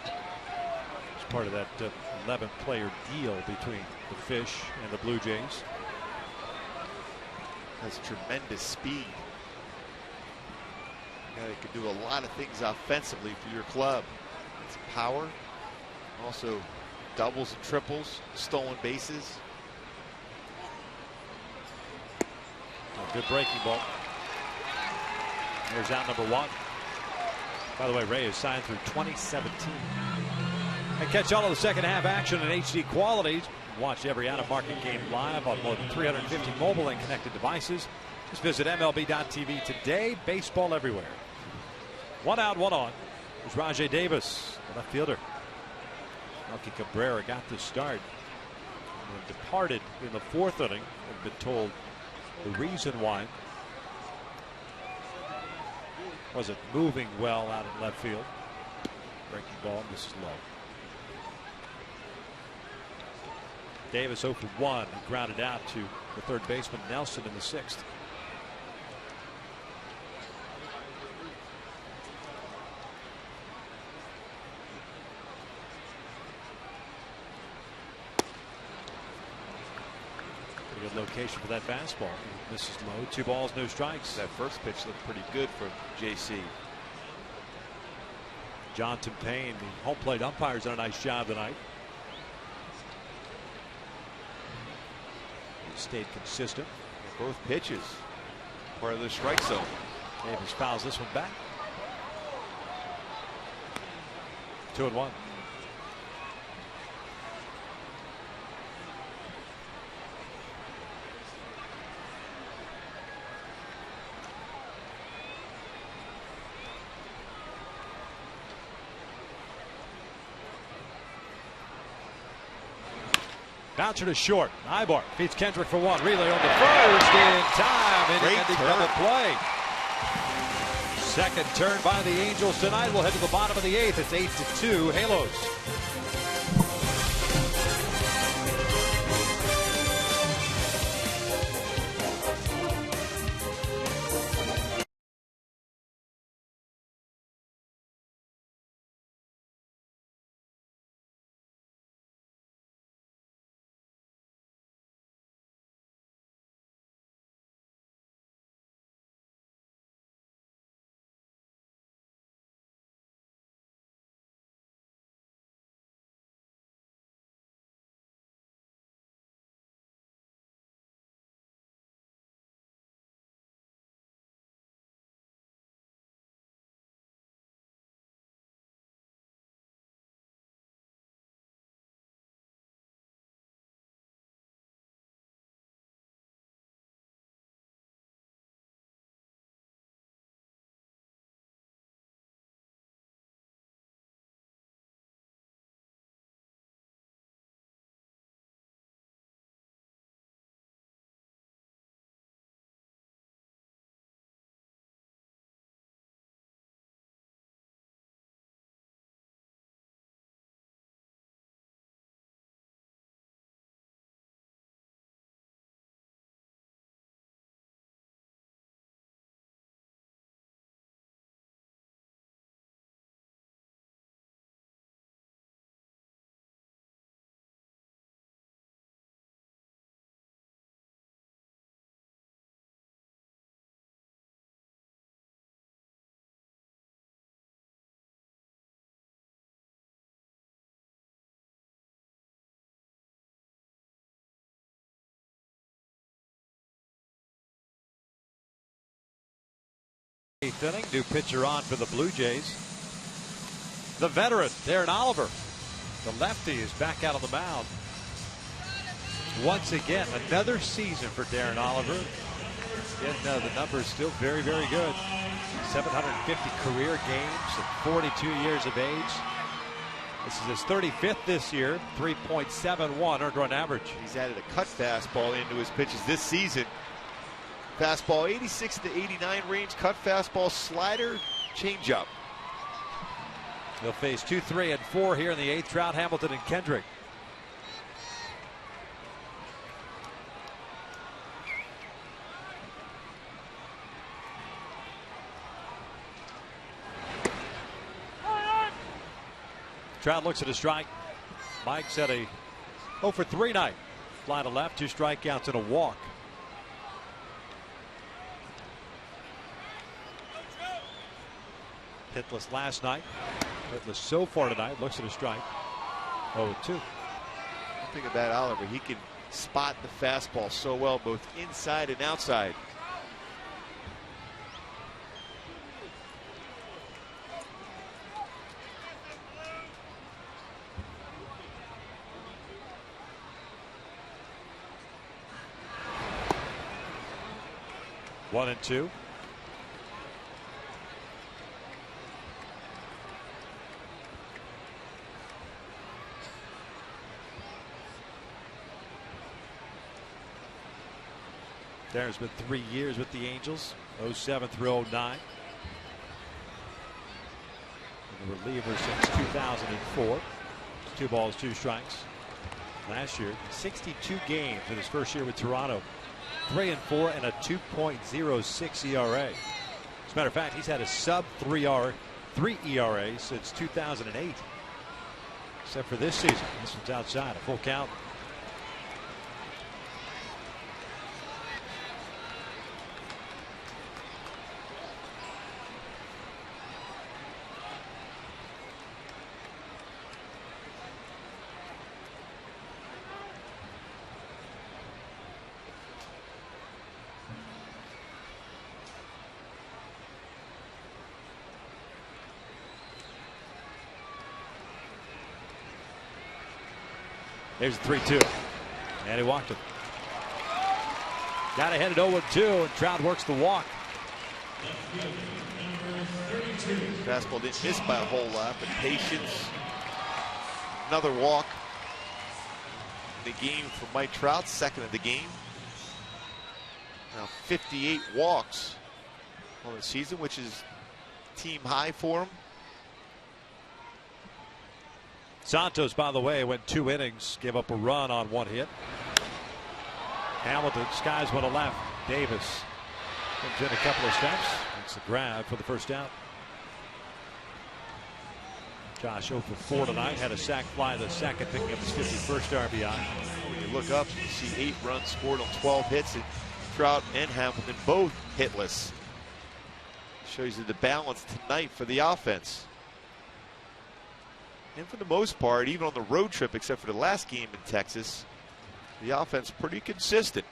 It's part of that 11-player deal between the Fish and the Blue Jays. Has tremendous speed. A guy that can do a lot of things offensively for your club. It's power, also doubles and triples, stolen bases. A good breaking ball. There's out number 1. By the way, Reyes signed through 2017. And catch all of the second half action in HD quality. Watch every out-of-market game live on more than 350 mobile and connected devices. Just visit MLB.tv today. Baseball everywhere. 1 out, 1 on. There's Rajai Davis, the left fielder. Melky Cabrera got the start. And departed in the 4th inning. I've been told the reason why wasn't moving well out in left field. Breaking ball, this is low. Davis 0 for 1. He grounded out to the third baseman Nelson in the 6th. Pretty good location for that fastball. This is low. 2 balls, no strikes. That first pitch looked pretty good from JC. Jonathan Payne, the home plate umpire's done a nice job tonight. Stayed consistent. Both pitches part of the strike zone. Davis fouls this one back. 2-1. Bouncer to short. Ibar beats Kendrick for 1. Relay on the first in time. Independent double play. Second turn by the Angels tonight. We'll head to the bottom of the 8th. It's 8-2 Halos. 8th inning. New pitcher on for the Blue Jays. The veteran, Darren Oliver. The lefty is back out on the mound. Once again, another season for Darren Oliver. Again, the numbers still very, very good. 750 career games at 42 years of age. This is his 35th this year, 3.71 earned run average. He's added a cut fastball into his pitches this season. Fastball 86 to 89 range, cut fastball, slider, changeup. They'll face 2, 3, and 4 here in the 8th. Trout, Hamilton, and Kendrick. Trout looks at a strike. Mike's at a 0 for 3 night. Fly to left, 2 strikeouts and a walk. Hitless last night. Hitless so far tonight. Looks at a strike. 0-2. One thing about Oliver, he can spot the fastball so well, both inside and outside. One and 2. Darren's been 3 years with the Angels, 07 through 09. And the reliever since 2004. 2 balls, 2 strikes. Last year, 62 games in his first year with Toronto. 3 and 4 and a 2.06 ERA. As a matter of fact, he's had a sub 3 ERA since 2008. Except for this season. This one's outside, a full count. There's a 3-2. And he walked it. Got ahead at 0-2, and Trout works the walk. Fastball didn't miss by a whole lot, but patience. Another walk in the game for Mike Trout, second of the game. Now 58 walks on the season, which is team high for him. Santos, by the way, went 2 innings, gave up a run on 1 hit. Hamilton skies one to left. Davis comes in a couple of steps. It's a grab for the first out. Josh 0 for 4 tonight. Had a sac fly in the second, picking up his 51st RBI. When you look up, you see 8 runs scored on 12 hits, and Trout and Hamilton both hitless. Shows you the balance tonight for the offense. And for the most part, even on the road trip, except for the last game in Texas, the offense pretty consistent.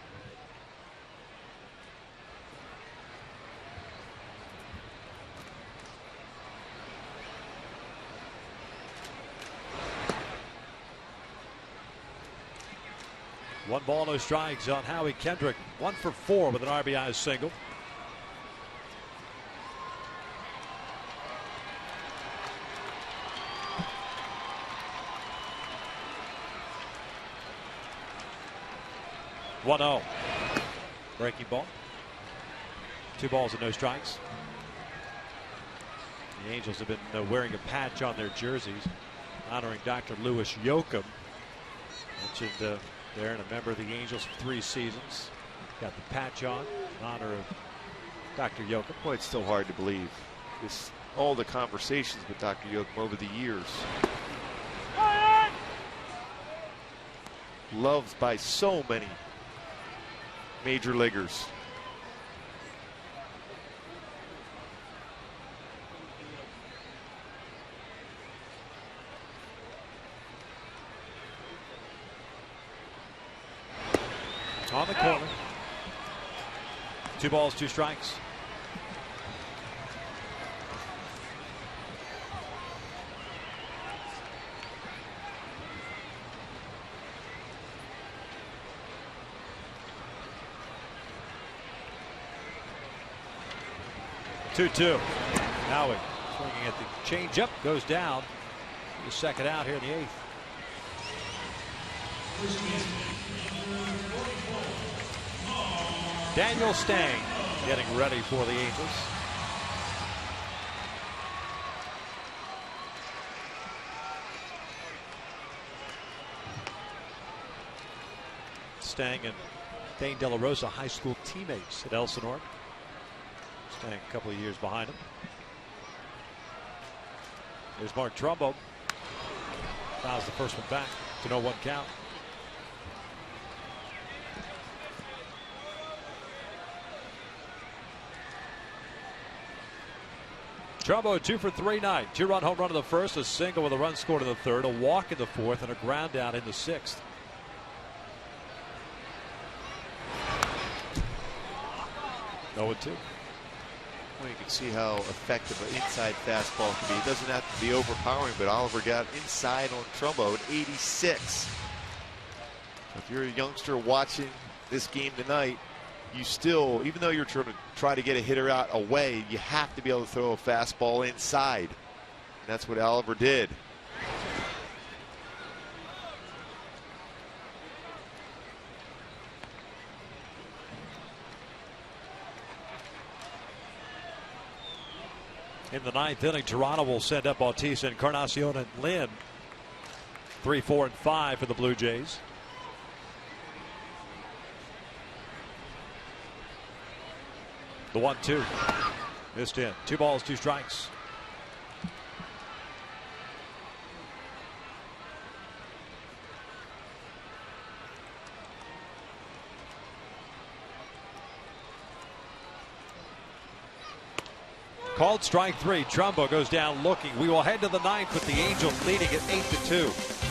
One ball, no strikes on Howie Kendrick. 1 for 4 with an RBI single. One-0. Breaking ball. 2 balls and no strikes. The Angels have been wearing a patch on their jerseys, honoring Dr. Louis Yoakum. Mentioned there, and a member of the Angels for 3 seasons. Got the patch on in honor of Dr. Yoakum. Boy, it's still hard to believe. All the conversations with Dr. Yoakum over the years. Loved by so many major leaguers. On the corner. 2 balls, 2 strikes. 2-2. Howie swinging at the changeup, goes down. The second out here in the 8th. Daniel Stang getting ready for the Angels. Stang and Dane De La Rosa, high school teammates at Elsinore. Stang a couple of years behind him. There's Mark Trumbo. Fouls the first one back to no 1 count. Trumbo 2 for 3 tonight. 2-run home run in the first, a single with a run scored in the third, a walk in the fourth, and a ground out in the 6th. No 2. Well, you can see how effective an inside fastball can be. It doesn't have to be overpowering, but Oliver got inside on Trumbo at 86. So if you're a youngster watching this game tonight, you still, even though you're trying to get a hitter out away, you have to be able to throw a fastball inside. And that's what Oliver did. In the 9th inning, Toronto will send up Bautista, Encarnacion, and Lynn. 3, 4, and 5 for the Blue Jays. The 1-2. Missed in. 2 balls, 2 strikes. Called strike 3. Trumbo goes down looking. We will head to the 9th with the Angels leading at 8-2.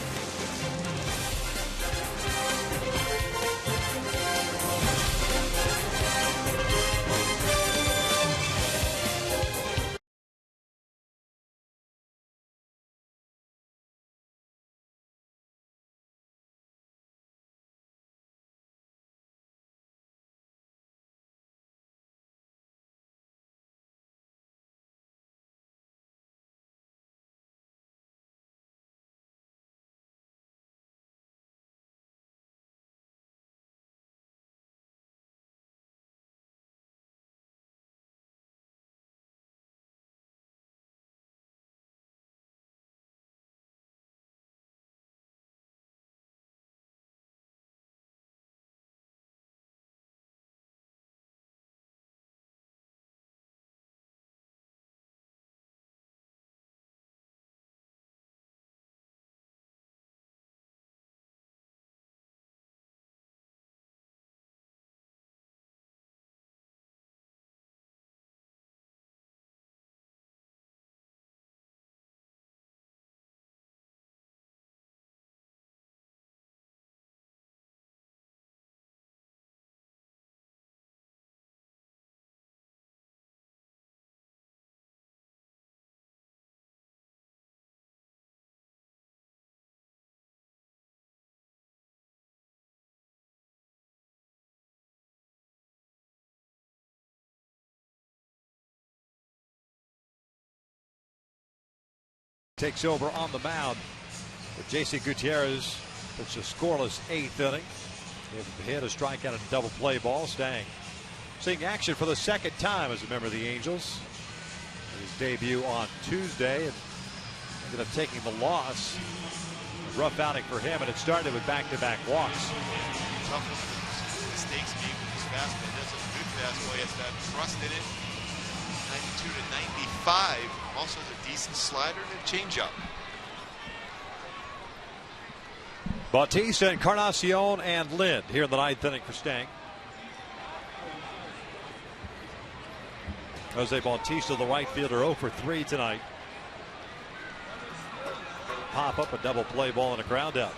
Takes over on the mound with J.C. Gutierrez. It's a scoreless 8th inning. He had a strikeout and a double play ball. Stang seeing action for the 2nd time as a member of the Angels. His debut on Tuesday and ended up taking the loss. A rough outing for him, and it started with back-to-back walks. Tough mistakes made with his fastball. That's a good fastball. He has that thrust in it. 92 to 95. Also has a decent slider and a changeup. Bautista, Encarnacion, and Lynn here in the 9th inning for Stang. Jose Bautista, the right fielder, 0 for 3 tonight. Pop up, a double play ball, and a ground out.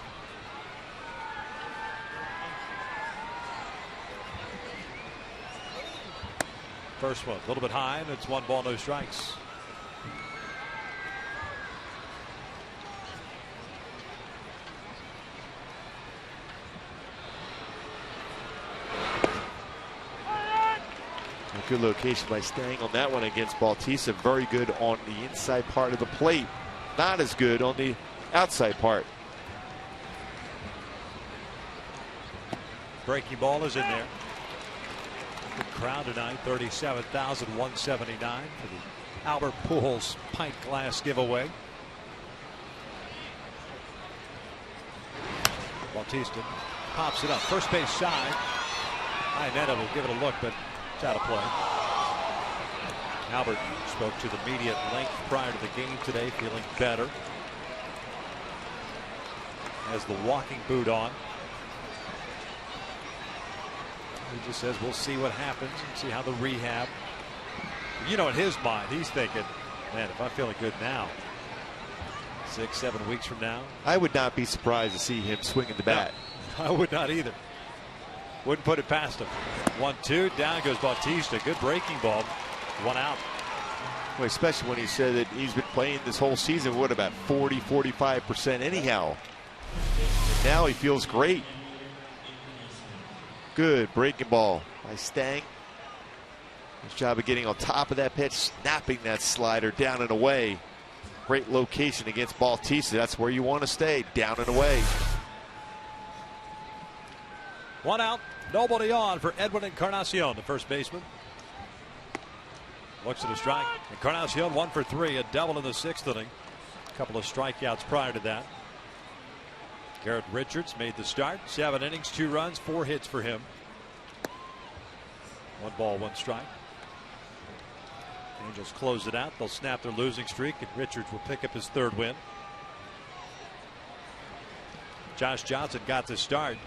First one, a little bit high, and it's 1 ball, no strikes. Good location by Stang on that one against Bautista. Very good on the inside part of the plate. Not as good on the outside part. Breaking ball is in there. Good crowd tonight, 37,179 for the Albert Pujols pint glass giveaway. Bautista pops it up. First base side. Iannetta will give it a look, but it's out of play. Albert spoke to the media at length prior to the game today, feeling better. Has the walking boot on. He just says we'll see what happens and see how the rehab. You know, in his mind, he's thinking, man, if I'm feeling good now, 6-7 weeks from now. I would not be surprised to see him swinging the bat. No, I would not either. Wouldn't put it past him. 1-2, down goes Bautista. Good breaking ball. 1 out. Well, especially when he said that he's been playing this whole season, what, about 40-45% anyhow. And now he feels great. Good breaking ball by Stang. Nice job of getting on top of that pitch, snapping that slider down and away. Great location against Bautista. That's where you want to stay, down and away. 1 out, nobody on for Edwin Encarnacion, the first baseman. Looks at a strike. Encarnacion 1 for 3, a double in the 6th inning. A couple of strikeouts prior to that. Garrett Richards made the start. 7 innings, 2 runs, 4 hits for him. 1 ball, 1 strike. Angels close it out. They'll snap their losing streak, and Richards will pick up his 3rd win. Josh Johnson got the start.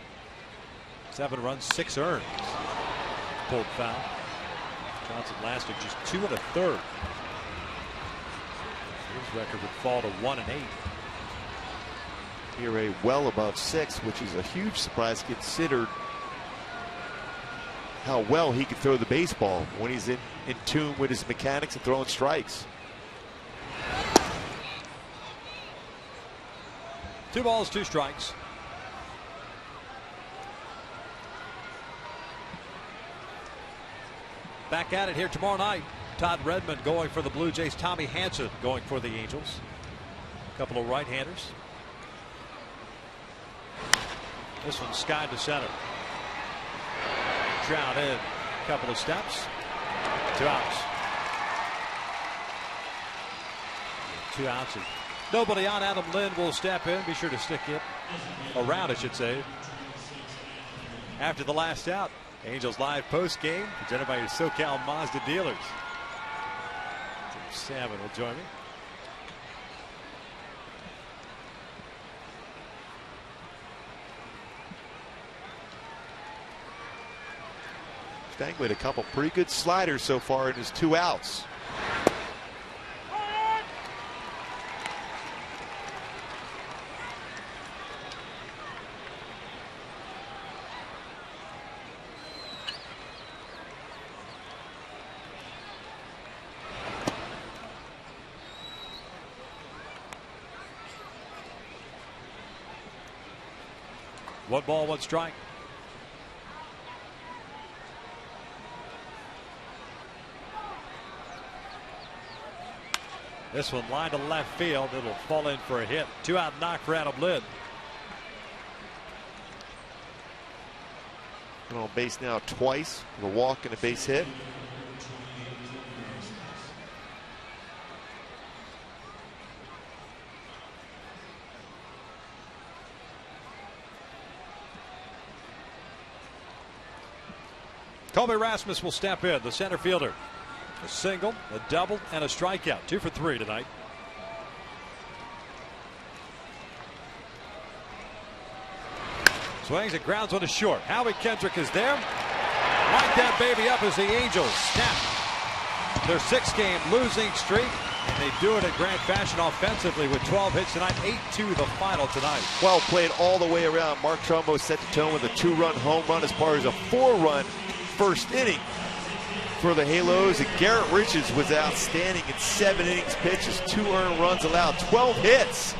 7 runs, 6 earned. Pulled foul. Johnson lasted just 2 1/3. His record would fall to 1-8. ERA well above 6, which is a huge surprise considered how well he can throw the baseball when he's in tune with his mechanics and throwing strikes. 2 balls, 2 strikes. Back at it here tomorrow night. Todd Redmond going for the Blue Jays. Tommy Hanson going for the Angels. A couple of right-handers. This one skied to center. Trout in. A couple of steps. 2 outs. 2 outs. Nobody on. Adam Lynn will step in. Be sure to stick it around, I should say. After the last out. Angels live post game presented by your SoCal Mazda dealers. Tim Salmon will join me. Stang with a couple pretty good sliders so far in his 2 outs. One ball, 1 strike. This one line to left field. It'll fall in for a hit. 2 out knock for Adam Lynn. On base now twice with a walk and a base hit. Colby Rasmus will step in, the center fielder. A single, a double, and a strikeout. 2 for 3 tonight. Swings and grounds one to short. Howie Kendrick is there. Light that baby up as the Angels snap their 6-game losing streak. And they do it in grand fashion offensively with 12 hits tonight. 8-2 the final tonight. Well played all the way around. Mark Trumbo set the tone with a 2-run home run as far as a 4-run first inning for the Halos. And Garrett Richards was outstanding in 7 innings pitched, 2 earned runs allowed, 12 hits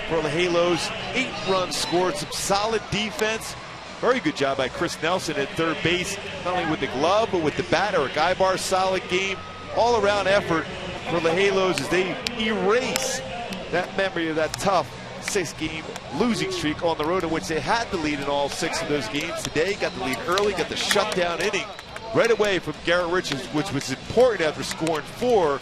for the Halos, 8 runs scored, some solid defense. Very good job by Chris Nelson at third base, not only with the glove, but with the bat. Eric Ibar, solid game. All-around effort for the Halos as they erase that memory of that tough 6-game losing streak on the road in which they had the lead in all 6 of those games. Today, got the lead early, got the shutdown inning right away from Garrett Richards, which was important after scoring 4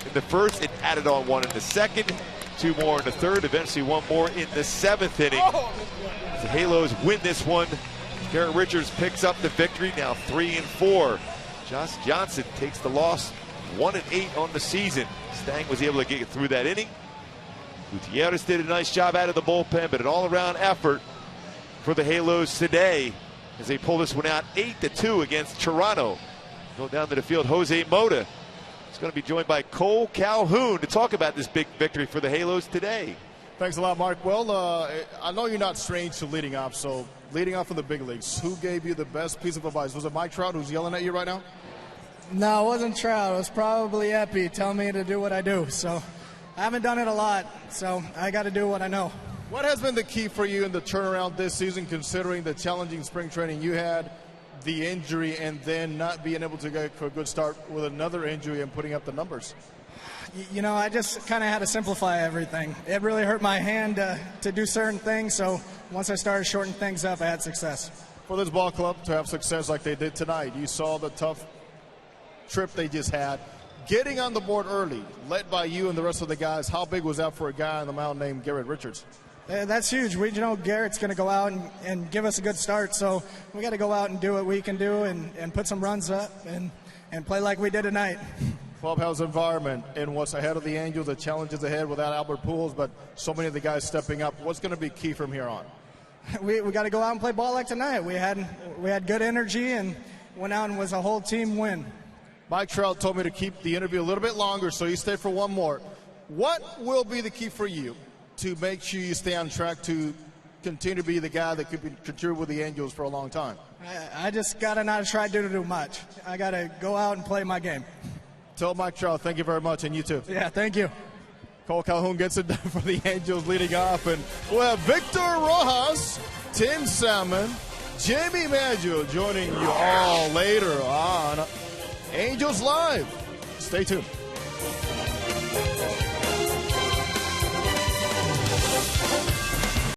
in the first. It added on 1 in the second, 2 more in the third, eventually 1 more in the 7th inning. The Halos win this one. Garrett Richards picks up the victory, now 3-4. Josh Johnson takes the loss, 1-8 on the season. Stang was able to get through that inning. Gutierrez did a nice job out of the bullpen, but an all-around effort for the Halos today as they pull this one out 8-2 against Toronto. Go down to the field, Jose Mota is going to be joined by Cole Calhoun to talk about this big victory for the Halos today. Thanks a lot, Mark. Well, I know you're not strange to leading off, so leading off from the big leagues, who gave you the best piece of advice? Was it Mike Trout who's yelling at you right now? No, it wasn't Trout. It was probably Epi telling me to do what I do. So I haven't done it a lot, so I got to do what I know. What has been the key for you in the turnaround this season, considering the challenging spring training you had, the injury, and then not being able to get a good start with another injury and putting up the numbers? You know, I just kind of had to simplify everything. It really hurt my hand to do certain things, so once I started shortening things up, I had success. For this ball club to have success like they did tonight, you saw the tough trip they just had. Getting on the board early, led by you and the rest of the guys, how big was that for a guy on the mound named Garrett Richards? That's huge. We know Garrett's going to go out and give us a good start, so we got to go out and do what we can do and put some runs up and play like we did tonight. Clubhouse environment and what's ahead of the Angels, the challenges ahead without Albert Pujols, but so many of the guys stepping up. What's going to be key from here on? We got to go out and play ball like tonight. We had good energy and went out and was a whole team win. Mike Trout told me to keep the interview a little bit longer, so you stay for one more. What will be the key for you to make sure you stay on track to continue to be the guy that could contribute with the Angels for a long time? I just got to not try to do much. I got to go out and play my game. Tell Mike Trout thank you very much, and you too. Yeah, thank you. Cole Calhoun gets it done for the Angels leading off, and we'll have Victor Rojas, Tim Salmon, Jamie Maggio joining you all later on Angels Live. Stay tuned.